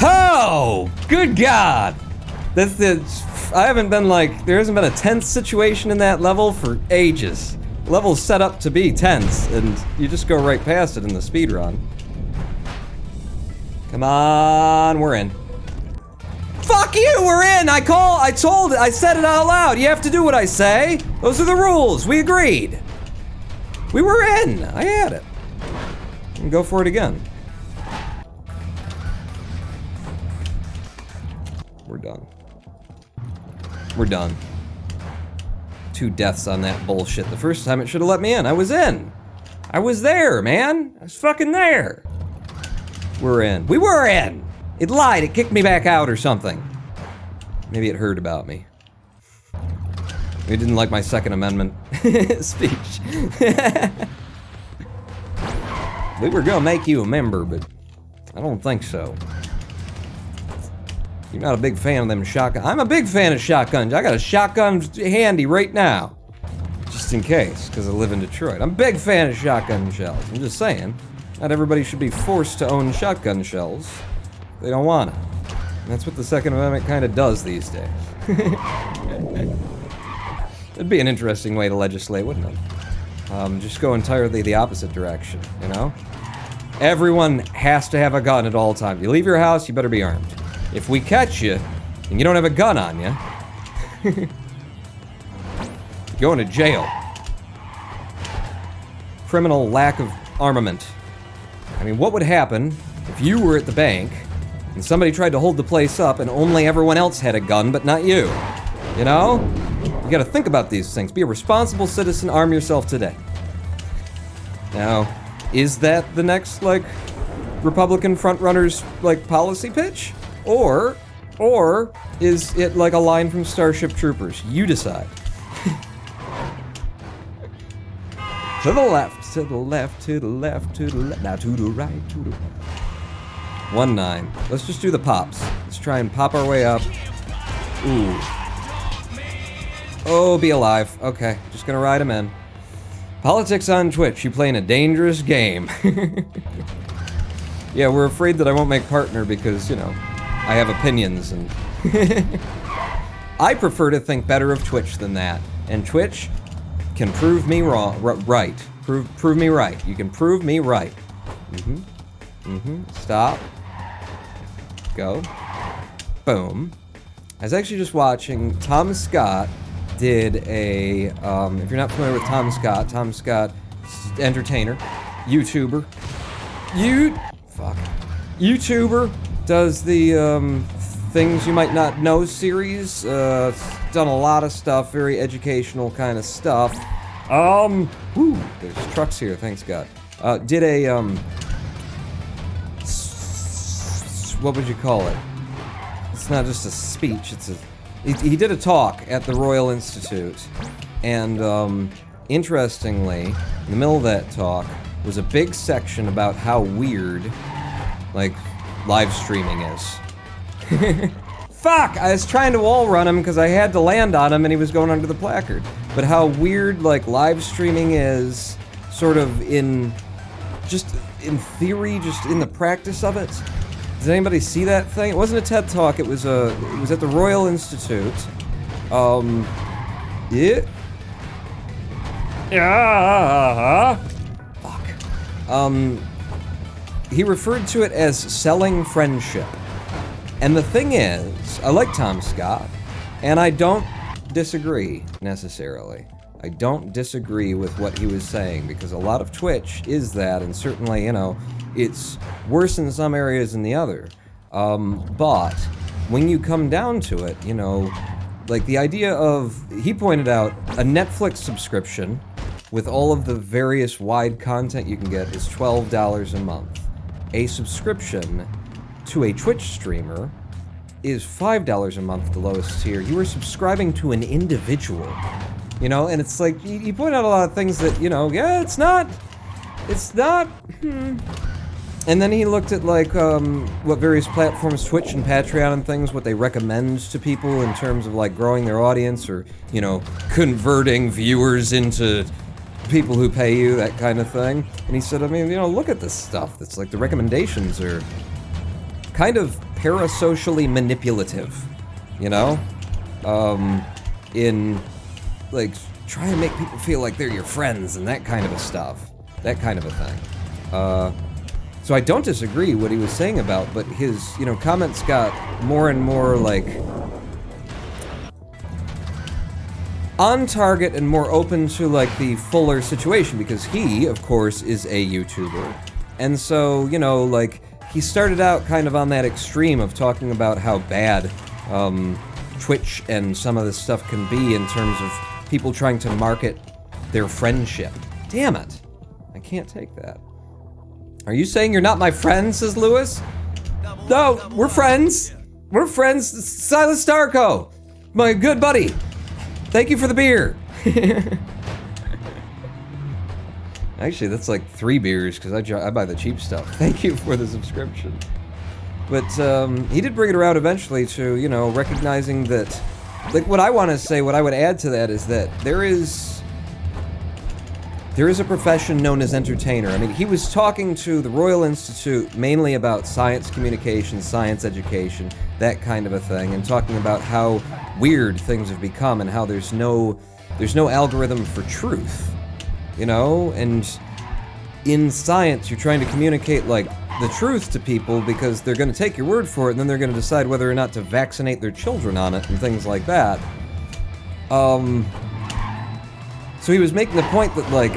Oh! Good God! I haven't been like, there hasn't been a tense situation in that level for ages. The level's set up to be tense, and you just go right past it in the speedrun. Come on, we're in. Fuck you, we're in! I said it out loud. You have to do what I say. Those are the rules. We agreed. We were in. I had it. And go for it again. We're done. We're done. 2 deaths on that bullshit. The first time it should have let me in. I was in. I was there, man. I was fucking there. We're in. We were in! It lied. It kicked me back out or something. Maybe it heard about me. It didn't like my Second Amendment speech. We were gonna make you a member, but I don't think so. You're not a big fan of them shotguns. I'm a big fan of shotguns. I got a shotgun handy right now. Just in case, because I live in Detroit. I'm a big fan of shotgun shells. I'm just saying. Not everybody should be forced to own shotgun shells. They don't want it. And that's what the Second Amendment kind of does these days. It'd be an interesting way to legislate, wouldn't it? Just go entirely the opposite direction, you know? Everyone has to have a gun at all times. You leave your house, you better be armed. If we catch you, and you don't have a gun on you, you're going to jail. Criminal lack of armament. I mean, what would happen if you were at the bank, and somebody tried to hold the place up, and only everyone else had a gun, but not you? You know? You gotta think about these things. Be a responsible citizen, arm yourself today. Now, is that the next, like, Republican frontrunner's, like, policy pitch? Or is it like a line from Starship Troopers? You decide. To the left, to the left, to the left, to the left. Now to the right, to the right. 1-9. Let's just do the pops. Let's try and pop our way up. Ooh. Oh, be alive. Okay, just gonna ride him in. Politics on Twitch. You playing a dangerous game. Yeah, we're afraid that I won't make partner because, you know, I have opinions and... I prefer to think better of Twitch than that. And Twitch can prove me wrong, right. Prove me right. You can prove me right. Stop. Go. Boom. I was actually just watching, Tom Scott did a, if you're not familiar with Tom Scott, entertainer, YouTuber. YouTuber does the, Things You Might Not Know series. Done a lot of stuff, very educational kind of stuff. Woo, there's trucks here, thanks God. Did a, what would you call it? It's not just a speech, it's a... He did a talk at the Royal Institute, and, interestingly, in the middle of that talk was a big section about how weird, like, live streaming is. Fuck! I was trying to wall run him because I had to land on him and he was going under the placard. But how weird, like, live streaming is, sort of in theory, just in the practice of it. Does anybody see that thing? It wasn't a TED Talk, it was at the Royal Institute. Fuck. He referred to it as selling friendship. And the thing is, I like Tom Scott, and I don't disagree, necessarily. I don't disagree with what he was saying, because a lot of Twitch is that, and certainly, you know, it's worse in some areas than the other. But when you come down to it, you know, like the idea of, he pointed out, a Netflix subscription with all of the various wide content you can get is $12 a month. A subscription to a Twitch streamer is $5 a month, the lowest tier. You are subscribing to an individual. You know, and it's like, you point out a lot of things that, you know, yeah, it's not, And then he looked at, like, what various platforms, Twitch and Patreon and things, what they recommend to people in terms of, like, growing their audience or, you know, converting viewers into people who pay you, that kind of thing. And he said, I mean, you know, look at this stuff. That's like, the recommendations are kind of parasocially manipulative, you know? In, like, try and make people feel like they're your friends and that kind of a stuff. That kind of a thing. So I don't disagree what he was saying about, but his, you know, comments got more and more, like, on target and more open to, like, the fuller situation, because he, of course, is a YouTuber. And so, you know, like, he started out kind of on that extreme of talking about how bad, Twitch and some of this stuff can be in terms of people trying to market their friendship. Damn it. I can't take that. Are you saying you're not my friend, says Lewis? No, we're friends. We're friends. Silas Starco, my good buddy. Thank you for the beer. Actually, that's like 3 beers, because I buy the cheap stuff. Thank you for the subscription. But he did bring it around eventually to, you know, recognizing that, like, what I want to say, what I would add to that is that there is a profession known as entertainer. I mean, he was talking to the Royal Institute mainly about science communication, science education, that kind of a thing, and talking about how weird things have become and how there's no algorithm for truth, you know? And in science, you're trying to communicate, like, the truth to people because they're going to take your word for it, and then they're going to decide whether or not to vaccinate their children on it and things like that. So he was making the point that, like,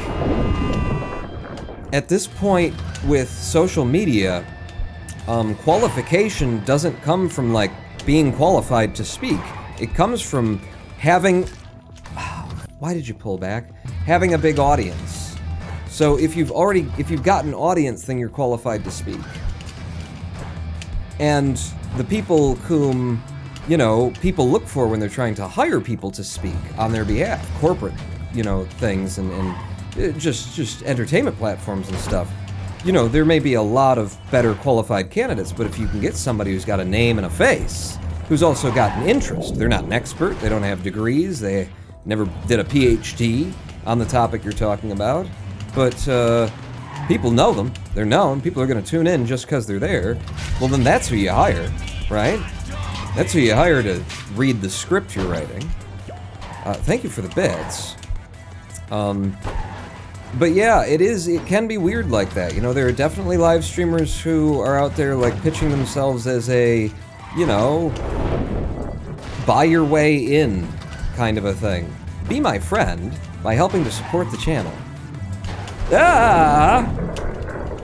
at this point with social media, qualification doesn't come from, like, being qualified to speak. It comes from having... Why did you pull back? Having a big audience. So if you've got an audience, then you're qualified to speak. And the people whom, you know, people look for when they're trying to hire people to speak on their behalf, corporate, you know, things and just entertainment platforms and stuff. You know, there may be a lot of better qualified candidates, but if you can get somebody who's got a name and a face, who's also got an interest, they're not an expert, they don't have degrees, they never did a PhD on the topic you're talking about, but people know them, they're known, people are going to tune in just because they're there, well then that's who you hire, right? That's who you hire to read the script you're writing. Thank you for the bits. But yeah, it can be weird like that. You know, there are definitely live streamers who are out there, like, pitching themselves as a, you know, buy your way in kind of a thing. Be my friend by helping to support the channel.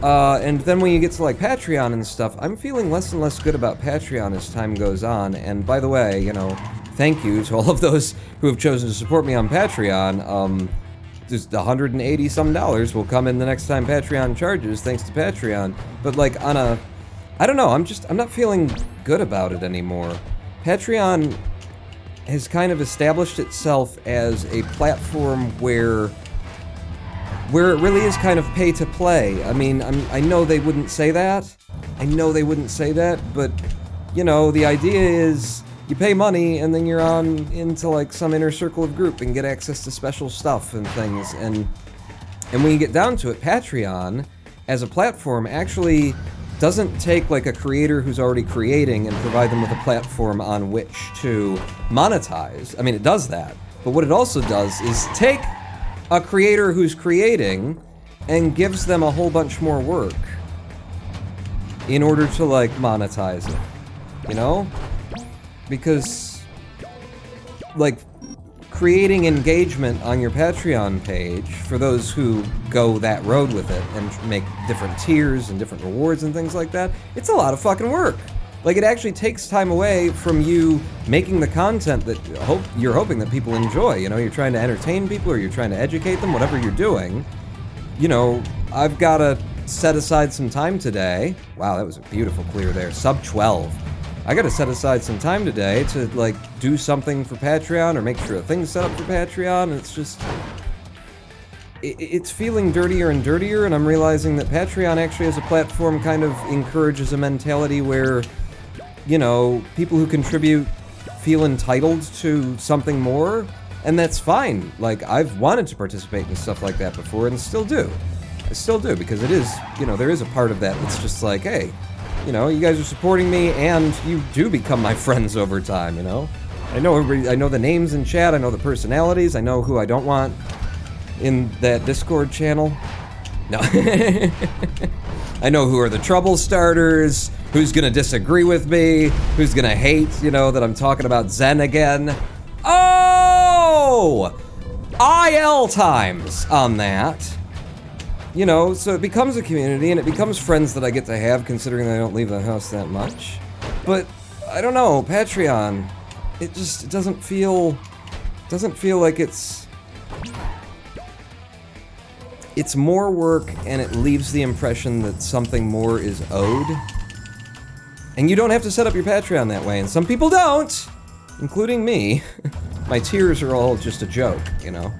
And then when you get to, like, Patreon and stuff, I'm feeling less and less good about Patreon as time goes on. And by the way, you know, thank you to all of those who have chosen to support me on Patreon. Just $180 some will come in the next time Patreon charges, thanks to Patreon. But, like, I don't know, I'm not feeling good about it anymore. Patreon has kind of established itself as a platform where it really is kind of pay to play. I mean, I know they wouldn't say that. But, you know, the idea is you pay money and then you're on into, like, some inner circle of group and get access to special stuff and things. And when you get down to it, Patreon as a platform actually doesn't take, like, a creator who's already creating and provide them with a platform on which to monetize. I mean, it does that. But what it also does is take a creator who's creating and gives them a whole bunch more work in order to, like, monetize it, you know? Because, like, creating engagement on your Patreon page, for those who go that road with it and make different tiers and different rewards and things like that, it's a lot of fucking work. Like, it actually takes time away from you making the content that you're hoping that people enjoy. You know, you're trying to entertain people or you're trying to educate them, whatever you're doing. You know, I've got to set aside some time today. Wow, that was a beautiful clear there. Sub-12. I gotta set aside some time today to, like, do something for Patreon or make sure a thing's set up for Patreon. It's just... It's feeling dirtier and dirtier, and I'm realizing that Patreon actually as a platform kind of encourages a mentality where, you know, people who contribute feel entitled to something more, and that's fine. Like, I've wanted to participate in stuff like that before, and still do. I still do, because it is, you know, there is a part of that that's just like, hey, you know, you guys are supporting me, and you do become my friends over time, you know? I know everybody, I know the names in chat, I know the personalities, I know who I don't want in that Discord channel. No. I know who are the trouble starters, who's gonna disagree with me, who's gonna hate, you know, that I'm talking about Zen again. Oh! IL times on that. You know, so it becomes a community, and it becomes friends that I get to have, considering I don't leave the house that much. But, I don't know, Patreon, it doesn't feel like it's more work, and it leaves the impression that something more is owed. And you don't have to set up your Patreon that way, and some people don't, including me. My tiers are all just a joke, you know?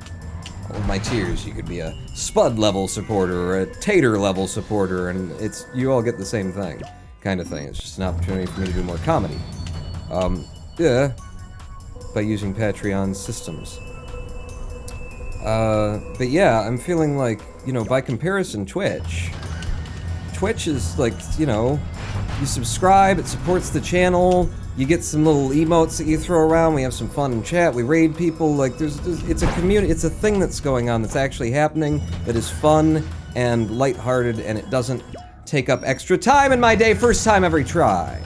All of my tiers, you could be a Spud level supporter or a Tater level supporter, and you all get the same thing, kind of thing. It's just an opportunity for me to do more comedy. Yeah, by using Patreon systems. But yeah, I'm feeling like, you know, by comparison, Twitch is like, you know, you subscribe, it supports the channel, you get some little emotes that you throw around, we have some fun in chat, we raid people, like, it's a community, it's a thing that's going on that's actually happening, that is fun and lighthearted, and it doesn't take up extra time in my day, first time every try.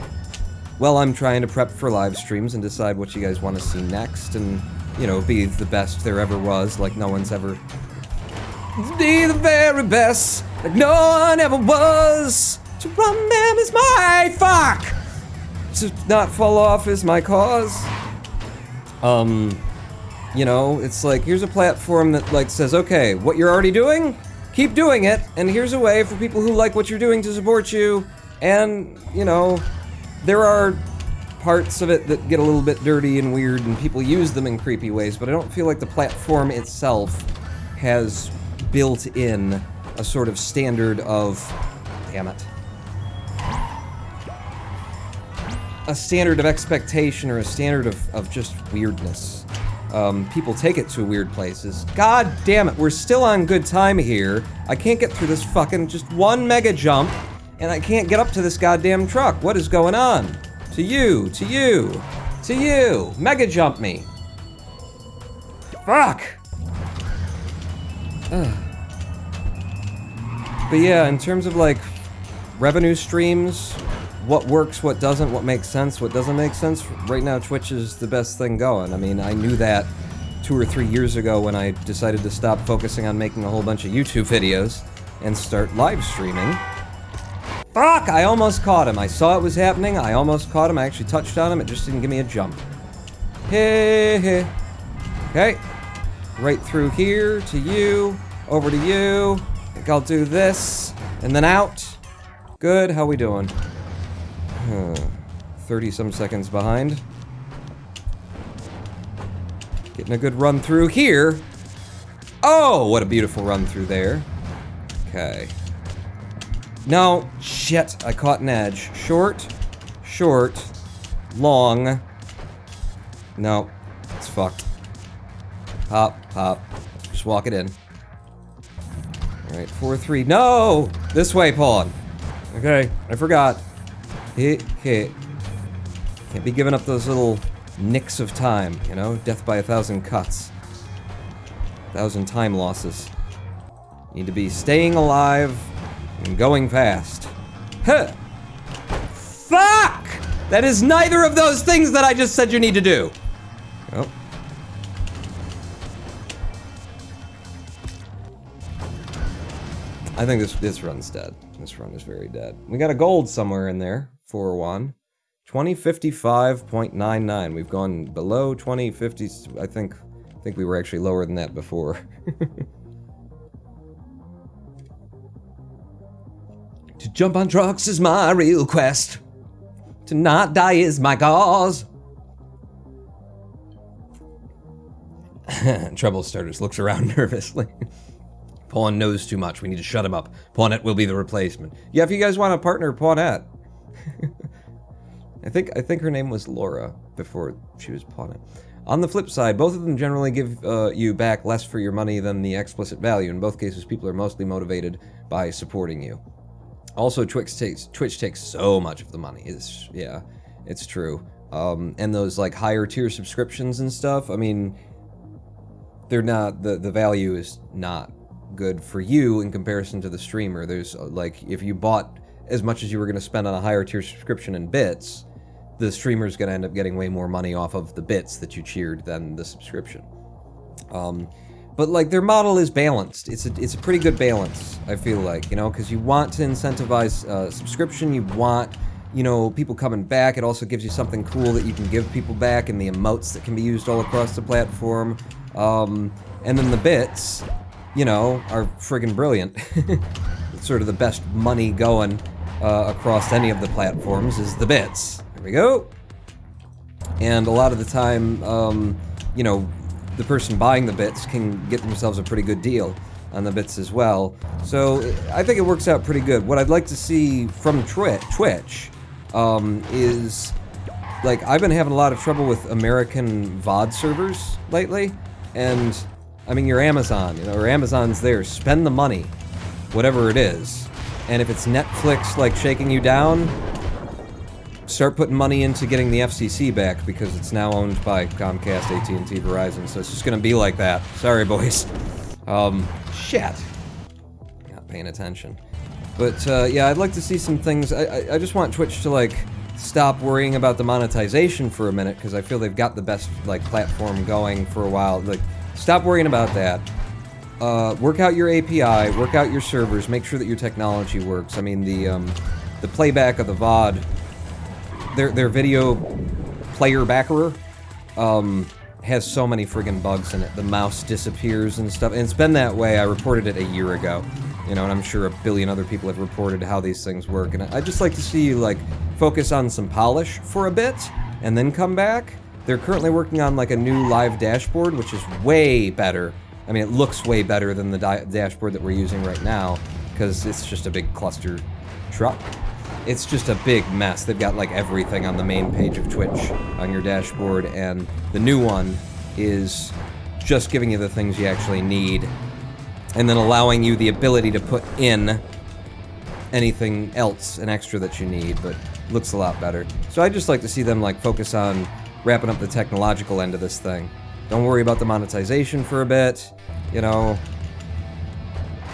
Well, I'm trying to prep for live streams and decide what you guys want to see next, and, you know, be the best there ever was, like no one's ever... Be the very best, like no one ever was. To run them is my fuck. To not fall off is my cause. You know, it's like, here's a platform that, like, says, okay, what you're already doing, keep doing it, and here's a way for people who like what you're doing to support you, and, you know, there are parts of it that get a little bit dirty and weird, and people use them in creepy ways, but I don't feel like the platform itself has built in a sort of standard of... Damn it. A standard of expectation or a standard of just weirdness. People take it to weird places. God damn it, we're still on good time here. I can't get through this fucking just one mega jump, and I can't get up to this goddamn truck. What is going on? To you, to you, to you. Mega jump me. Fuck! But yeah, in terms of, like, revenue streams, what works, what doesn't, what makes sense, what doesn't make sense, right now Twitch is the best thing going. I mean, I knew that 2 or 3 years ago when I decided to stop focusing on making a whole bunch of YouTube videos and start live streaming. Fuck! I almost caught him. I saw it was happening, I almost caught him, I actually touched on him, it just didn't give me a jump. Hey, hey. Okay. Right through here, to you, over to you. I think I'll do this, and then out. Good, how we doing? 30-some seconds behind. Getting a good run through here. Oh, what a beautiful run through there. Okay. No, shit, I caught an edge. Short, short, long. No, it's fucked. Hop, hop. Just walk it in. Alright, 4-3. No! This way, Pawn. Okay, I forgot. Hit, hit. Can't be giving up those little nicks of time, you know? Death by 1,000 cuts. 1,000 time losses. Need to be staying alive and going fast. Huh! Fuck! That is neither of those things that I just said you need to do. Oh. I think this run's dead. This run is very dead. We got a gold somewhere in there. 4-1. 2055.99. We've gone below 2050. I think we were actually lower than that before. To jump on trucks is my real quest. To not die is my cause. Trouble Starters looks around nervously. Pawn knows too much. We need to shut him up. Pawnette will be the replacement. Yeah, if you guys want to partner Pawnette. I think her name was Laura before she was Pawnette. On the flip side, both of them generally give you back less for your money than the explicit value. In both cases, people are mostly motivated by supporting you. Also, Twitch takes so much of the money. It's true. And those like higher tier subscriptions and stuff, I mean, they're not, the value is not good for you in comparison to the streamer. There's like, if you bought as much as you were going to spend on a higher tier subscription in bits, the streamer's going to end up getting way more money off of the bits that you cheered than the subscription. But like their model is balanced. It's a pretty good balance, I feel like, you know, because you want to incentivize subscription, you want, you know, people coming back. It also gives you something cool that you can give people back, and the emotes that can be used all across the platform. And then the bits, you know, are friggin' brilliant. It's sort of the best money going across any of the platforms is the bits. There we go. And a lot of the time, you know, the person buying the bits can get themselves a pretty good deal on the bits as well. So I think it works out pretty good. What I'd like to see from Twitch is, like, I've been having a lot of trouble with American VOD servers lately, and I mean, you're Amazon, you know, or Amazon's there. Spend the money, whatever it is. And if it's Netflix, like, shaking you down, start putting money into getting the FCC back, because it's now owned by Comcast, AT&T, Verizon, so it's just gonna be like that. Sorry, boys. Shit. Not paying attention. But, yeah, I'd like to see some things. I just want Twitch to, like, stop worrying about the monetization for a minute, because I feel they've got the best, like, platform going for a while. Like, stop worrying about that. Work out your API, work out your servers, make sure that your technology works. I mean, the playback of the VOD, their video player backerer, has so many friggin' bugs in it. The mouse disappears and stuff, and it's been that way. I reported it a year ago, you know, and I'm sure a billion other people have reported how these things work, and I'd just like to see you, like, focus on some polish for a bit, and then come back. They're currently working on, like, a new live dashboard, which is way better. I mean, it looks way better than the dashboard that we're using right now, because it's just a big cluster truck. It's just a big mess. They've got, like, everything on the main page of Twitch on your dashboard, and the new one is just giving you the things you actually need, and then allowing you the ability to put in anything else, an extra that you need, but looks a lot better. So I'd just like to see them, like, focus on wrapping up the technological end of this thing. Don't worry about the monetization for a bit, you know.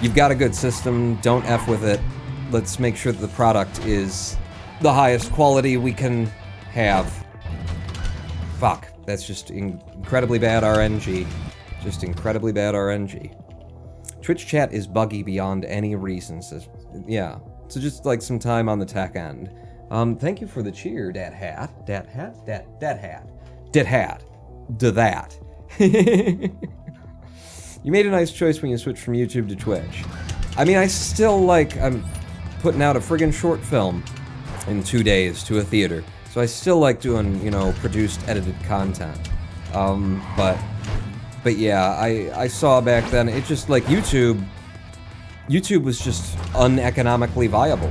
You've got a good system, don't F with it. Let's make sure that the product is the highest quality we can have. Fuck, that's just incredibly bad RNG. Just incredibly bad RNG. Twitch chat is buggy beyond any reason, so, yeah. So just, like, some time on the tech end. Thank you for the cheer, Dat Hat. Dat Hat? Dat Hat. Dat Hat. To that. You made a nice choice when you switched from YouTube to Twitch. I mean, I still, like, I'm putting out a friggin' short film in 2 days to a theater. So I still like doing, you know, produced, edited content. But yeah, I saw back then, it just, like, YouTube was just uneconomically viable.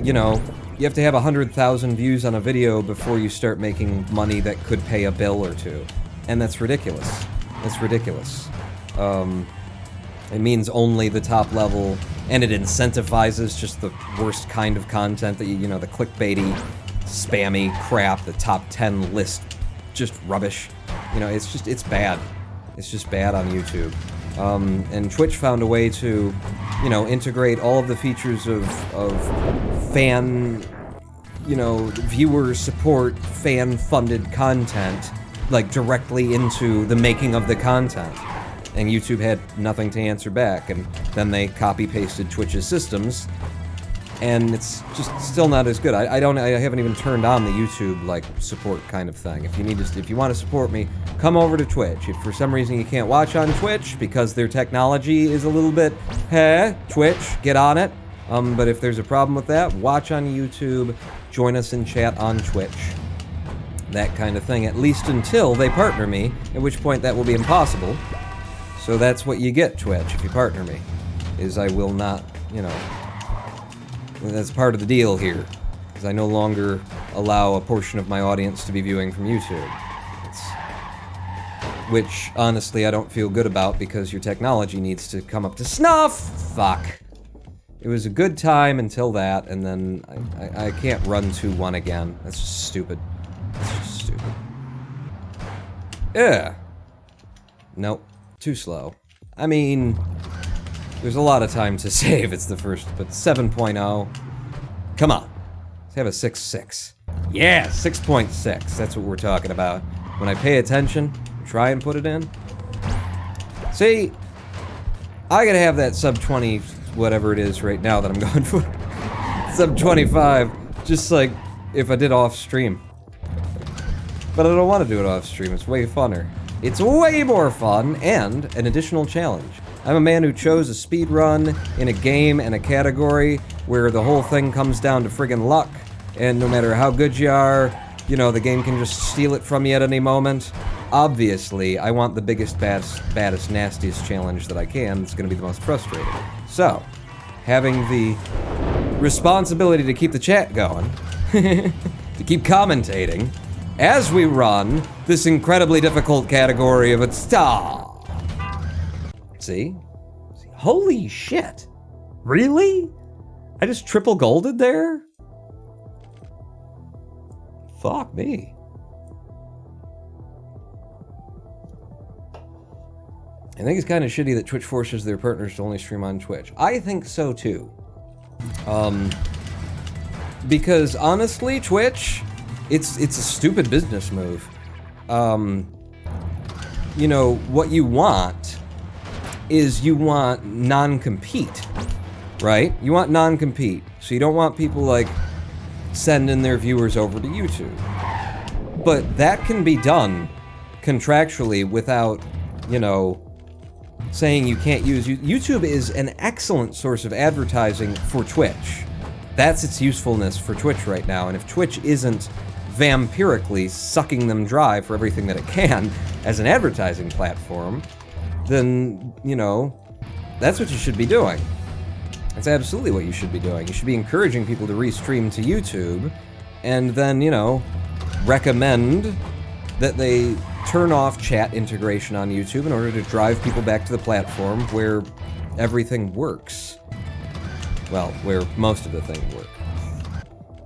You know, you have to have 100,000 views on a video before you start making money that could pay a bill or two. And that's ridiculous. That's ridiculous. It means only the top level, and it incentivizes just the worst kind of content that you know, the clickbaity, spammy crap, the top 10 list, just rubbish. You know, it's just, it's bad. It's just bad on YouTube. And Twitch found a way to, you know, integrate all of the features of fan, you know, viewer support, fan-funded content, like, directly into the making of the content. And YouTube had nothing to answer back, and then they copy-pasted Twitch's systems, and it's just still not as good. I haven't even turned on the YouTube, like, support kind of thing. If you want to support me, come over to Twitch. If for some reason you can't watch on Twitch because their technology is a little bit, Twitch, get on it. But if there's a problem with that, watch on YouTube, join us in chat on Twitch. That kind of thing, at least until they partner me, at which point that will be impossible. So that's what you get, Twitch, if you partner me, is I will not, you know, that's part of the deal here, is I no longer allow a portion of my audience to be viewing from YouTube. Which, honestly, I don't feel good about because your technology needs to come up to snuff! Fuck. It was a good time until that, and then I can't run 2-1 again. That's just stupid. That's just stupid. Yeah. Nope. Too slow. I mean, there's a lot of time to save. It's the first, but 7.0. Come on. Let's have a 6.6. Yeah, 6.6. That's what we're talking about. When I pay attention, try and put it in. See, I gotta have that sub-20, whatever it is right now that I'm going for. Sub-25, just like if I did off-stream. But I don't want to do it off-stream, it's way funner. It's way more fun, and an additional challenge. I'm a man who chose a speedrun in a game and a category where the whole thing comes down to friggin' luck, and no matter how good you are, you know, the game can just steal it from you at any moment. Obviously, I want the biggest, baddest, nastiest challenge that I can. It's gonna be the most frustrating. So, having the responsibility to keep the chat going, to keep commentating, as we run this incredibly difficult category of its star. See? Holy shit. Really? I just triple golded there? Fuck me. I think it's kind of shitty that Twitch forces their partners to only stream on Twitch. I think so too. Because honestly, Twitch, it's a stupid business move. You know, what you want is you want non-compete, right? You want non-compete. So you don't want people like sending their viewers over to YouTube. But that can be done contractually without, you know, saying you can't use YouTube is an excellent source of advertising for Twitch. That's its usefulness for Twitch right now, and if Twitch isn't vampirically sucking them dry for everything that it can as an advertising platform, then, you know, that's what you should be doing. That's absolutely what you should be doing. You should be encouraging people to restream to YouTube, and then, you know, recommend that they turn off chat integration on YouTube in order to drive people back to the platform where everything works. Well, where most of the things work.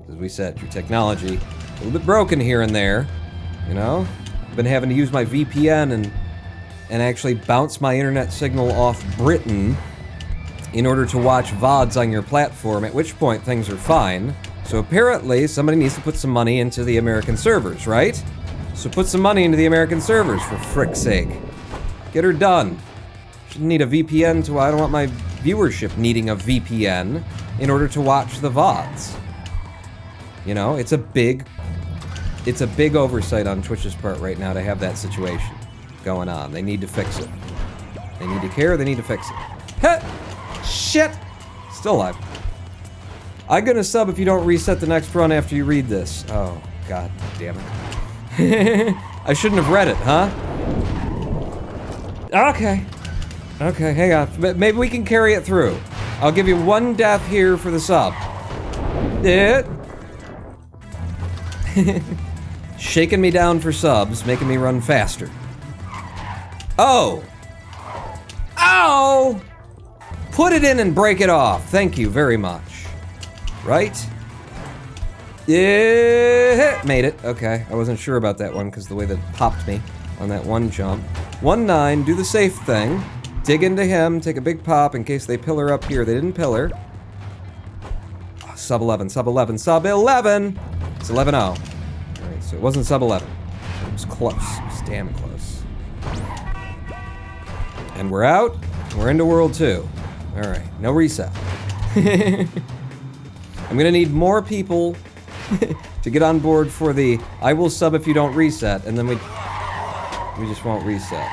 As we said, your technology, a little bit broken here and there, you know? I've been having to use my VPN and actually bounce my internet signal off Britain in order to watch VODs on your platform, at which point things are fine. So apparently, somebody needs to put some money into the American servers, right? So put some money into the American servers, for frick's sake. Get her done. Shouldn't need a VPN to, I don't want my viewership needing a VPN in order to watch the VODs. You know, it's a big oversight on Twitch's part right now to have that situation going on. They need to fix it. They need to care, they need to fix it. Heh! Shit! Still alive. I'm gonna sub if you don't reset the next run after you read this. Oh, god damn it. I shouldn't have read it, huh? Okay. Okay, hang on. Maybe we can carry it through. I'll give you one death here for the sub. Shaking me down for subs, making me run faster. Oh! Ow! Put it in and break it off. Thank you very much. Right? Yeah, made it. Okay, I wasn't sure about that one because the way that it popped me on that one jump. 1-9, do the safe thing. Dig into him, take a big pop in case they pillar up here. They didn't pillar. Oh, sub 11, sub 11, sub 11! It's 11-0. Alright, so it wasn't sub 11. It was close. It was damn close. And we're out. We're into World 2. Alright, no reset. I'm gonna need more people to get on board for the I will sub if you don't reset, and then we just won't reset.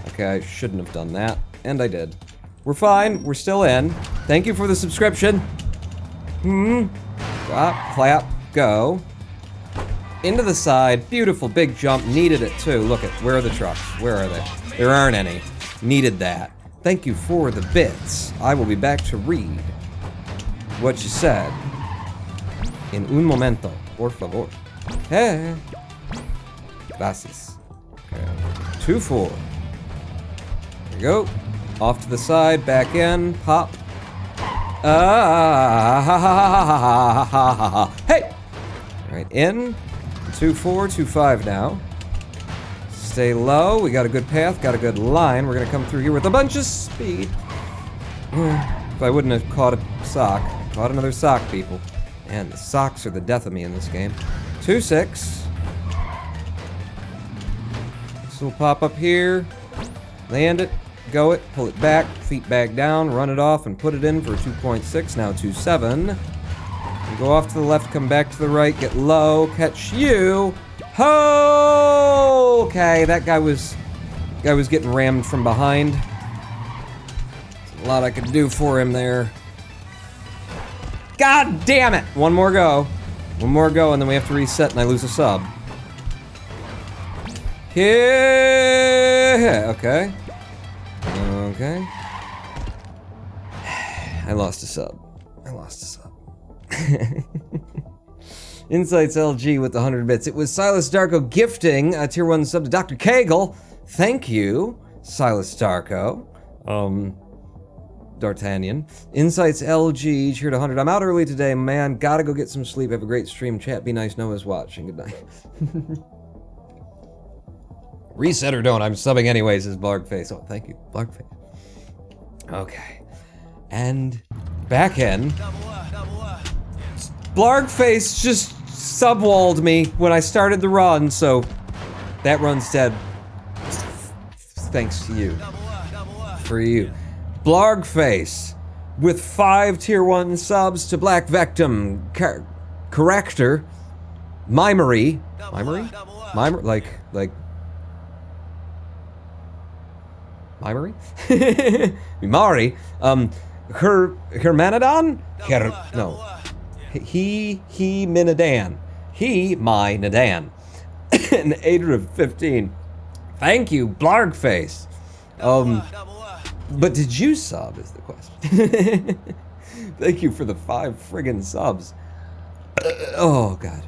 Okay, I shouldn't have done that, and I did. We're fine, we're still in. Thank you for the subscription. Clap, clap, go. Into the side. Beautiful big jump. Needed it too. Look at, where are the trucks? Where are they? There aren't any. Needed that. Thank you for the bits. I will be back to read what you said. In un momento. Por favor. Hey. Gracias. Okay. 2-4. There you go. Off to the side, back in, pop. Hey! Alright, in. 2-4, 2-5 now. Stay low. We got a good path, got a good line. We're gonna come through here with a bunch of speed. If I wouldn't have caught a sock. Caught another sock, people. Man, the socks are the death of me in this game. 2-6. This will pop up here. Land it. Go it, pull it back, feet back down, run it off, and put it in for 2.6, now 2.7. Go off to the left, come back to the right, get low, catch you. Ho! Okay, that guy was getting rammed from behind. There's a lot I could do for him there. God damn it! One more go. One more go, and then we have to reset, and I lose a sub. Yeah, okay. Okay. I lost a sub. Insights LG with the 100 bits. It was Silas Darko gifting a tier 1 sub to Dr. Kegel. Thank you, Silas Darko. D'Artagnan. Insights LG cheered 100. I'm out early today, man. Gotta go get some sleep. Have a great stream. Chat, be nice. Noah's watching. Good night. Reset or don't, I'm subbing anyways, says Blargface. Oh, thank you, Blargface. Okay. And back in. Blargface just subwalled me when I started the run, so that run's dead. Thanks to you. For you. Blargface with 5 tier 1 subs to Black Vectum, Corrector, Mimery, like Mimery? Mimari, Hermanadon? He Minadan. He my Nadan. An Adriv 15. Thank you, Blargface. But did you sub is the question. Thank you for the 5 friggin' subs. Oh god.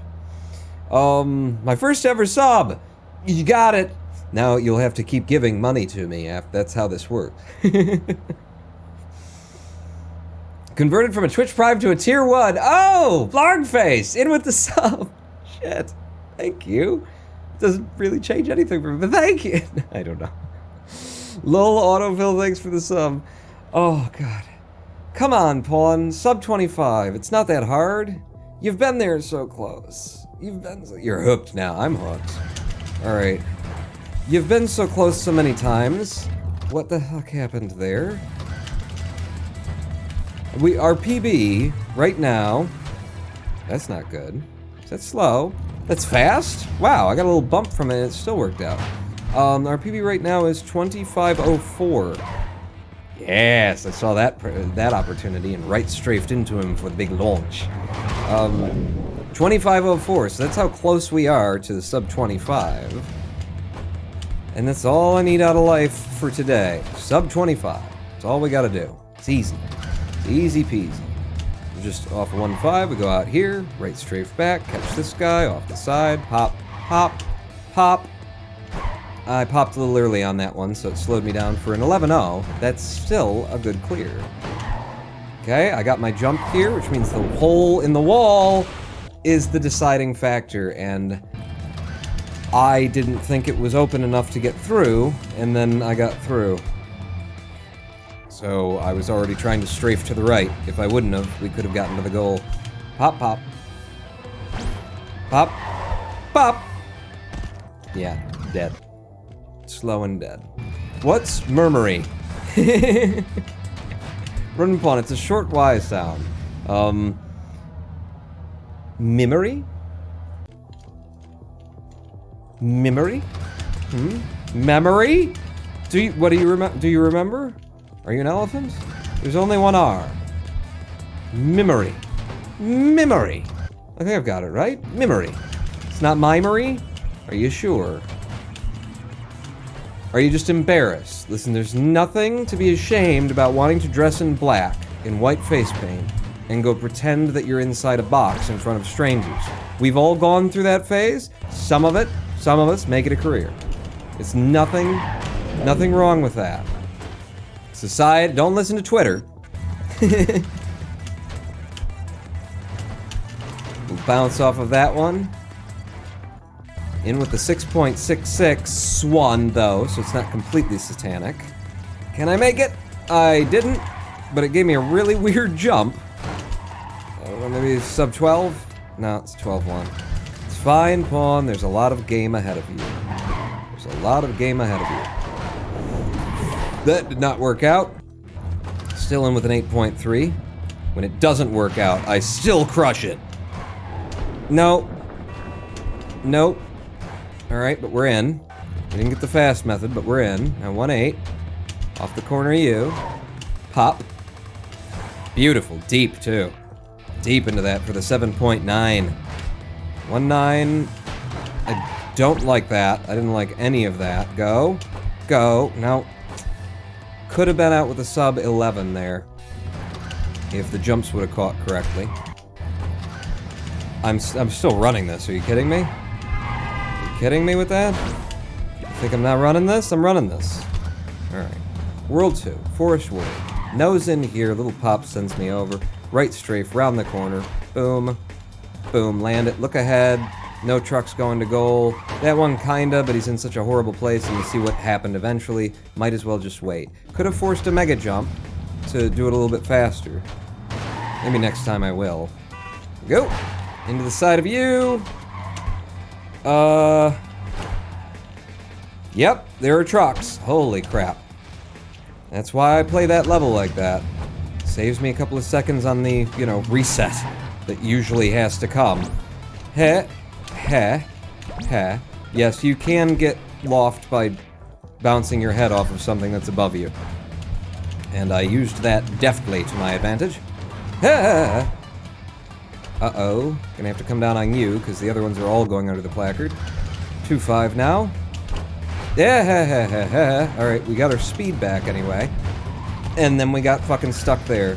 My first ever sub. You got it. Now you'll have to keep giving money to me. That's how this works. Converted from a Twitch Prime to a tier 1. Oh, Blargface, in with the sub. Shit. Thank you. Doesn't really change anything for me, but thank you. I don't know. Lol autofill, thanks for the sub. Oh god. Come on, Pawn. Sub-25. It's not that hard. You've been there so close. You're hooked now. I'm hooked. Alright. You've been so close so many times. What the heck happened there? Our PB right now. That's not good. Is that slow? That's fast? Wow, I got a little bump from it and it still worked out. Our PB right now is 2504. Yes, I saw that opportunity and right strafed into him for the big launch. 2504, so that's how close we are to the sub-25. And that's all I need out of life for today. Sub-25. That's all we gotta do. It's easy. It's easy peasy. We're just off 1-5, we go out here, right strafe back, catch this guy, off the side, pop, pop, pop. I popped a little early on that one, so it slowed me down for an 11-0. That's still a good clear. Okay, I got my jump here, which means the hole in the wall is the deciding factor, and I didn't think it was open enough to get through, and then I got through. So I was already trying to strafe to the right. If I wouldn't have, we could have gotten to the goal. Pop, pop. Pop. Pop! Yeah, dead. Slow and dead. What's murmury? Run pawn, it's a short Y sound. Memory? Memory? Memory? Do you remember? Are you an elephant? There's only one R. Memory. Memory. I think I've got it, right? Memory. It's not mimery? Are you sure? Are you just embarrassed? Listen, there's nothing to be ashamed about wanting to dress in black, in white face paint, and go pretend that you're inside a box in front of strangers. We've all gone through that phase. Some of us make it a career. It's nothing wrong with that. Society, don't listen to Twitter. We'll bounce off of that one. In with the 6.66 swan, though, so it's not completely satanic. Can I make it? I didn't, but it gave me a really weird jump. Maybe sub 12? No, it's 12-1. It's fine, pawn. There's a lot of game ahead of you. There's a lot of game ahead of you. That did not work out. Still in with an 8.3. When it doesn't work out, I still crush it. No. Nope. Alright, but we're in. We didn't get the fast method, but we're in. Now 1-8. Off the corner of you. Pop. Beautiful. Deep, too. Deep into that for the 7.9. 1-9. I don't like that. I didn't like any of that. Go. Go. No. Could have been out with a sub 11 there. If the jumps would have caught correctly. I'm still running this. Are you kidding me? Are you kidding me with that? You think I'm not running this? I'm running this. Alright. World 2. Forest World. Nose in here. Little pop sends me over. Right strafe. Round the corner. Boom. Boom. Land it. Look ahead. No trucks going to goal. That one kinda, but he's in such a horrible place, and you see what happened eventually. Might as well just wait. Could have forced a mega jump to do it a little bit faster. Maybe next time I will. Go! Into the side of you! Yep, there are trucks. Holy crap. That's why I play that level like that. Saves me a couple of seconds on the, you know, reset that usually has to come. Heh. Heh. Heh. Yes, you can get lofted by bouncing your head off of something that's above you. And I used that deftly to my advantage. Heh. Uh-oh. Gonna have to come down on you, because the other ones are all going under the placard. 2-5 now. Yeah. Alright, we got our speed back anyway. And then we got fucking stuck there.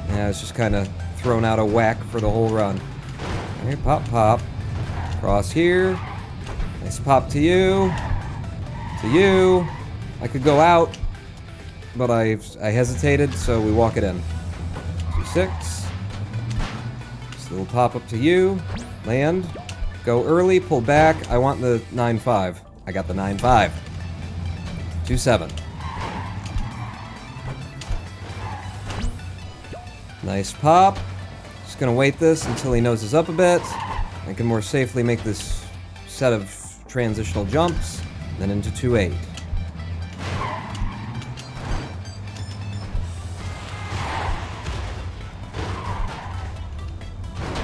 Yeah, it's just kind of thrown out of whack for the whole run. Okay, pop, pop. Cross here. Nice pop to you. To you. I could go out, but I hesitated, so we walk it in. 2-6. Just a little pop up to you. Land. Go early, pull back. I want the 9-5. I got the 9-5. 2-7. Nice pop. Just gonna wait this until he noses up a bit. I can more safely make this set of transitional jumps. Then into 2-8.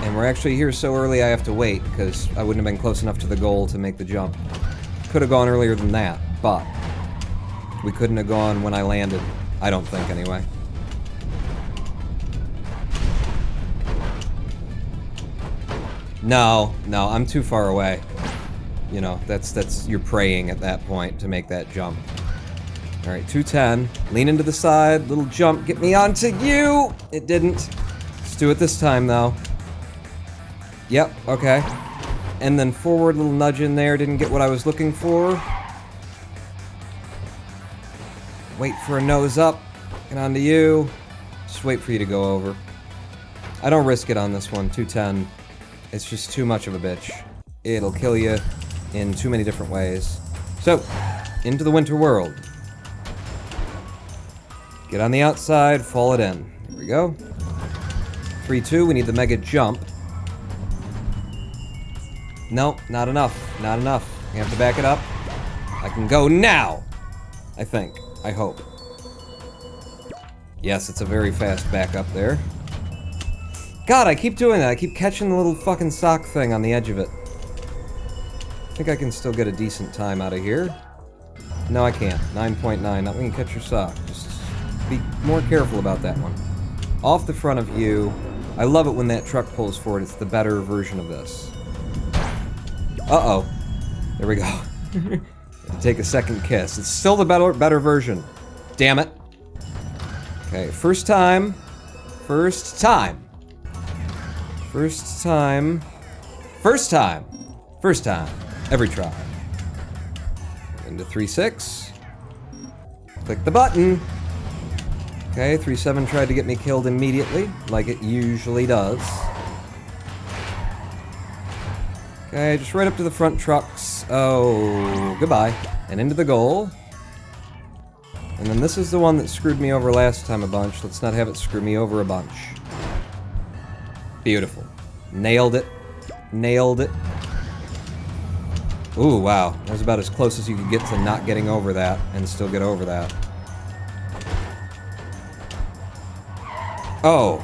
And we're actually here so early I have to wait, because I wouldn't have been close enough to the goal to make the jump. Could have gone earlier than that, but we couldn't have gone when I landed. I don't think, anyway. No, I'm too far away. You know, that's you're praying at that point to make that jump. Alright, 2-10. Lean into the side, little jump, get me onto you! It didn't. Let's do it this time, though. Yep, okay. And then forward, little nudge in there, didn't get what I was looking for. Wait for a nose up, get onto you. Just wait for you to go over. I don't risk it on this one, 2-10. It's just too much of a bitch. It'll kill you in too many different ways. So, into the winter world. Get on the outside, fall it in. Here we go. 3-2, we need the mega jump. Nope, not enough. Not enough. You have to back it up. I can go now! I think. I hope. Yes, it's a very fast back up there. God, I keep doing that. I keep catching the little fucking sock thing on the edge of it. I think I can still get a decent time out of here. No, I can't. 9.9. Not when you catch your sock. Just be more careful about that one. Off the front of you. I love it when that truck pulls forward. It's the better version of this. Uh-oh. There we go. Take a second kiss. It's still the better version. Damn it. Okay, first time. First time. First time. First time. First time. Every try. Into 3-6. Click the button. Okay, 3-7 tried to get me killed immediately, like it usually does. Okay, just right up to the front trucks. Oh, goodbye. And into the goal. And then this is the one that screwed me over last time a bunch. Let's not have it screw me over a bunch. Beautiful. Nailed it. Nailed it. Ooh, wow. That was about as close as you could get to not getting over that and still get over that. Oh.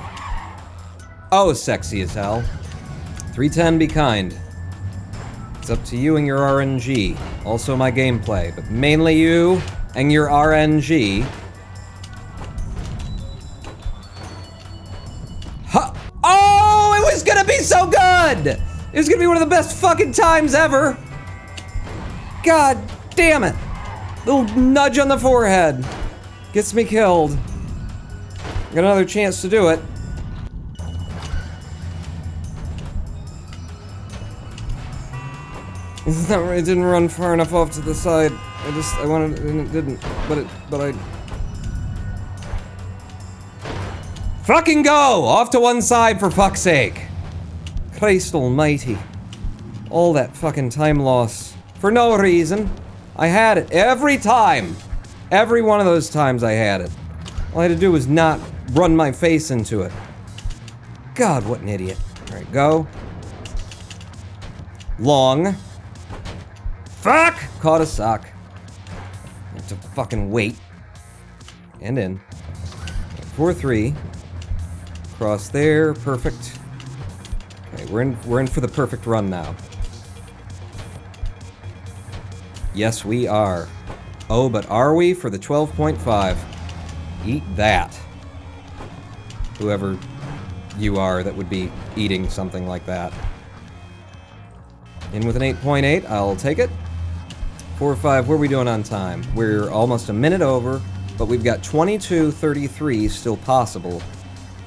Oh, sexy as hell. 310, be kind. It's up to you and your RNG. Also my gameplay, but mainly you and your RNG. Huh. Oh, it was gonna be so good! It was gonna be one of the best fucking times ever! God damn it! Little nudge on the forehead. Gets me killed. Got another chance to do it. It didn't run far enough off to the side. I wanted, and it didn't. But I... Fucking go! Off to one side, for fuck's sake! Christ almighty. All that fucking time loss. For no reason. I had it every time. Every one of those times I had it. All I had to do was not run my face into it. God, what an idiot. Alright, go. Long. Fuck! Caught a sock. I have to fucking wait. And in. 4-3. Cross there. Perfect. Okay, we're in for the perfect run now. Yes, we are. Oh, but are we for the 12.5? Eat that. Whoever you are that would be eating something like that. In with an 8.8, I'll take it. 4-5, what are we doing on time? We're almost a minute over, but we've got 22:33 still possible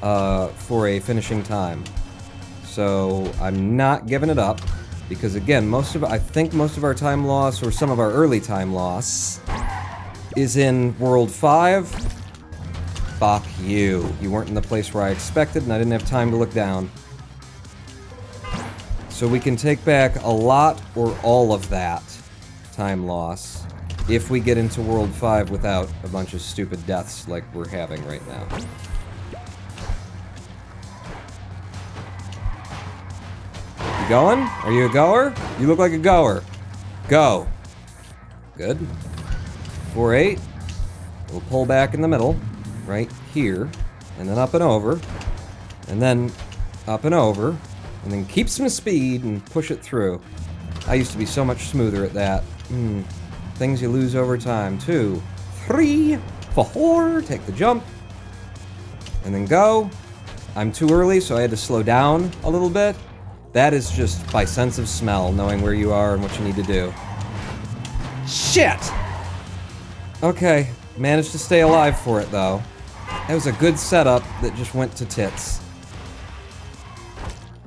for a finishing time. So I'm not giving it up, because again, I think most of our time loss, or some of our early time loss, is in World 5. Fuck you. You weren't in the place where I expected, and I didn't have time to look down. So we can take back a lot or all of that time loss if we get into World 5 without a bunch of stupid deaths like we're having right now. You going? Are you a goer? You look like a goer. Go. Good. 4-8. We'll pull back in the middle. Right here, and then up and over, and then up and over, and then keep some speed and push it through. I used to be so much smoother at that. Things you lose over time. 2, 3, 4, take the jump, and then go. I'm too early, so I had to slow down a little bit. That is just by sense of smell, knowing where you are and what you need to do. Shit! Okay, managed to stay alive for it, though. That was a good setup that just went to tits.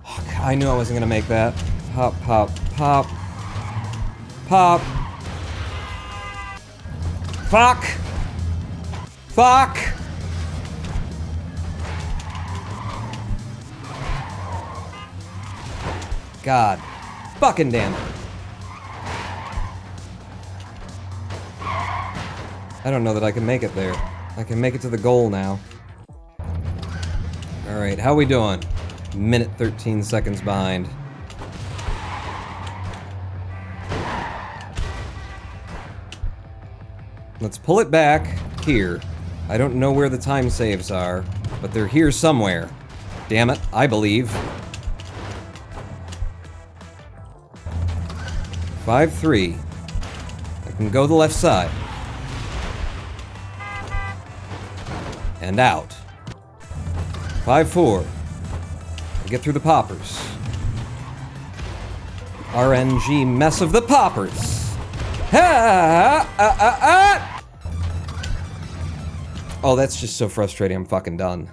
Oh, God, I knew I wasn't gonna make that. Pop, pop, pop. Pop. Fuck! Fuck! God. Fucking damn it. I don't know that I can make it there. I can make it to the goal now. Alright, how we doing? Minute 13 seconds behind. Let's pull it back here. I don't know where the time saves are, but they're here somewhere. Damn it, I believe. 5-3. I can go the left side. And out. 5-4. Get through the poppers. RNG mess of the poppers. Oh, that's just so frustrating. I'm fucking done.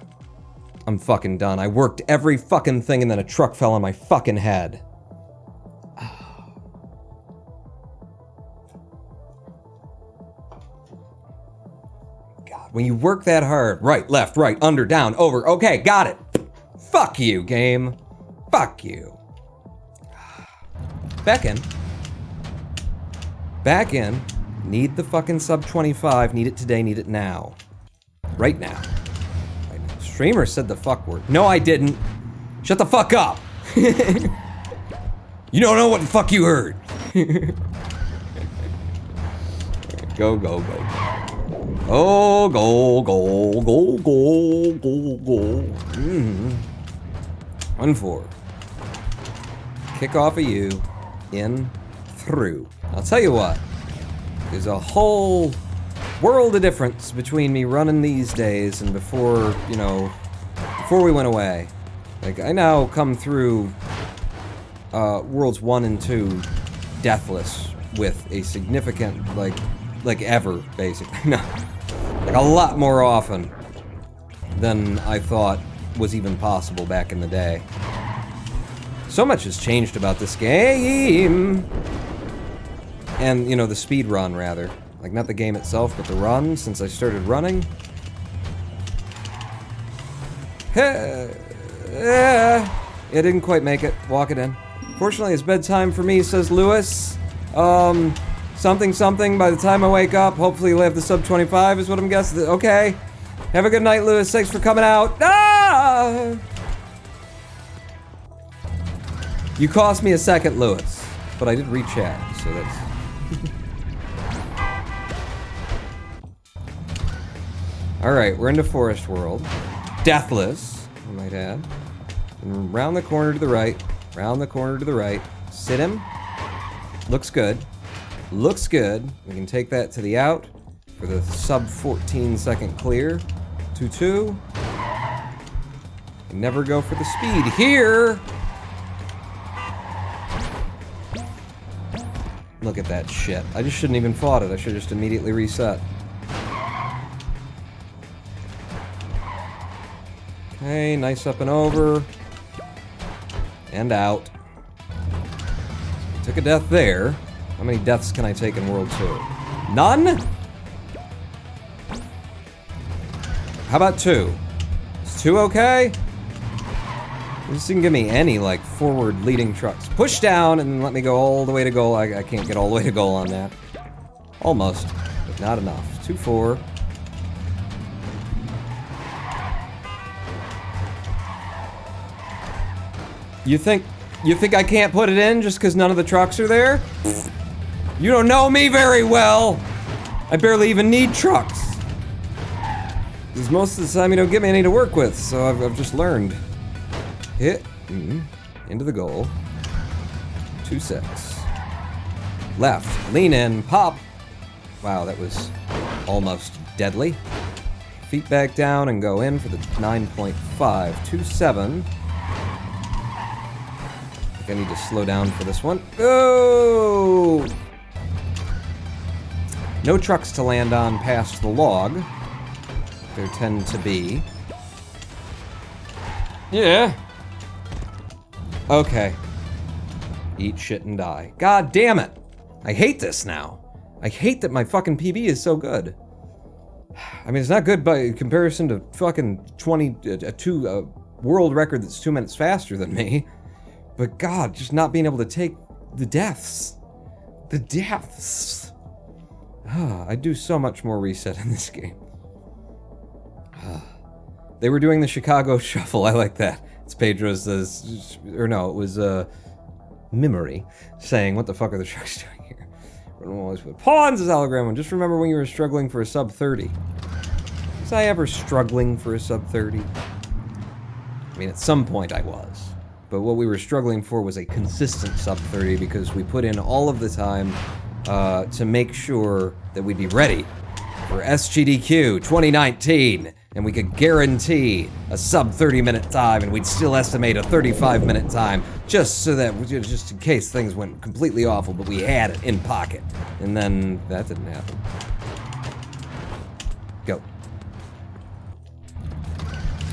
I'm fucking done. I worked every fucking thing and then a truck fell on my fucking head. God, when you work that hard, right, left, right, under, down, over, okay, got it. Fuck you, game. Fuck you. Back in. Back in. Need the fucking Sub-25. Need it today, need it now. Right now. Right now. Streamer said the fuck word. No, I didn't. Shut the fuck up. You don't know what the fuck you heard. Go, go, go. Oh, go, go, go, go, go, go. 1-4. Kick off of you. In. Through. I'll tell you what. There's a whole world of difference between me running these days and before, you know, before we went away. Like, I now come through Worlds 1 and 2 deathless with a significant, like ever, basically. No. Like, a lot more often than I thought was even possible back in the day. So much has changed about this game. And, you know, the speed run, rather. Like, not the game itself, but the run, since I started running. It didn't quite make it. Walk it in. Fortunately, it's bedtime for me, says Lewis. Something, something, by the time I wake up, hopefully you'll have the Sub-25 is what I'm guessing. Okay. Have a good night, Lewis. Thanks for coming out. Ah! You cost me a second, Lewis. But I did read chat, so that's... Alright, we're into Forest World. Deathless, I might add. And round the corner to the right. Round the corner to the right. Sit him. Looks good. Looks good. We can take that to the out for the sub-14 second clear. 2-2. Never go for the speed here. Look at that shit. I just shouldn't even fought it. I should just immediately reset. Okay, nice up and over. And out. Took a death there. How many deaths can I take in World 2? None? How about 2? Is 2 okay? This didn't give me any, like, forward leading trucks. Push down and let me go all the way to goal. I can't get all the way to goal on that. Almost, but not enough. 2-4. You think I can't put it in just because none of the trucks are there? You don't know me very well. I barely even need trucks. Because most of the time you don't give me any to work with, so I've just learned. Hit. Into the goal. 2-6. Left. Lean in. Pop. Wow, that was almost deadly. Feet back down and go in for the 9.5. 2-7. I think I need to slow down for this one. Oh! No trucks to land on past the log. There tend to be. Yeah. Okay. Eat shit and die. God damn it! I hate this now. I hate that my fucking PB is so good. I mean, it's not good by comparison to fucking a world record that's 2 minutes faster than me. But God, just not being able to take the deaths. The deaths. I do so much more reset in this game. They were doing the Chicago Shuffle. I like that. It's Pedro's, or no, it was Memory saying, "What the fuck are the trucks doing here?" Always put pawns as hologram. And just remember when you were struggling for a sub-30. Was I ever struggling for a sub-30? I mean, at some point I was. But what we were struggling for was a consistent sub-30 because we put in all of the time to make sure that we'd be ready for SGDQ 2019. and we could guarantee a sub 30-minute time, and we'd still estimate a 35-minute time, just so that, just in case things went completely awful, but we had it in pocket. And then that didn't happen. Go.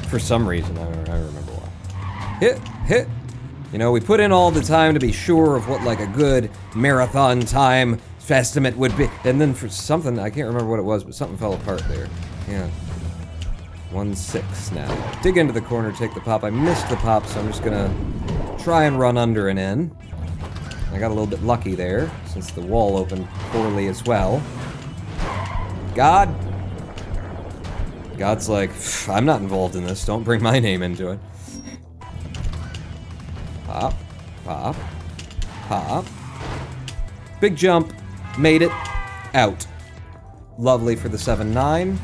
For some reason, I remember why. Hit. You know, we put in all the time to be sure of what, like, a good marathon time estimate would be, and then for something, I can't remember what it was, but something fell apart there. Yeah. 1-6 now. Dig into the corner, take the pop. I missed the pop, so I'm just gonna try and run under and in. I got a little bit lucky there, since the wall opened poorly as well. Gahd? Gahd's like, I'm not involved in this, don't bring my name into it. Pop, pop, pop. Big jump, made it, out. Lovely for the 7-9.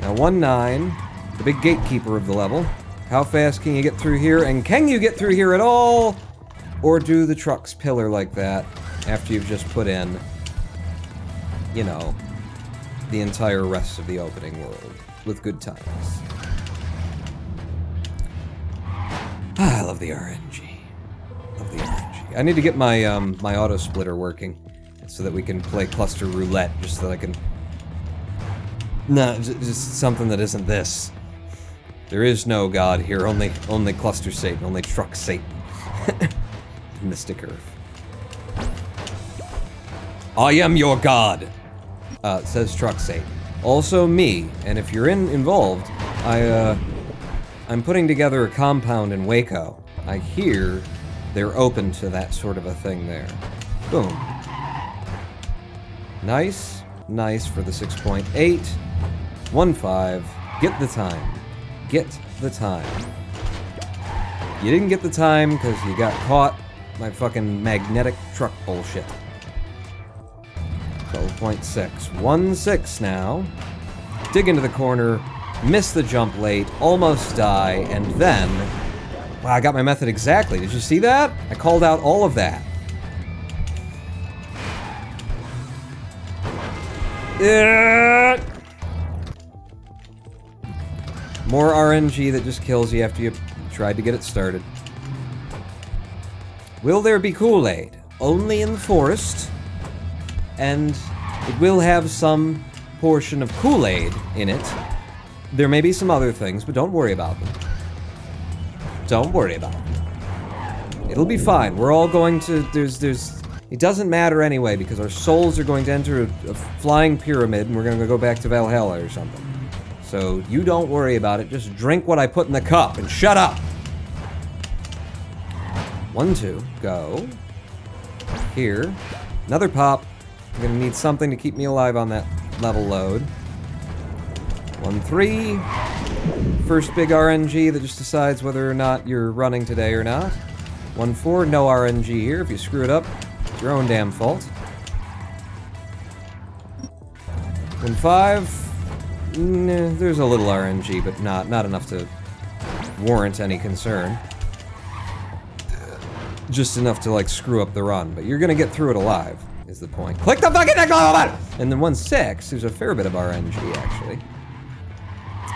Now 1-9, the big gatekeeper of the level. How fast can you get through here, and can you get through here at all? Or do the truck's pillar like that after you've just put in, you know, the entire rest of the opening world with good times. I love the RNG. Love the RNG. I need to get my my auto splitter working so that we can play cluster roulette, just so that I can... No, just something that isn't this. There is no God here, only cluster Satan, only truck Satan. Mystic Earth. I am your God, says truck Satan. Also me, and if you're involved, I'm putting together a compound in Waco. I hear they're open to that sort of a thing there. Boom. Nice, nice for the 6.8. 1-5. Get the time. Get the time. You didn't get the time because you got caught by fucking magnetic truck bullshit. 12.6. 1-6 now. Dig into the corner. Miss the jump late. Almost die. And then... Wow, I got my method exactly. Did you see that? I called out all of that. More RNG that just kills you after you tried to get it started. Will there be Kool-Aid? Only in the forest. And it will have some portion of Kool-Aid in it. There may be some other things, but don't worry about them. Don't worry about them. It'll be fine. We're all going to... It doesn't matter anyway, because our souls are going to enter a flying pyramid, and we're going to go back to Valhalla or something. So you don't worry about it. Just drink what I put in the cup and shut up. 1-2. Go. Here. Another pop. I'm going to need something to keep me alive on that level load. 1-3. First big RNG that just decides whether or not you're running today or not. 1-4. No RNG here. If you screw it up, it's your own damn fault. 1-5. Nah, there's a little RNG, but not enough to warrant any concern. Just enough to, like, screw up the run, but you're gonna get through it alive, is the point. Click the fucking next level button! And then 1-6, there's a fair bit of RNG, actually.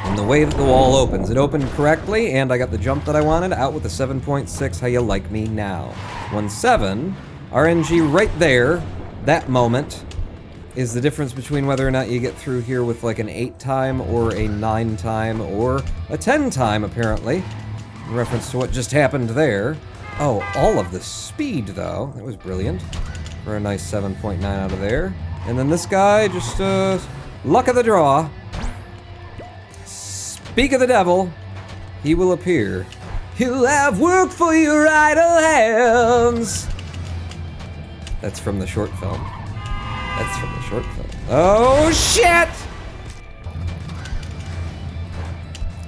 And the way that the wall opens, it opened correctly, and I got the jump that I wanted, out with the 7.6, how you like me now. 1-7, RNG right there, that moment, is the difference between whether or not you get through here with like an 8 time or a 9 time or a 10 time, apparently. In reference to what just happened there. Oh, all of the speed, though. That was brilliant. For a nice 7.9 out of there. And then this guy, just, luck of the draw. Speak of the devil. He will appear. He'll have work for your idle hands. That's from the short film. That's from the short film. Oh, shit!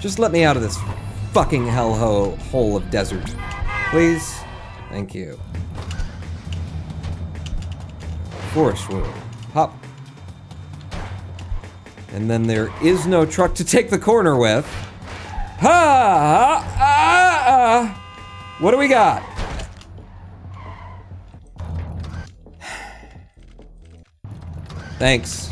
Just let me out of this fucking hole of desert. Please? Thank you. Forest World. Hop. And then there is no truck to take the corner with. What do we got? Thanks.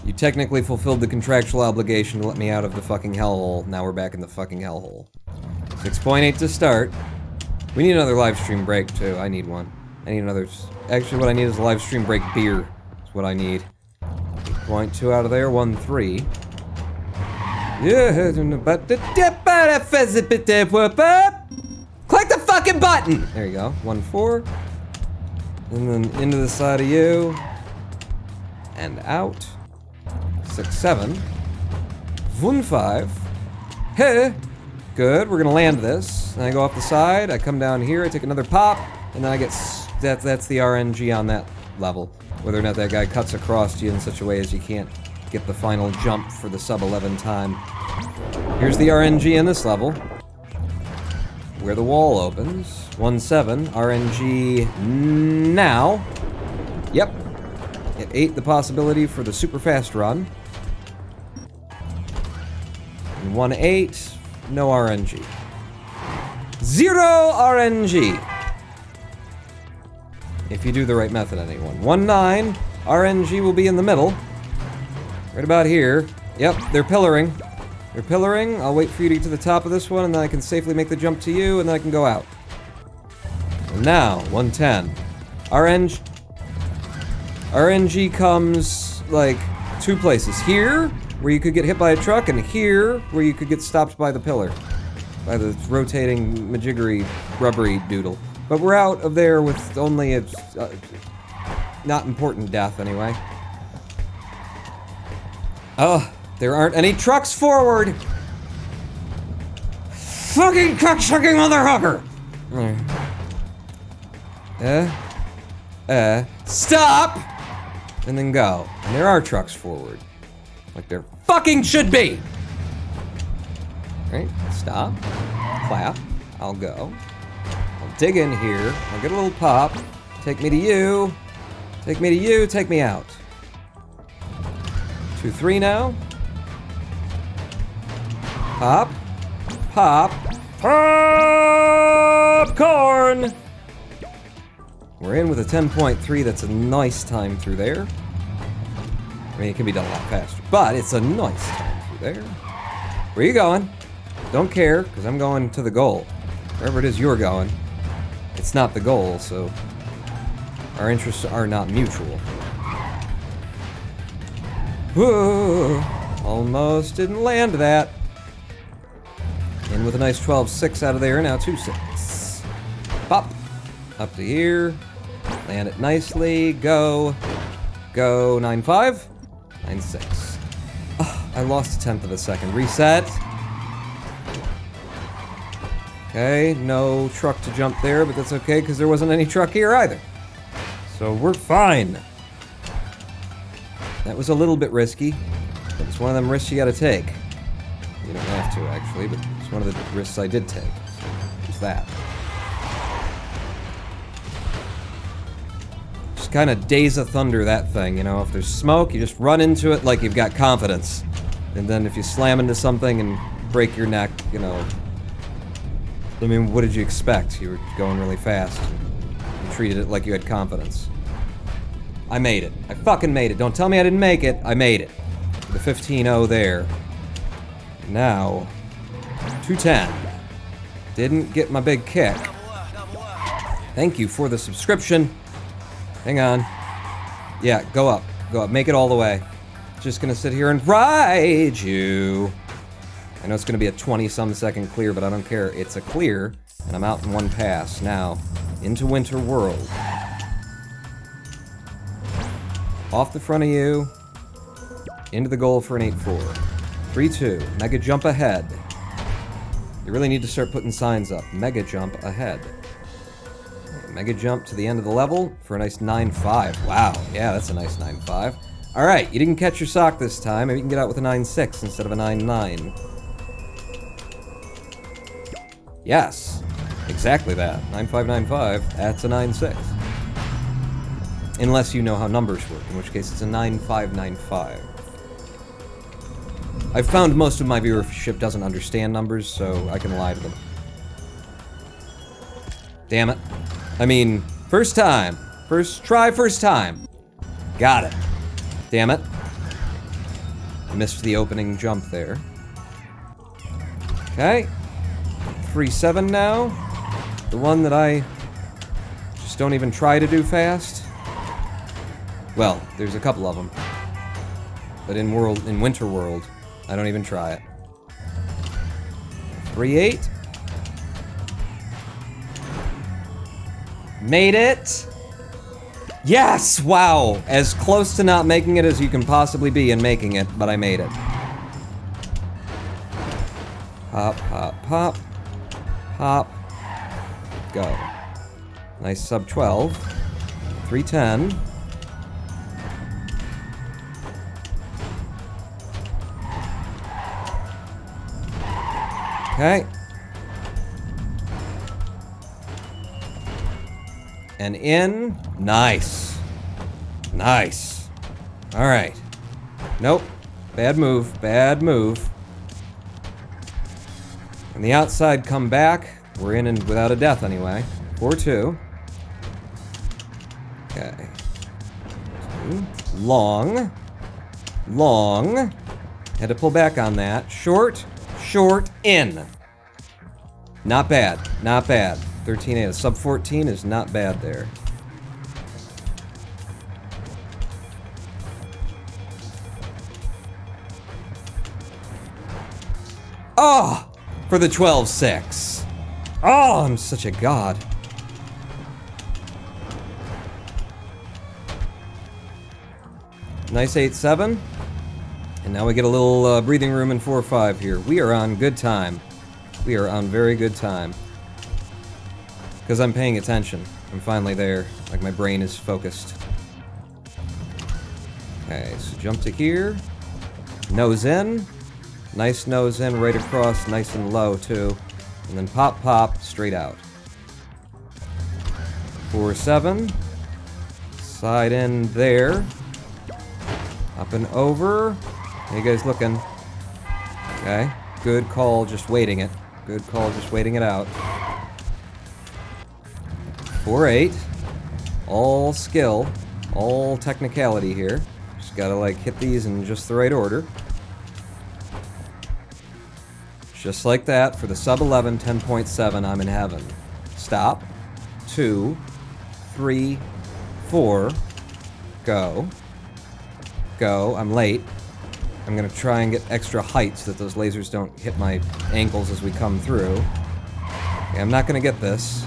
You technically fulfilled the contractual obligation to let me out of the fucking hellhole. Now we're back in the fucking hellhole. 6.8 to start. We need another live stream break, too. I need one. I need another... Actually, what I need is a live stream break beer. That's what I need. 8.2 out of there. 1-3. Yeah, click the fucking button! There you go. 1-4. And then into the side of you. And out. 6-7. 1-5. Hey! Good, we're gonna land this. And I go off the side, I come down here, I take another pop, and then I get... That's the RNG on that level. Whether or not that guy cuts across you in such a way as you can't get the final jump for the sub-11 time. Here's the RNG in this level. Where the wall opens. 1-7, RNG now. Yep. It ate the possibility for the super fast run. And 1-8, no RNG. 0 RNG! If you do the right method, anyone. 1-9, RNG will be in the middle. Right about here. Yep, they're pillaring. They're pillaring. I'll wait for you to get to the top of this one, and then I can safely make the jump to you, and then I can go out. And now, 1-10. RNG comes, like, 2 places. Here, where you could get hit by a truck, and here, where you could get stopped by the pillar. By the rotating, majiggery, rubbery doodle. But we're out of there with only a... not important death, anyway. Oh, there aren't any trucks forward! Fucking cocksucking motherfucker! Stop! And then go. And there are trucks forward. Like there fucking should be! Right, stop. Clap. I'll go. I'll dig in here. I'll get a little pop. Take me to you. Take me to you. Take me out. 2-3 now. Pop. Pop. Popcorn! We're in with a 10.3. That's a nice time through there. I mean, it can be done a lot faster, but it's a nice time through there. Where are you going? Don't care, because I'm going to the goal. Wherever it is you're going, it's not the goal, so our interests are not mutual. Whoa, almost didn't land that. In with a nice 12-6 out of there, now 2-6. Pop. Up to here. Land it nicely. Go. Go. 9-5. 9-6. Oh, I lost a tenth of a second. Reset. Okay, no truck to jump there, but that's okay, because there wasn't any truck here either. So we're fine. That was a little bit risky, but it's one of them risks you gotta take. You don't have to, actually, but it's one of the risks I did take. Just that. Just kind of Days of Thunder that thing, you know? If there's smoke, you just run into it like you've got confidence. And then if you slam into something and break your neck, you know... I mean, what did you expect? You were going really fast. You treated it like you had confidence. I made it. I fucking made it. Don't tell me I didn't make it. I made it. The 15-0 there. Now, 210. Didn't get my big kick. Thank you for the subscription. Hang on. Yeah, go up. Go up. Make it all the way. Just gonna sit here and ride you. I know it's gonna be a 20-some second clear, but I don't care. It's a clear, and I'm out in one pass. Now, into Winter World. Off the front of you. Into the goal for an 8-4. 3-2. Mega jump ahead. You really need to start putting signs up. Mega jump ahead. Mega jump to the end of the level for a nice 9-5. Wow, yeah, that's a nice 9-5. Alright, you didn't catch your sock this time. Maybe you can get out with a 9-6 instead of a 9-9. Yes, exactly that. 9-5-9-5, that's a 9-6. Unless you know how numbers work, in which case it's a 9-5-9-5. I've found most of my viewership doesn't understand numbers, so I can lie to them. Damn it. I mean, first time. First try, first time. Got it. Damn it. Missed the opening jump there. Okay. 3-7 now. The one that I just don't even try to do fast. Well, there's a couple of them. But in Winter World, I don't even try it. 3-8. Made it! Yes! Wow! As close to not making it as you can possibly be in making it, but I made it. Pop, pop, pop. Pop. Go. Nice sub-12. 3-10. Okay. And in. Nice. Nice. Alright. Nope. Bad move. Bad move. And the outside come back. We're in and without a death anyway. 4-2. Okay. 2. Long. Long. Had to pull back on that. Short. Short. In. Not bad. Not bad. 13-8. A sub-14 is not bad there. Oh! For the 12-6. Oh, I'm such a god. Nice 8-7. And now we get a little breathing room in 4-5 here. We are on good time. We are on very good time. Because I'm paying attention. I'm finally there. Like my brain is focused. Okay, so jump to here. Nose in. Nice nose in, right across, nice and low too. And then pop, pop, straight out. 4-7. Side in there. Up and over. How you guys looking? Okay. Good call, just waiting it. Good call, just waiting it out. 4-8. All skill. All technicality here. Just gotta like hit these in just the right order. Just like that, for the sub-11, 10.7, I'm in heaven. Stop. 2, 3, 4. Go. Go. I'm late. I'm gonna try and get extra height so that those lasers don't hit my ankles as we come through. Okay, I'm not gonna get this.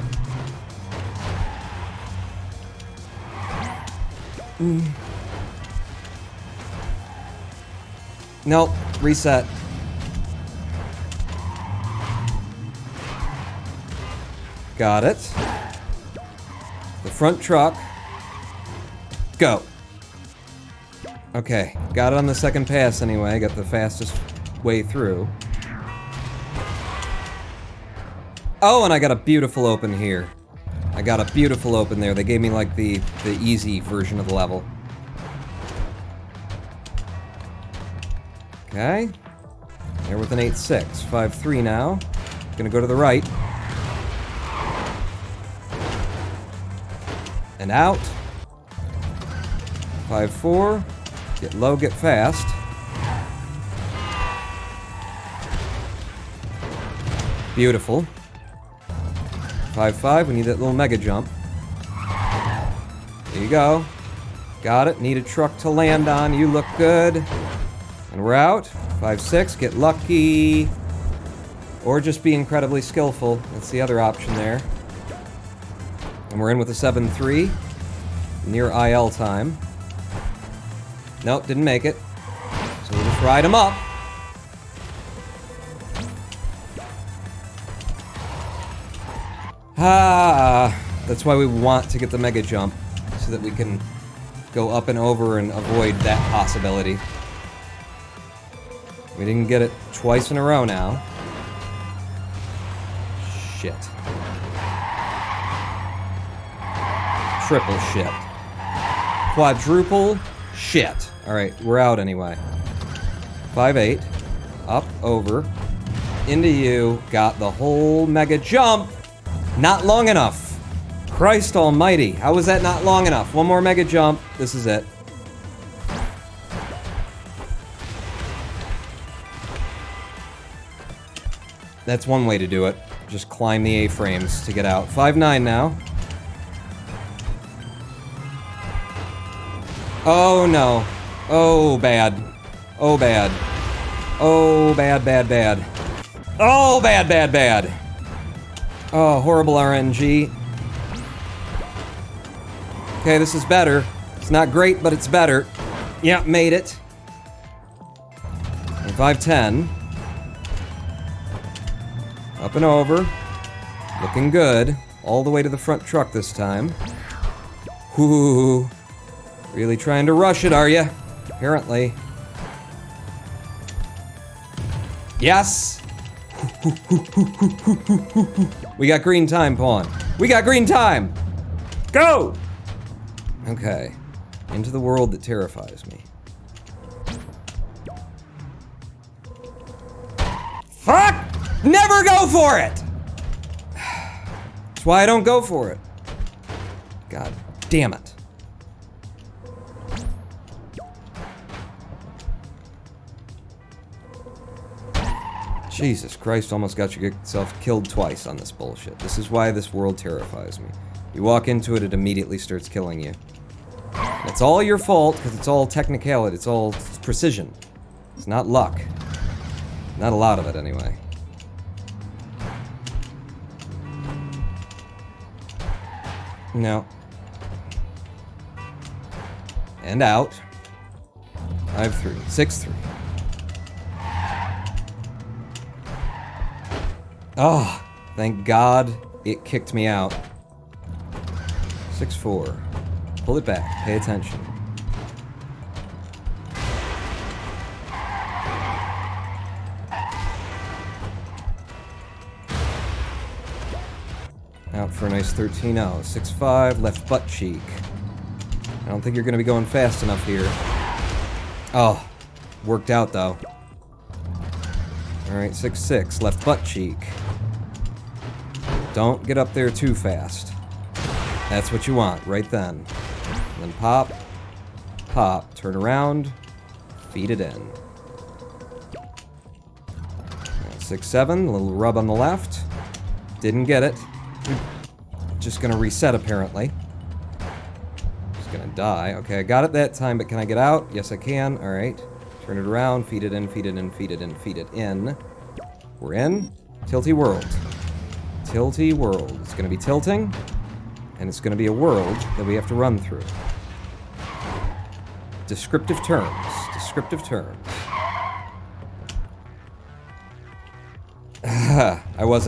Nope. Reset. Got it. The front truck. Go. Okay, got it on the second pass anyway. Got the fastest way through. Oh, and I got a beautiful open here. I got a beautiful open there. They gave me like the easy version of the level. Okay. There with an 8-6. 5-3 now. Gonna go to the right. And out. 5-4. Get low, get fast. Beautiful. 5-5, we need that little mega jump. There you go. Got it. Need a truck to land on. You look good. And we're out. 5-6, get lucky. Or just be incredibly skillful. That's the other option there. And we're in with a 7-3. Near IL time. Nope, didn't make it. So we'll just ride him up. That's why we want to get the mega jump. So that we can go up and over and avoid that possibility. We didn't get it twice in a row now. Shit. Triple shit. Quadruple shit. Alright, we're out anyway. 5-8. Up, over. Into you. Got the whole mega jump. Not long enough. Christ almighty. How was that not long enough? One more mega jump. This is it. That's one way to do it. Just climb the A-frames to get out. 5-9 now. Oh no. Oh bad. Oh bad. Oh bad, bad, bad. Oh bad, bad, bad. Oh, horrible RNG. Okay, this is better. It's not great, but it's better. Yeah, made it. 5-10. Up and over. Looking good. All the way to the front truck this time. Whoo. Really trying to rush it, are you? Apparently. Yes! We got green time, Pawn. We got green time! Go! Okay. Into the world that terrifies me. Fuck! Never go for it! That's why I don't go for it. God damn it. Jesus Christ, almost got yourself killed twice on this bullshit. This is why this world terrifies me. You walk into it, it immediately starts killing you. It's all your fault, because it's all technicality, it's all precision. It's not luck. Not a lot of it, anyway. No. And out. 5-3. 6-3. Oh, thank God it kicked me out. 6-4. Pull it back. Pay attention. Out for a nice 13-0. 6-5. Left butt cheek. I don't think you're going to be going fast enough here. Oh, worked out though. Alright, 6-6. Left butt cheek. Don't get up there too fast. That's what you want, right then. And then pop, pop, turn around, feed it in. 6-7, a little rub on the left. Didn't get it. Just gonna reset, apparently. Just gonna die. Okay, I got it that time, but can I get out? Yes, I can. Alright. Turn it around, feed it in, feed it in, feed it in, feed it in. We're in. Tilty world. Tilty world. It's gonna be tilting, and it's gonna be a world that we have to run through. Descriptive terms. Descriptive terms.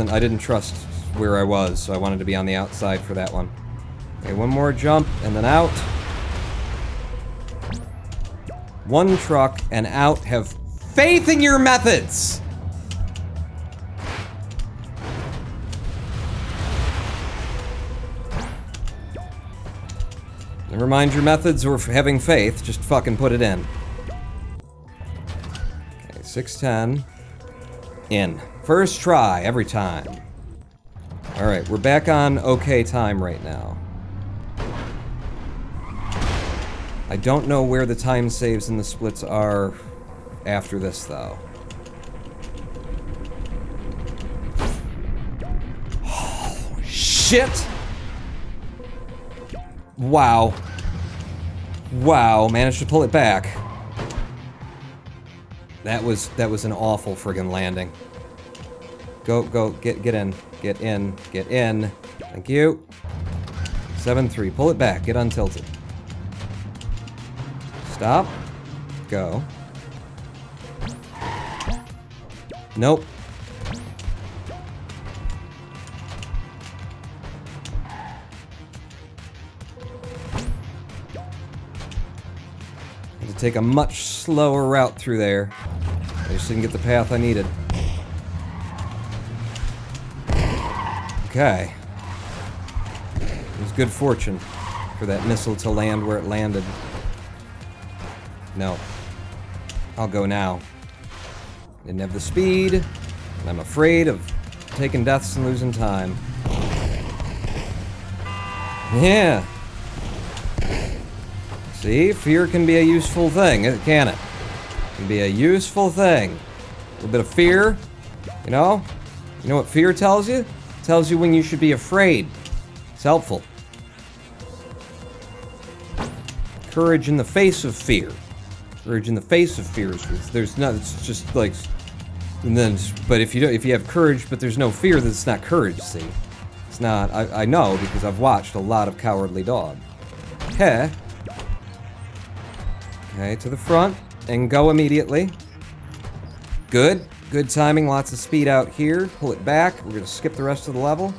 I didn't trust where I was, so I wanted to be on the outside for that one. Okay, one more jump, and then out. One truck and out. Have faith in your methods! Never mind your methods or having faith, just fucking put it in. Okay, 6-10. In. First try, every time. Alright, we're back on okay time right now. I don't know where the time saves and the splits are after this, though. Oh, shit! Wow. Wow, managed to pull it back. That was an awful friggin' landing. Go, get in. Get in. Get in. Thank you. 7-3. Pull it back. Get untilted. Stop. Go. Nope. Had to take a much slower route through there. I just didn't get the path I needed. Okay. It was good fortune for that missile to land where it landed. No. I'll go now. Didn't have the speed, and I'm afraid of taking deaths and losing time. Yeah. See, fear can be a useful thing, can it? It can be a useful thing. A little bit of fear, you know? You know what fear tells you? It tells you when you should be afraid. It's helpful. Courage in the face of fear. Courage in the face of fear. There's not. It's just like, and then. But if you have courage, but there's no fear, then it's not courage. See, it's not. I know because I've watched a lot of Cowardly Dog. Okay. Okay, to the front and go immediately. Good. Good timing. Lots of speed out here. Pull it back. We're gonna skip the rest of the level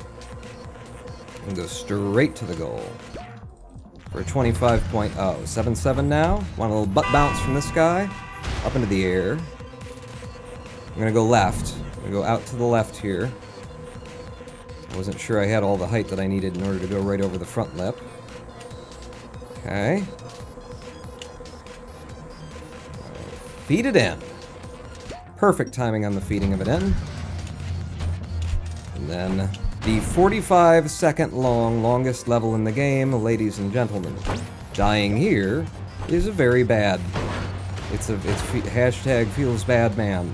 and go straight to the goal. We're 25.077 now. Want a little butt bounce from this guy. Up into the air. I'm gonna go left. I'm gonna go out to the left here. I wasn't sure I had all the height that I needed in order to go right over the front lip. Okay. Feed it in. Perfect timing on the feeding of it in. And then the 45-second long, longest level in the game, ladies and gentlemen. Dying here is a very bad. It's hashtag feels bad, man.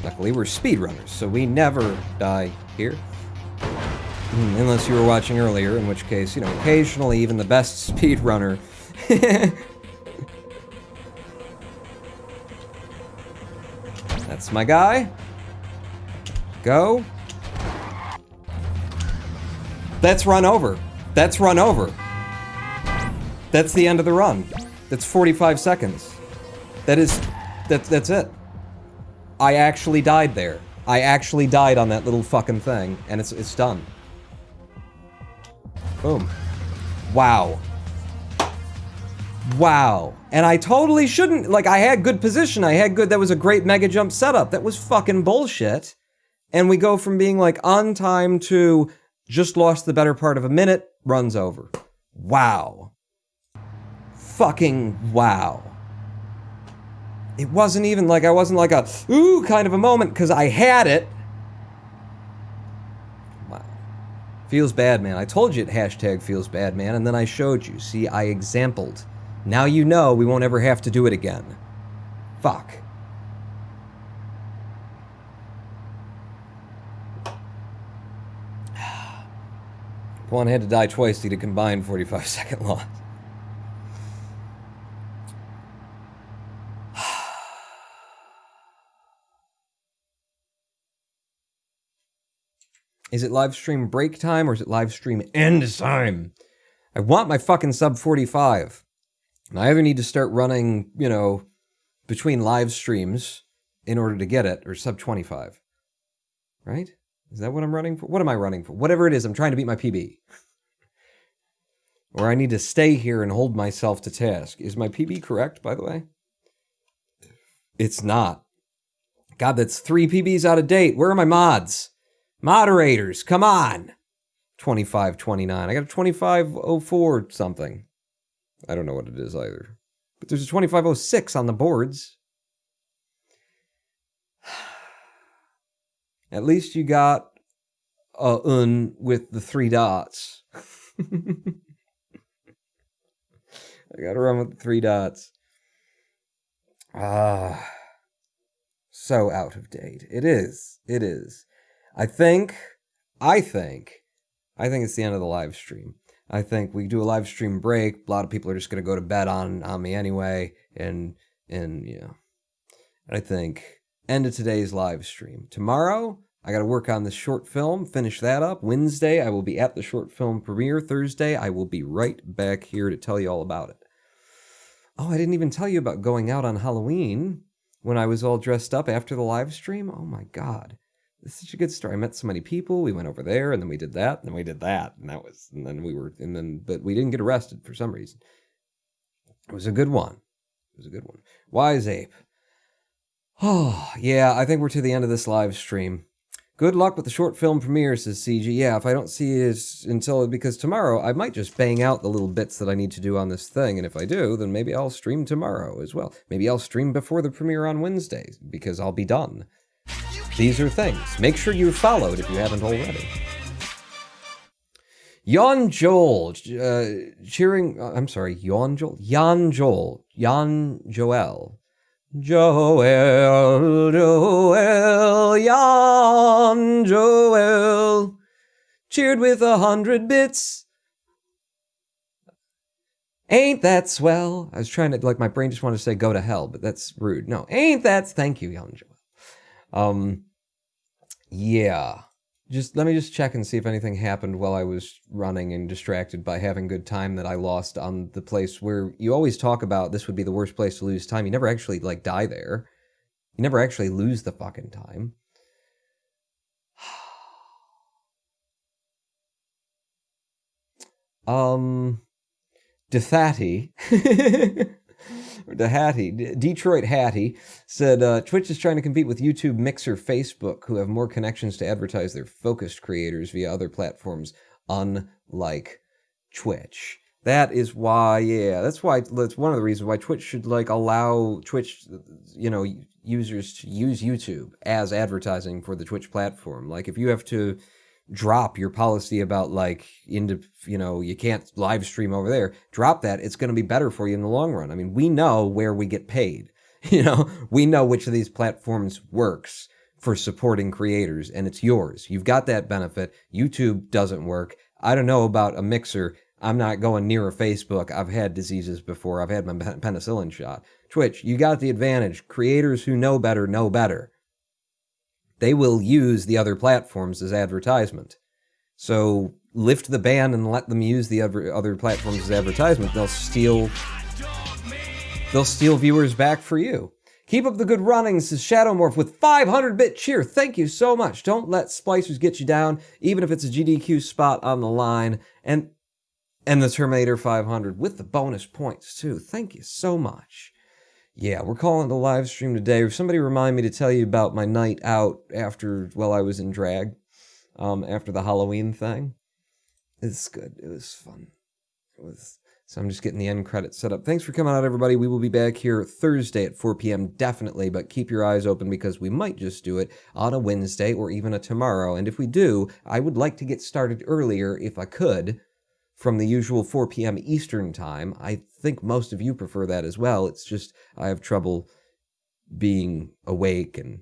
Luckily, we're speedrunners, so we never die here. Unless you were watching earlier, in which case, you know, occasionally even the best speedrunner. That's my guy. Go. That's run over. That's run over. That's the end of the run. That's 45 seconds. That's it. I actually died there. I actually died on that little fucking thing, and it's done. Boom. Wow. Wow. And I totally shouldn't, like, I had good position, that was a great mega jump setup. That was fucking bullshit. And we go from being, like, on time to just lost the better part of a minute, runs over. Wow. Fucking wow. It wasn't even like, I wasn't like a, ooh, kind of a moment, because I had it. Wow. Feels bad, man. I told you it hashtag feels bad, man, and then I showed you. See, I exampled. Now you know we won't ever have to do it again. Fuck. One had to die twice to get a combined 45-second loss. Is it live stream break time or is it live stream end time? I want my fucking Sub-25. And I either need to start running, you know, between live streams in order to get it, or Sub-25. Right? Is that what I'm running for? What am I running for? Whatever it is, I'm trying to beat my PB. Or I need to stay here and hold myself to task. Is my PB correct, by the way? It's not. God, that's 3 PBs out of date. Where are my mods? Moderators, come on! 25.29. I got a 25.04 something. I don't know what it is either. But there's a 25.06 on the boards. At least you got a un with the 3 dots. I gotta run with the 3 dots. So out of date. It is. It is. I think it's the end of the live stream. I think we do a live stream break. A lot of people are just going to go to bed on me anyway. And you know, I think end of today's live stream. Tomorrow, I got to work on this short film, finish that up. Wednesday, I will be at the short film premiere. Thursday, I will be right back here to tell you all about it. Oh, I didn't even tell you about going out on Halloween when I was all dressed up after the live stream. Oh my God. This is such a good story. I met so many people. We wwent over there, and then we did that, and then we did that, but we didn't get arrested for some reason. It was a good one. Wise Ape. Oh, yeah, I think we're to the end of this live stream. Good luck with the short film premiere, says CG. Yeah, if I don't see it because tomorrow I might just bang out the little bits that I need to do on this thing, and if I do, then maybe I'll stream tomorrow as well. Maybe I'll stream before the premiere on Wednesday, because I'll be done. These are things. Make sure you're followed if you haven't already. Jan Joel, cheering... I'm sorry, Jan Joel. Joel, Joel, yon Joel, cheered with 100 bits. Ain't that swell? I was trying to, like, my brain just wanted to say go to hell, but that's rude. No, ain't that, thank you, young Joel. Yeah. Let me just check and see if anything happened while I was running and distracted by having good time that I lost on the place where you always talk about this would be the worst place to lose time. You never actually, like, die there. You never actually lose the fucking time. DeFatty, or DeHattie, Detroit Hattie, said Twitch is trying to compete with YouTube, Mixer, Facebook, who have more connections to advertise their focused creators via other platforms, unlike Twitch. That is why, yeah, that's one of the reasons why Twitch should, like, allow Twitch, users to use YouTube as advertising for the Twitch platform. Like, if you have to drop your policy about, like, you can't live stream over there, drop that. It's going to be better for you in the long run. I mean, we know where we get paid. We know which of these platforms works for supporting creators, and it's yours. You've got that benefit. YouTube doesn't work. I don't know about a Mixer. I'm not going near a Facebook. I've had diseases before. I've had my penicillin shot. Twitch, you got the advantage. Creators who know better know better. They will use the other platforms as advertisement. So lift the ban and let them use the other platforms as advertisement. They'll steal viewers back for you. Keep up the good running, says Shadowmorph with 500-bit cheer. Thank you so much. Don't let splicers get you down, even if it's a GDQ spot on the line. And the Terminator 500 with the bonus points, too. Thank you so much. Yeah, we're calling it a live stream today. Somebody remind me to tell you about my night out while I was in drag, after the Halloween thing. It's good. It was fun. So I'm just getting the end credits set up. Thanks for coming out, everybody. We will be back here Thursday at 4 p.m. definitely, but keep your eyes open because we might just do it on a Wednesday or even a tomorrow. And if we do, I would like to get started earlier if I could, from the usual 4 p.m. Eastern time. I think most of you prefer that as well. It's just I have trouble being awake and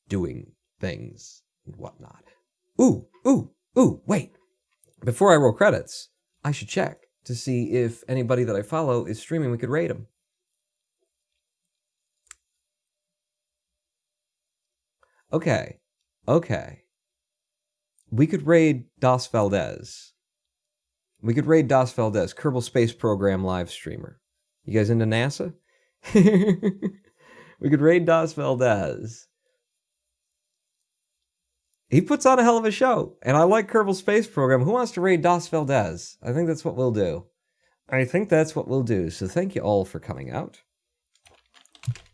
doing things and whatnot. Ooh, wait. Before I roll credits, I should check to see if anybody that I follow is streaming. We could raid them. Okay. We could raid Das Valdez. Kerbal Space Program live streamer. You guys into NASA? We could raid Das Valdez. He puts on a hell of a show, and I like Kerbal Space Program. Who wants to raid Das Valdez? I think that's what we'll do. So thank you all for coming out.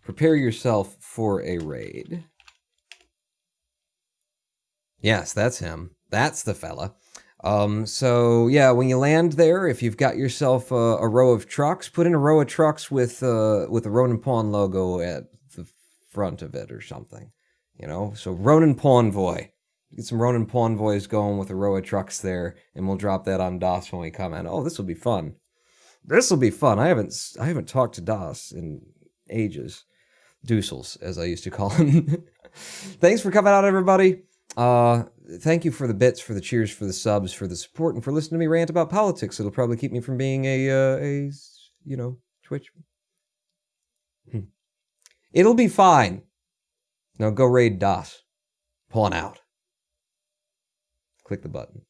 Prepare yourself for a raid. Yes, that's him. That's the fella. So yeah, when you land there, if you've got yourself a row of trucks, put in a row of trucks with a Ronin Pawn logo at the front of it or something. So Ronin Pawnvoy. Get some Ronin Pawnvoys going with a row of trucks there, and we'll drop that on DOS when we come in. Oh, this will be fun. I haven't talked to DOS in ages. Doosels, as I used to call him. Thanks for coming out, everybody. Thank you for the bits, for the cheers, for the subs, for the support, and for listening to me rant about politics. It'll probably keep me from being a Twitch. It'll be fine. Now go raid DOS. Pawn out. Click the button.